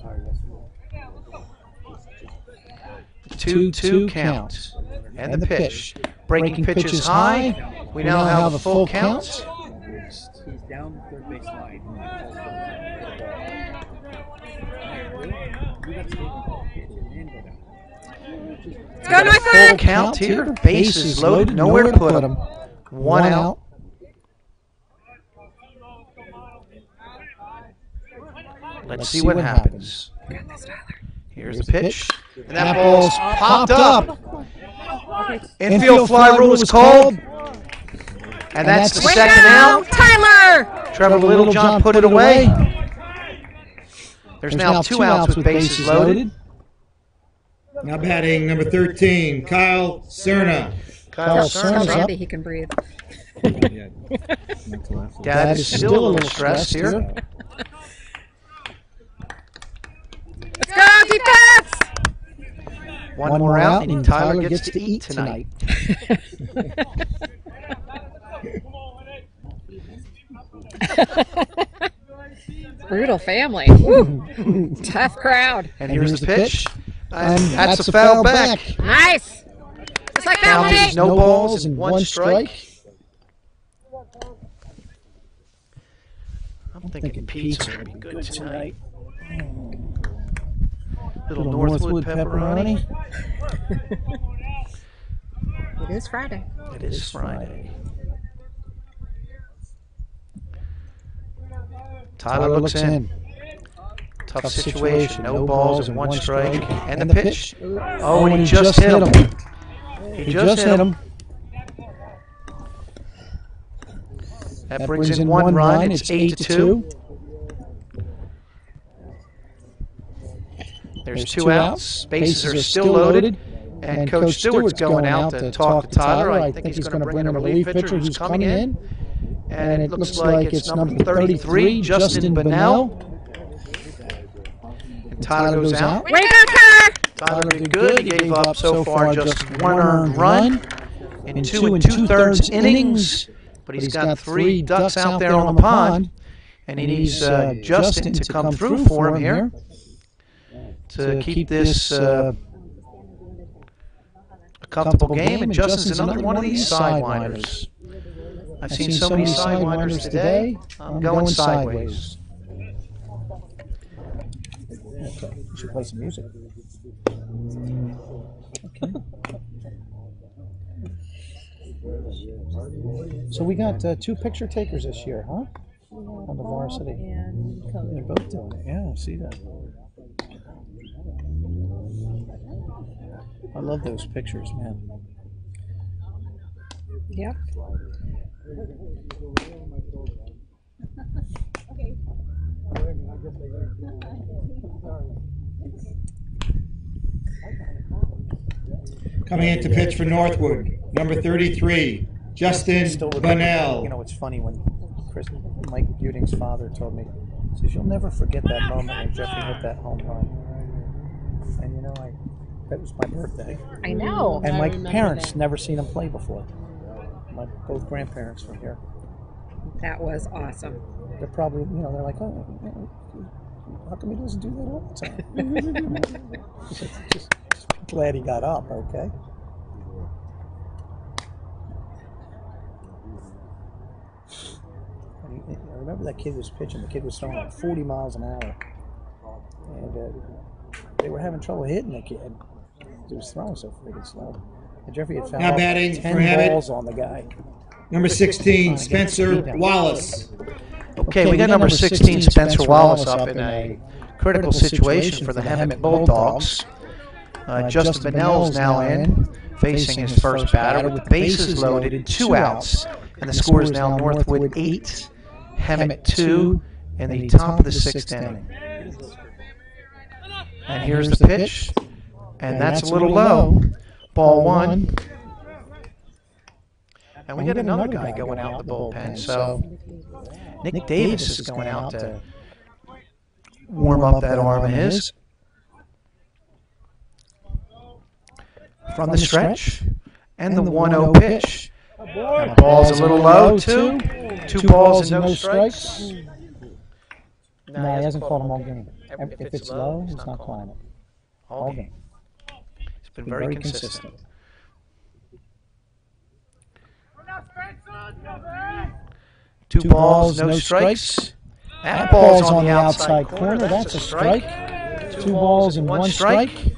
[SPEAKER 3] 2-2 count. And the pitch. Breaking pitch is high. We now have a full count.
[SPEAKER 7] He's down the third base line.
[SPEAKER 1] Go Northwood!
[SPEAKER 3] Full count here. Bases loaded. Nowhere to put them. 1 out. Let's see what happens. Here's the pitch. And that ball's popped up. Infield fly rule is called. And that's the second out.
[SPEAKER 1] Tyler!
[SPEAKER 3] Trevor Littlejohn put it away. There's now 2 outs with bases loaded.
[SPEAKER 4] Now batting number 13, Kyle Cerna.
[SPEAKER 3] Kyle
[SPEAKER 1] Tell
[SPEAKER 3] Cerna's up.
[SPEAKER 1] Randy he can breathe.
[SPEAKER 3] Dad is still a little stressed here.
[SPEAKER 1] Let's go, defense!
[SPEAKER 3] One more out, and Tyler gets to eat tonight.
[SPEAKER 1] Brutal family. Woo. Tough crowd.
[SPEAKER 3] And here's the pitch. And that's a foul back.
[SPEAKER 1] Nice. Just like that
[SPEAKER 3] Count
[SPEAKER 1] one.
[SPEAKER 3] is no balls and 1 strike. I'm thinking Pete's going to be good tonight. Little Northwood pepperoni.
[SPEAKER 1] It is Friday.
[SPEAKER 3] It is Friday. Tyler looks in. Tough situation. No balls and 1 strike. And the pitch. Oh, and he just hit him. He just hit him. That brings in 1 run. It's 8-2. There's 2 outs. Bases are still loaded. And Coach Stewart's going out to talk to Tyler. I think he's going to bring in a relief pitcher who's coming in. And it looks like it's number 33, Justin Bunnell. And Tyler goes out.
[SPEAKER 1] Way back!
[SPEAKER 3] Tyler did good. He gave up so far just 1 earned run in 2 2/3 innings. But he's got 3 ducks out there on the pond. And he needs Justin to come through for him here to keep this a comfortable game. And Justin's another one of these sidewinders. I've seen so many sidewinders today. I'm going sideways.
[SPEAKER 2] Okay, we should play some music. Okay. So we got 2 picture takers this year, huh? On the varsity. They're both doing it. Yeah, I see that. I love those pictures, man.
[SPEAKER 1] Yep.
[SPEAKER 4] Coming in to pitch for Northwood, number 33, Justin Bunnell.
[SPEAKER 2] You know, it's funny when Mike Buting's father told me, he says, you'll never forget that moment when Jeffrey hit that home run. And you know, that was my birthday.
[SPEAKER 1] I know.
[SPEAKER 2] And my parents never seen him play before. My both grandparents were here.
[SPEAKER 1] That was awesome.
[SPEAKER 2] They're probably, you know, they're like, oh, how come he doesn't do that all the time? just glad he got up, okay? I remember that kid was pitching. The kid was throwing like 40 miles an hour. And they were having trouble hitting the kid. He was throwing so freaking slow. And Jeffrey had found
[SPEAKER 4] Now batting
[SPEAKER 2] 10
[SPEAKER 4] for Hemet,
[SPEAKER 2] balls on the guy.
[SPEAKER 4] Number 16, Spencer Wallace.
[SPEAKER 3] Okay, we got number 16, Spencer Wallace, up in a critical situation for the Hemet Bulldogs. Justin Bunnell's now in, facing his first batter with the bases loaded, 2 outs. And the score is now Northwood 8, Hemet 2, in the top of the 6th inning. And here's the pitch, and that's a little low. Ball 1. And we got another guy going out the bullpen. So Nick Davis is going out to warm up that arm of his. From the stretch, and the 1-0 pitch. And the ball's a little low, too. 2 balls and no strikes.
[SPEAKER 2] No, he hasn't called them all game. If it's low, he's not calling it. All game.
[SPEAKER 3] It's been very consistent. Two balls, no strikes. That ball's on the outside corner. That's a strike. 2 balls and 1 strike.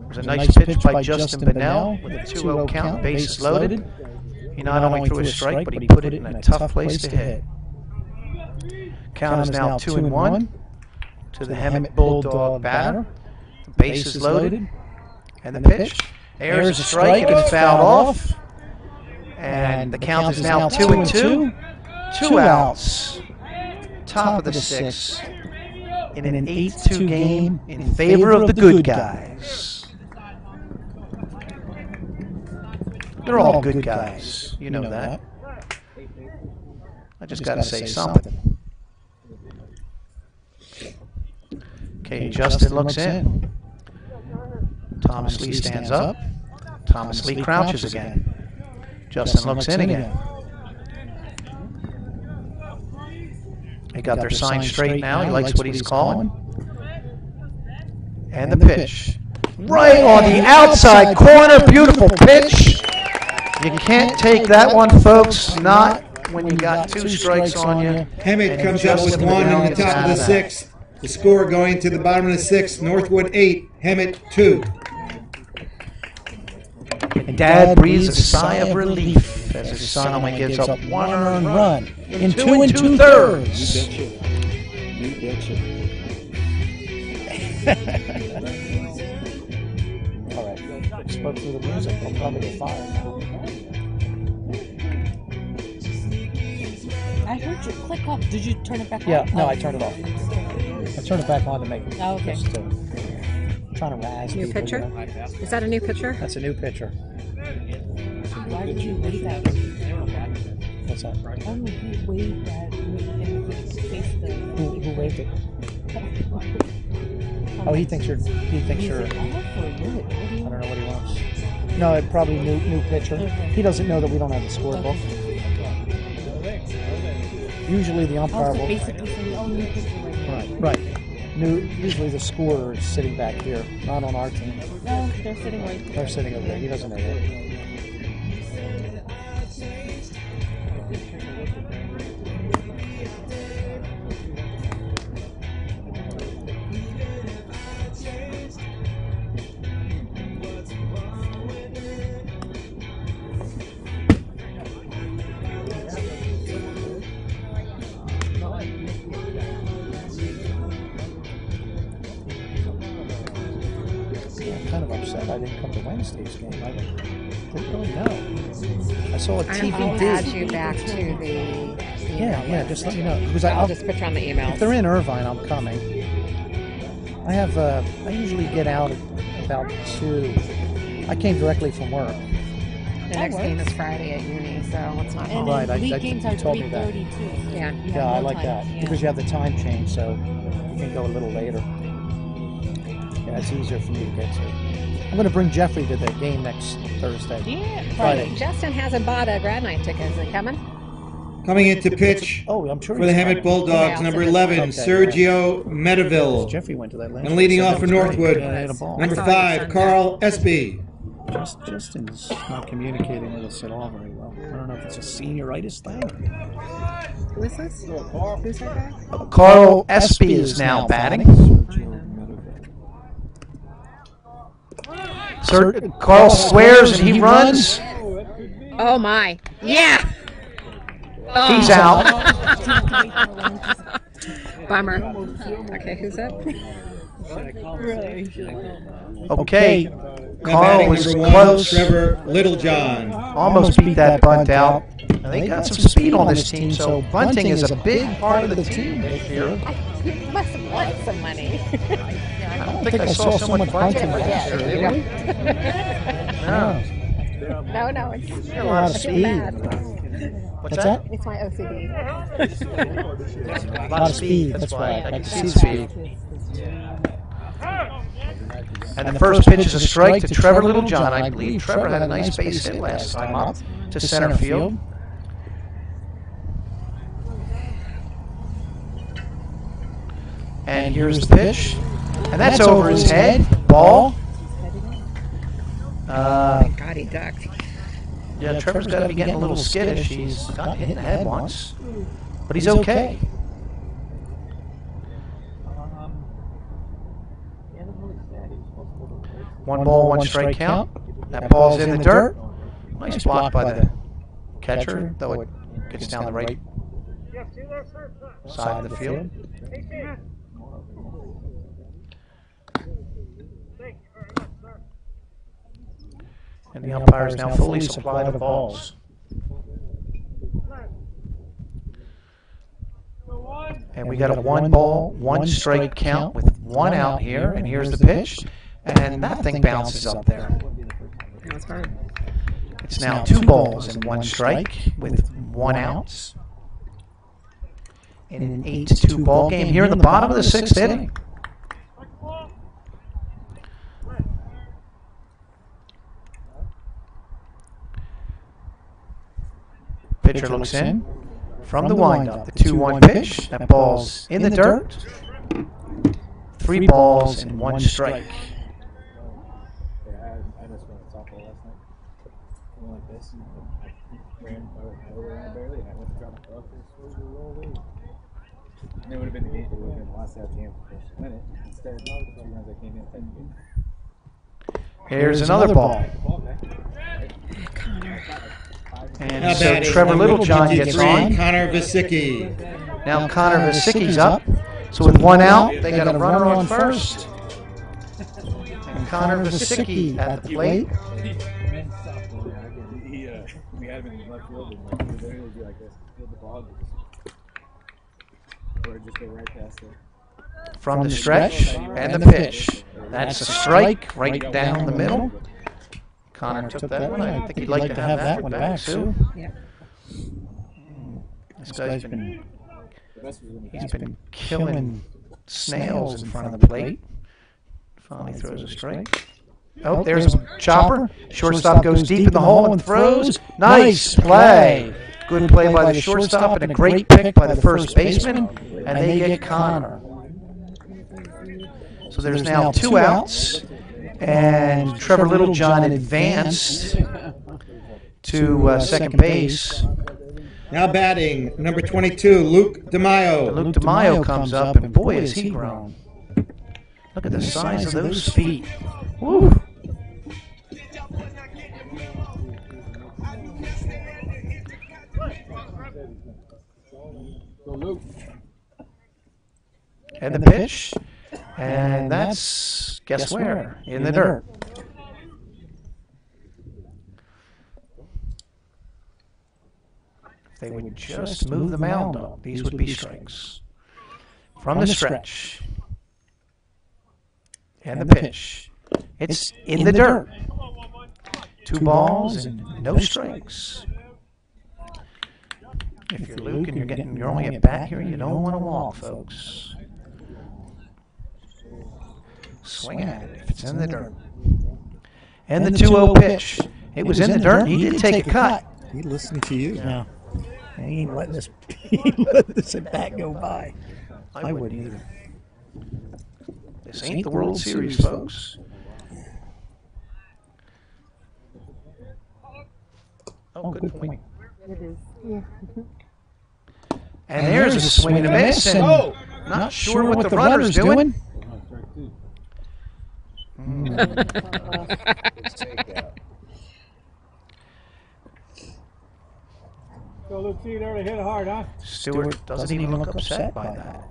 [SPEAKER 3] There's a nice pitch by Justin Bunnell with a 2-0 count, bases loaded. He not only threw a strike, but he put it in a tough place to hit. Count is now 2-1 to the Hemet Bulldog batter. The bases loaded. And the pitch. Airs a strike and it's fouled off. And the count is now 2-2. 2 outs. Top of the 6th in an 8-2 game in favor of the good guys. They're all good guys. You know that. I just got to say something. Okay, Justin looks in. Thomas Lee stands up. Thomas Lee crouches again. Justin looks in again. They got their sign straight now. He likes what he's calling. And the pitch. Right on the outside corner. Beautiful pitch. You can't take that one, folks. Not when you got 2 strikes on you.
[SPEAKER 4] Hemet comes up with 1 on the top of the 6th. The score going to the bottom of the 6th, Northwood 8, Hemet 2.
[SPEAKER 3] And Dad breathes a sigh of relief as his son only gives up 1 earned run in 2 2/3.
[SPEAKER 5] You betcha.
[SPEAKER 2] All right, spoke through the music. I'll probably get fired.
[SPEAKER 6] I heard you click off. Did you turn it back on?
[SPEAKER 2] Yeah, no,
[SPEAKER 6] Oh.
[SPEAKER 2] I turned it off. I turned it back on to make
[SPEAKER 6] Oh, okay.
[SPEAKER 2] just trying to razz
[SPEAKER 1] New
[SPEAKER 2] people,
[SPEAKER 1] picture?
[SPEAKER 2] you know?
[SPEAKER 1] Is that a new picture?
[SPEAKER 2] That's a new picture.
[SPEAKER 6] Why did you wave that?
[SPEAKER 2] What's that?
[SPEAKER 6] Why would you wave that and face the...
[SPEAKER 2] Who waved it? Oh, he thinks you're.
[SPEAKER 6] Is
[SPEAKER 2] you're.
[SPEAKER 6] it off or what? What do
[SPEAKER 2] I
[SPEAKER 6] you
[SPEAKER 2] don't know what he wants. No, it probably new picture.
[SPEAKER 6] Okay.
[SPEAKER 2] He doesn't know that we don't have the scorebook. Usually the umpire
[SPEAKER 6] Also,
[SPEAKER 2] will.
[SPEAKER 6] basically saying, oh, new picture right here.
[SPEAKER 2] Right. Usually the scorer is sitting back here, not on our team.
[SPEAKER 6] No, they're sitting right there.
[SPEAKER 2] They're sitting over there. He doesn't know that. I'm kind of upset I didn't come to Wednesday's game. I didn't really know. I saw a
[SPEAKER 1] I'll
[SPEAKER 2] TV
[SPEAKER 1] add
[SPEAKER 2] dig.
[SPEAKER 1] you back to the
[SPEAKER 2] Yeah, just let me know. Because
[SPEAKER 1] I'll just put you on the email.
[SPEAKER 2] if they're in Irvine, I'm coming. I usually get out at about 2. I came directly from work.
[SPEAKER 1] The next game is Friday at uni, so let's not.
[SPEAKER 6] And
[SPEAKER 2] Right,
[SPEAKER 6] then league
[SPEAKER 2] you
[SPEAKER 6] games are
[SPEAKER 2] told me that.
[SPEAKER 6] 3:30 too.
[SPEAKER 1] Yeah.
[SPEAKER 6] You have
[SPEAKER 2] Yeah, I
[SPEAKER 6] more
[SPEAKER 2] like
[SPEAKER 6] time.
[SPEAKER 2] that.
[SPEAKER 6] Yeah.
[SPEAKER 2] Because you have the time change, so you can go a little later. Yeah, it's easier for me to get to. I'm going to bring Jeffrey to the game next Thursday.
[SPEAKER 6] Yeah.
[SPEAKER 2] Friday.
[SPEAKER 1] Justin hasn't bought a grad night ticket. Is it coming?
[SPEAKER 4] Coming into pitch
[SPEAKER 2] Oh, I'm sure
[SPEAKER 4] for the
[SPEAKER 2] he's
[SPEAKER 4] Hemet
[SPEAKER 2] coming.
[SPEAKER 4] Bulldogs,
[SPEAKER 1] Yeah,
[SPEAKER 4] number
[SPEAKER 1] I'll
[SPEAKER 4] 11,
[SPEAKER 2] Okay,
[SPEAKER 4] Sergio Medeville.
[SPEAKER 2] Jeffrey went to that last
[SPEAKER 4] And leading
[SPEAKER 2] year, so
[SPEAKER 4] off for
[SPEAKER 2] that was great.
[SPEAKER 4] Northwood,
[SPEAKER 2] Yeah, they had a ball.
[SPEAKER 4] number
[SPEAKER 1] I saw your
[SPEAKER 4] 5,
[SPEAKER 1] son
[SPEAKER 4] Carl Espy.
[SPEAKER 2] Justin's not communicating with us at all very well. I don't know if it's a senioritis thing.
[SPEAKER 1] Who is this? Who's that guy?
[SPEAKER 3] Carl Espy is now batting. Sir, Carl swears and he runs.
[SPEAKER 1] Oh my! Yeah.
[SPEAKER 3] He's out.
[SPEAKER 1] Bummer. Okay, who's up?
[SPEAKER 3] Okay.
[SPEAKER 4] Now
[SPEAKER 3] Carl
[SPEAKER 4] batting
[SPEAKER 3] was
[SPEAKER 4] number 1,
[SPEAKER 3] close.
[SPEAKER 4] Trevor Littlejohn.
[SPEAKER 3] Almost beat that bunt out. And they got some speed on this team, so bunting is a big part of the team this year.
[SPEAKER 1] You must have won some money.
[SPEAKER 3] I don't think I saw so much bunting last year, did we? No.
[SPEAKER 1] No, it's
[SPEAKER 3] A lot of speed.
[SPEAKER 1] bad.
[SPEAKER 3] What's that?
[SPEAKER 1] It's my OCD.
[SPEAKER 3] A lot of speed. That's why I can see the speed. And the first pitch is a strike to Trevor Littlejohn. I believe Trevor had a nice base hit last time up to center field. And here's the pitch. And that's over his head. Ball.
[SPEAKER 1] God, he ducked.
[SPEAKER 3] Yeah, Trevor's got to be getting a little skittish. He's got hit in the head once. But he's okay. One ball, one strike count. That ball's in the dirt. Nice block by the catcher, though it gets down the right side of the field. And the umpire is now fully supplied with balls. And we got a 1 ball, 1 strike count with 1 out here. And here's the pitch. And that thing bounces up there.
[SPEAKER 1] That's hard.
[SPEAKER 3] It's now 2 balls and 1 strike with 1 out. In an 8-2 ball game here in the bottom of the 6th inning. Pitcher looks in from the windup. The 2-1 pitch. That ball's in the dirt. 3 balls and 1 strike.
[SPEAKER 7] I just went to softball last night. Went like this. I ran barely, and I went to drop my glove and roll in. And it would have been the game. It would have been the last out of the game for the first minute. Instead, no, the 2 runs I came in.
[SPEAKER 3] Here's another ball.
[SPEAKER 4] Now
[SPEAKER 3] And so
[SPEAKER 4] batting
[SPEAKER 3] Trevor
[SPEAKER 4] number
[SPEAKER 3] Littlejohn gets
[SPEAKER 4] 53,
[SPEAKER 3] on.
[SPEAKER 4] Connor Vasicki.
[SPEAKER 3] Now Connor Vasicki's up. So with 1 out, they got a runner on first. And Connor Vasicki at the plate.
[SPEAKER 7] We had him in the left field, and he would literally be like this, field the ball, and just Or just go right past it.
[SPEAKER 3] From the stretch and the pitch. That's a strike right down the middle. Connor took that one. I think he'd like to have that one back, Sue.
[SPEAKER 1] Yeah.
[SPEAKER 3] This guy's been,
[SPEAKER 7] The best was when he
[SPEAKER 3] he's been killing snails in front of the plate. Finally throws a strike. Oh, there's a chopper. Shortstop goes deep in the hole and throws. Nice play. Good play by the shortstop and a great pick by the first baseman. And they get Connor. So there's now 2 outs. And Trevor Littlejohn advanced to second base.
[SPEAKER 4] Now batting, number 22, Luke DeMaio.
[SPEAKER 3] Luke DeMaio comes up, and boy, has he grown. Look at the size of those feet. Woo. And the pitch. And that's, guess where? In the dirt. If they would just move the mound up, these would be strikes. From the stretch. And the pitch. It's in the dirt. 2 balls and no strikes. If you're Luke and you're only at bat here, you don't want to walk, folks. Swing at it if it's in the dirt. And the 2-0 pitch. It was in the dirt. He did take a cut.
[SPEAKER 2] He listened to you. Yeah. He ain't letting this at bat go by. I wouldn't either.
[SPEAKER 3] This ain't the World Series, folks. Oh, good point.
[SPEAKER 6] It is. Yeah.
[SPEAKER 3] And there's a swing and a miss. And not sure what the runner's doing.
[SPEAKER 8] So Luke, see, they already hit it hard, huh?
[SPEAKER 3] Stewart doesn't even look upset by that.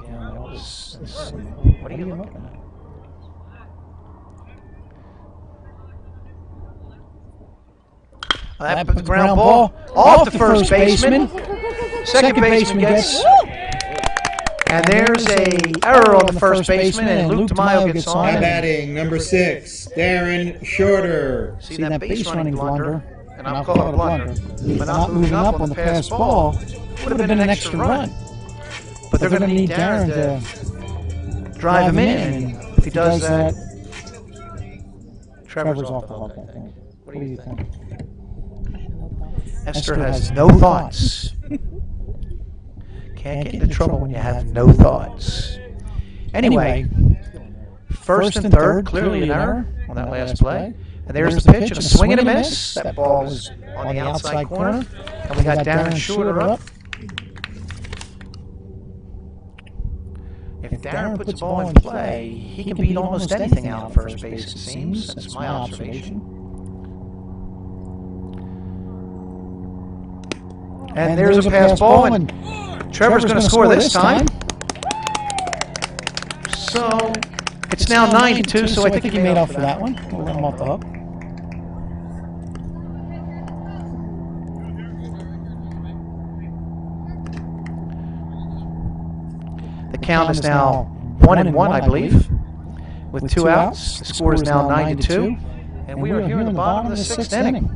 [SPEAKER 3] Yeah, that was. What are you looking at? That puts the ground ball off the first baseman. Second baseman gets. And there's a error on the first baseman, and Luke DeMaio gets on.
[SPEAKER 4] Now batting, number 6, Darren Shorter.
[SPEAKER 3] See that base running blunder, and I'll call it a blunder, but not moving up on the pass ball would have been an extra run. But they're going to need Darren to drive him in, and if he does that, Trevor's off the hook, I think. What do you think? Esther has no thoughts. Can't get into trouble when you have no thoughts. Anyway, first and third, clearly an error on that last play. And there's the pitch and a swing and a miss. That ball was on the outside corner. And we got Darren Shorter up. If Darren puts the ball in play, he can beat almost anything out at first base, it seems. That's my observation. And there's a pass ball, and Trevor's going to score this time. So it's now 9-2, so I think he made up for that one. We'll let him off the hook. The count is now 1-1, I believe, with 2 outs. The score is now 9-2, and we are here in the bottom of the 6th inning.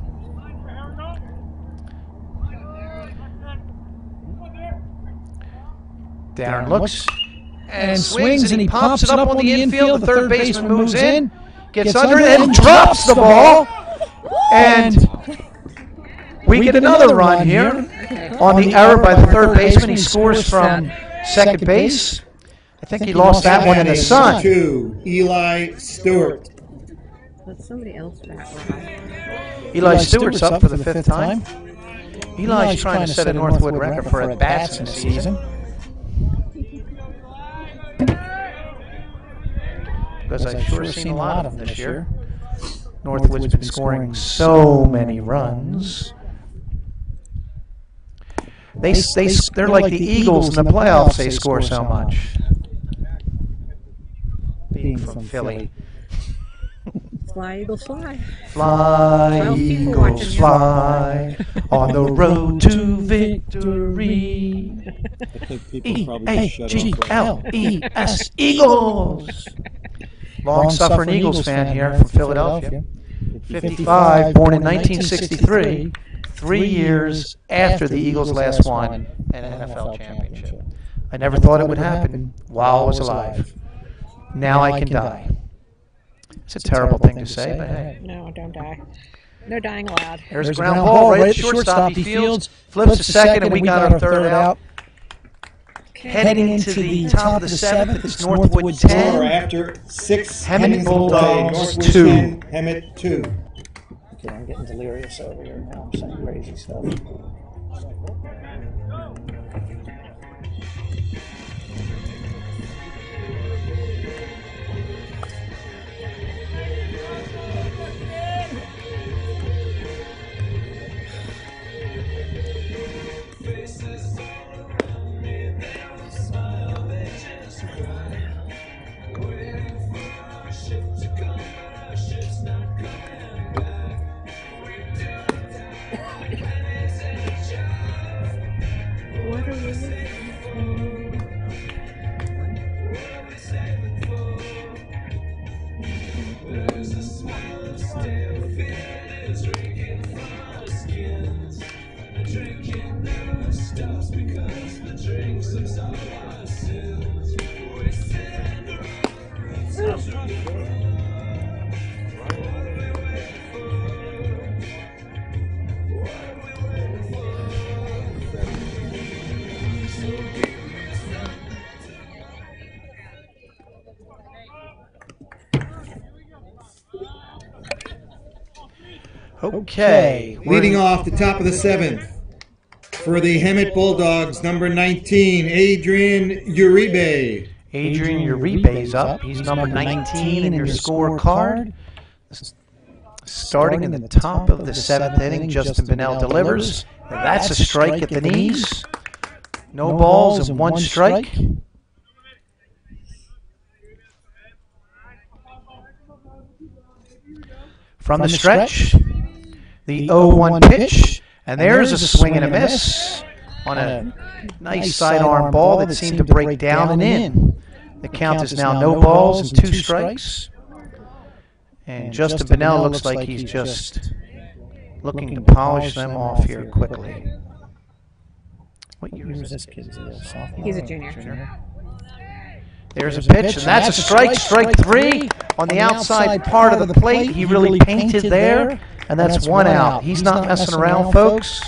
[SPEAKER 3] Darren looks and swings, and he pops it up on the infield. The third baseman moves in, gets under it, and drops the ball. And we get another run here on the error by the third baseman. He scores from second base. I think he lost that one in the sun.
[SPEAKER 4] 2, Eli Stewart.
[SPEAKER 1] Let somebody else back.
[SPEAKER 3] Eli Stewart's up for the 5th time. Eli's trying to set a Northwood record for at-bats in the season. Because I've sure seen a lot of them this year. Northwood's been scoring so many runs. They're like the Eagles in the playoffs. They score so much. Being from Philly.
[SPEAKER 6] Fly, Eagles, fly.
[SPEAKER 3] Fly,
[SPEAKER 6] 12 people
[SPEAKER 3] Eagles,
[SPEAKER 6] watching.
[SPEAKER 3] fly on the road to victory.
[SPEAKER 5] I think people probably shut off
[SPEAKER 3] E-A-G-L-E-S, Eagles. Long-suffering Eagles fan here from Philadelphia. 55, born in 1963, 3 years after the Eagles last won an NFL championship. I never thought it would happen while I was alive. Now I can die. It's a terrible thing to say, but hey.
[SPEAKER 1] No, don't die. No dying allowed.
[SPEAKER 3] There's a ground ball right at the shortstop. He fields, flips to second, and we got our third out. Heading into the top of the seventh, it's Northwood 10.
[SPEAKER 4] Or after 6
[SPEAKER 3] Hemet Bulldogs
[SPEAKER 4] Northwood
[SPEAKER 3] 2.
[SPEAKER 4] 10, Hemet 2.
[SPEAKER 2] Okay, I'm getting delirious over here now. I'm saying crazy stuff.
[SPEAKER 6] What are we looking
[SPEAKER 3] Okay.
[SPEAKER 4] Leading off the top of the seventh for the Hemet Bulldogs, number 19, Adrian Uribe.
[SPEAKER 3] Adrian Uribe's up. He's number 19 in your scorecard. Starting in the top of the seventh inning, Justin Bennell delivers. That's a strike at the knees. No balls and one strike. From the stretch, the 0-1 pitch, and there's a swing and a miss on a nice sidearm ball that seemed to break down and in. The count is now no balls and 2 strikes. And Justin Bennell looks like he's just looking to polish them off here quickly. What year is this kid?
[SPEAKER 1] He's a junior.
[SPEAKER 3] There's a pitch, and that's a strike. Strike 3 on the outside part of the plate. He really painted there, and that's 1 out. He's not messing around, folks.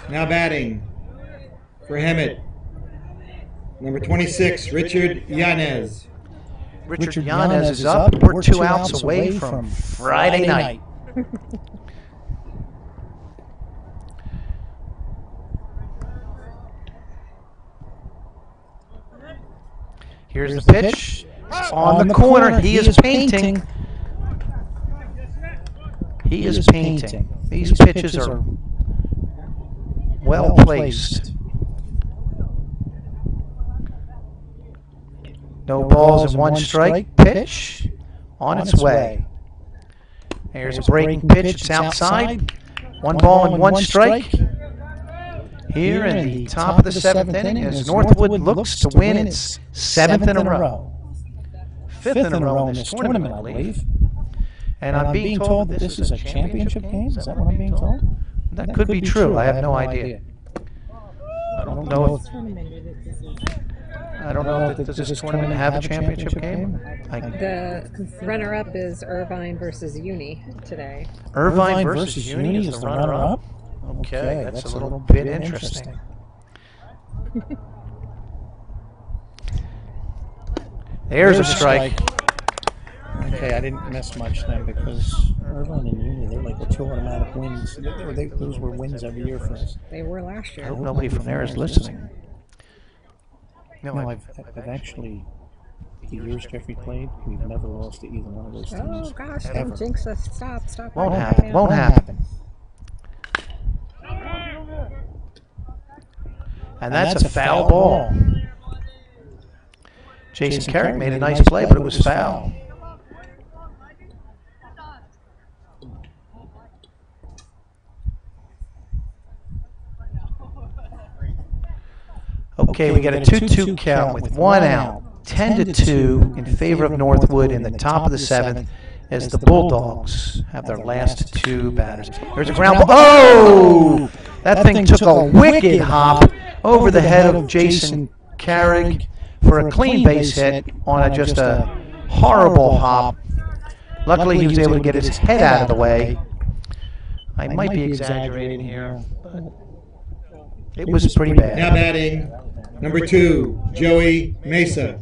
[SPEAKER 4] Now batting for Hemet, number 26, Richard Yanez.
[SPEAKER 3] Richard Yanez is up. We're 2 outs away from Friday night. Here's the pitch. It's on the corner. He is painting. He is painting. These pitches are well placed. No balls and 1 strike. Pitch on its way. Here's a breaking pitch. It's outside. 1 ball and 1 strike. Here in the top of the 7th inning, as Northwood looks to win its 7th in a row. 5th in a row in this tournament, I believe. And I'm being told that this is a championship game. Is that what I'm being told? That could be true. I have no idea. I don't know if does this tournament have a championship game?
[SPEAKER 1] The runner-up is Irvine versus Uni today.
[SPEAKER 3] Irvine versus Uni is the runner-up? Okay, that's a little bit interesting. There's a strike.
[SPEAKER 2] Okay, I didn't miss much then because Irvine and Uni, they're like the 2 automatic wins. Those were wins every year for us.
[SPEAKER 1] They were last
[SPEAKER 3] I
[SPEAKER 1] year.
[SPEAKER 3] hope nobody from there is listening.
[SPEAKER 2] No, I've actually, the years Jeffrey played, we've never lost to either one of those teams.
[SPEAKER 1] Oh gosh,
[SPEAKER 2] Ever.
[SPEAKER 1] don't jinx us. Stop.
[SPEAKER 3] Won't
[SPEAKER 1] right
[SPEAKER 3] happen.
[SPEAKER 1] now.
[SPEAKER 3] Won't happen. And that's a foul ball. Jason Carrick made a nice play, but it was foul. Okay, we got a 2-2 count with 1 out. 10-2 in favor of Northwood in the top of the 7th as the Bulldogs have their last 2 batters. There's a ground ball. Oh! That thing took a wicked hop over the head of Jason Carrig for a clean base hit on just a horrible hop. Luckily, he was able to get his head out of the way. I might be exaggerating here, but it was pretty bad.
[SPEAKER 4] Now batting, number 2, Joey Mesa.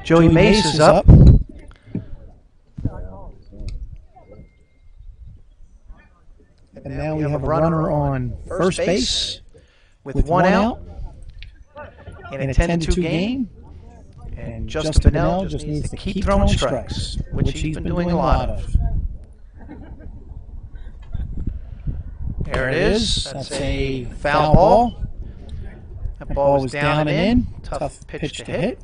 [SPEAKER 3] Joey Mesa's up.
[SPEAKER 2] And now we have a runner on first base with 1 out
[SPEAKER 3] in a 10-2 game. And Justin Pinnell just needs to keep throwing strikes, which he's been doing a lot of. There it is. That's a foul ball. That ball was down and in. Tough pitch to hit.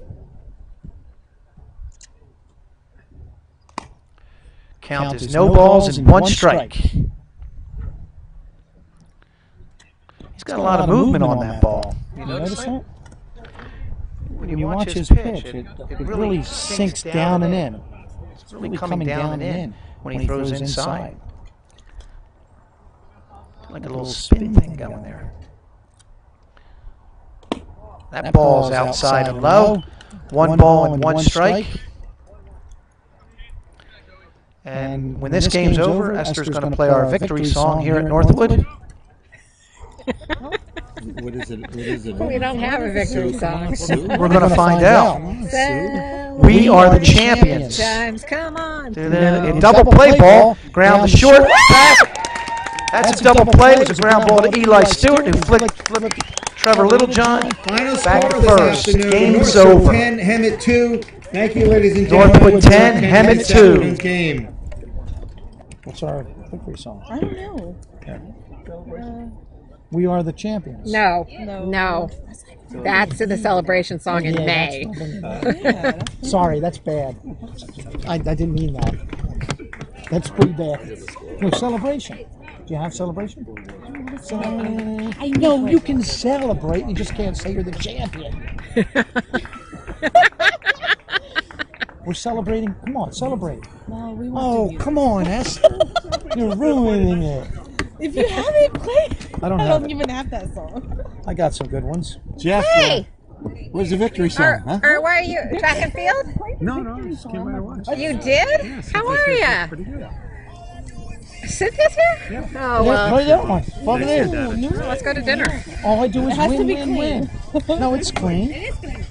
[SPEAKER 3] Count is no balls and 1 strike. He's got a lot of movement on that ball. You notice that?
[SPEAKER 2] When you watch his pitch, it really sinks down and in.
[SPEAKER 3] It's really coming down and in when he throws inside. Like a little spin thing going there. That ball's outside and low. 1 ball and 1 strike. And when this game's over, Esther's going to play our victory song here at Northwood.
[SPEAKER 5] What is it?
[SPEAKER 1] We don't have a victory song.
[SPEAKER 3] We're going to find out. We are the champions.
[SPEAKER 1] Times, come on.
[SPEAKER 3] In double play ball, ground to short. That's a double play. It was a ground ball to Eli Stewart, who flipped Trevor Littlejohn
[SPEAKER 4] Final
[SPEAKER 3] back
[SPEAKER 4] score
[SPEAKER 3] to
[SPEAKER 4] this
[SPEAKER 3] first.
[SPEAKER 4] afternoon,
[SPEAKER 3] Game's
[SPEAKER 4] Northwood
[SPEAKER 3] over.
[SPEAKER 4] 10, Hemet 2. Thank you, ladies and gentlemen.
[SPEAKER 3] Northwood 10, Hemet
[SPEAKER 4] This
[SPEAKER 3] 2.
[SPEAKER 4] afternoon's game.
[SPEAKER 2] What's our victory song?
[SPEAKER 6] I don't know.
[SPEAKER 2] We are the champions.
[SPEAKER 1] No. That's the celebration song in May.
[SPEAKER 2] Sorry, that's bad. I didn't mean that. That's pretty bad. No, celebration. Do you have celebration? I know you can celebrate. You just can't say you're the champion. We're celebrating. Come on, celebrate.
[SPEAKER 6] No, we want to.
[SPEAKER 2] Come on, Esther. You're ruining it.
[SPEAKER 6] If you have it, play it.
[SPEAKER 2] I don't
[SPEAKER 6] even have that song.
[SPEAKER 2] I got some good ones.
[SPEAKER 5] Jeff,
[SPEAKER 1] Hey!
[SPEAKER 5] where's the victory song? Huh?
[SPEAKER 1] Or where are you? Track and field?
[SPEAKER 5] No, I just came right away.
[SPEAKER 1] You did? How are you?
[SPEAKER 5] Pretty good.
[SPEAKER 1] Cynthia's here? Oh, well.
[SPEAKER 2] Play that one. Over there.
[SPEAKER 1] Let's go to dinner.
[SPEAKER 2] All I do is
[SPEAKER 6] has to
[SPEAKER 2] win,
[SPEAKER 6] be
[SPEAKER 2] win,
[SPEAKER 6] clean.
[SPEAKER 2] win. No, it's clean.
[SPEAKER 10] It is clean.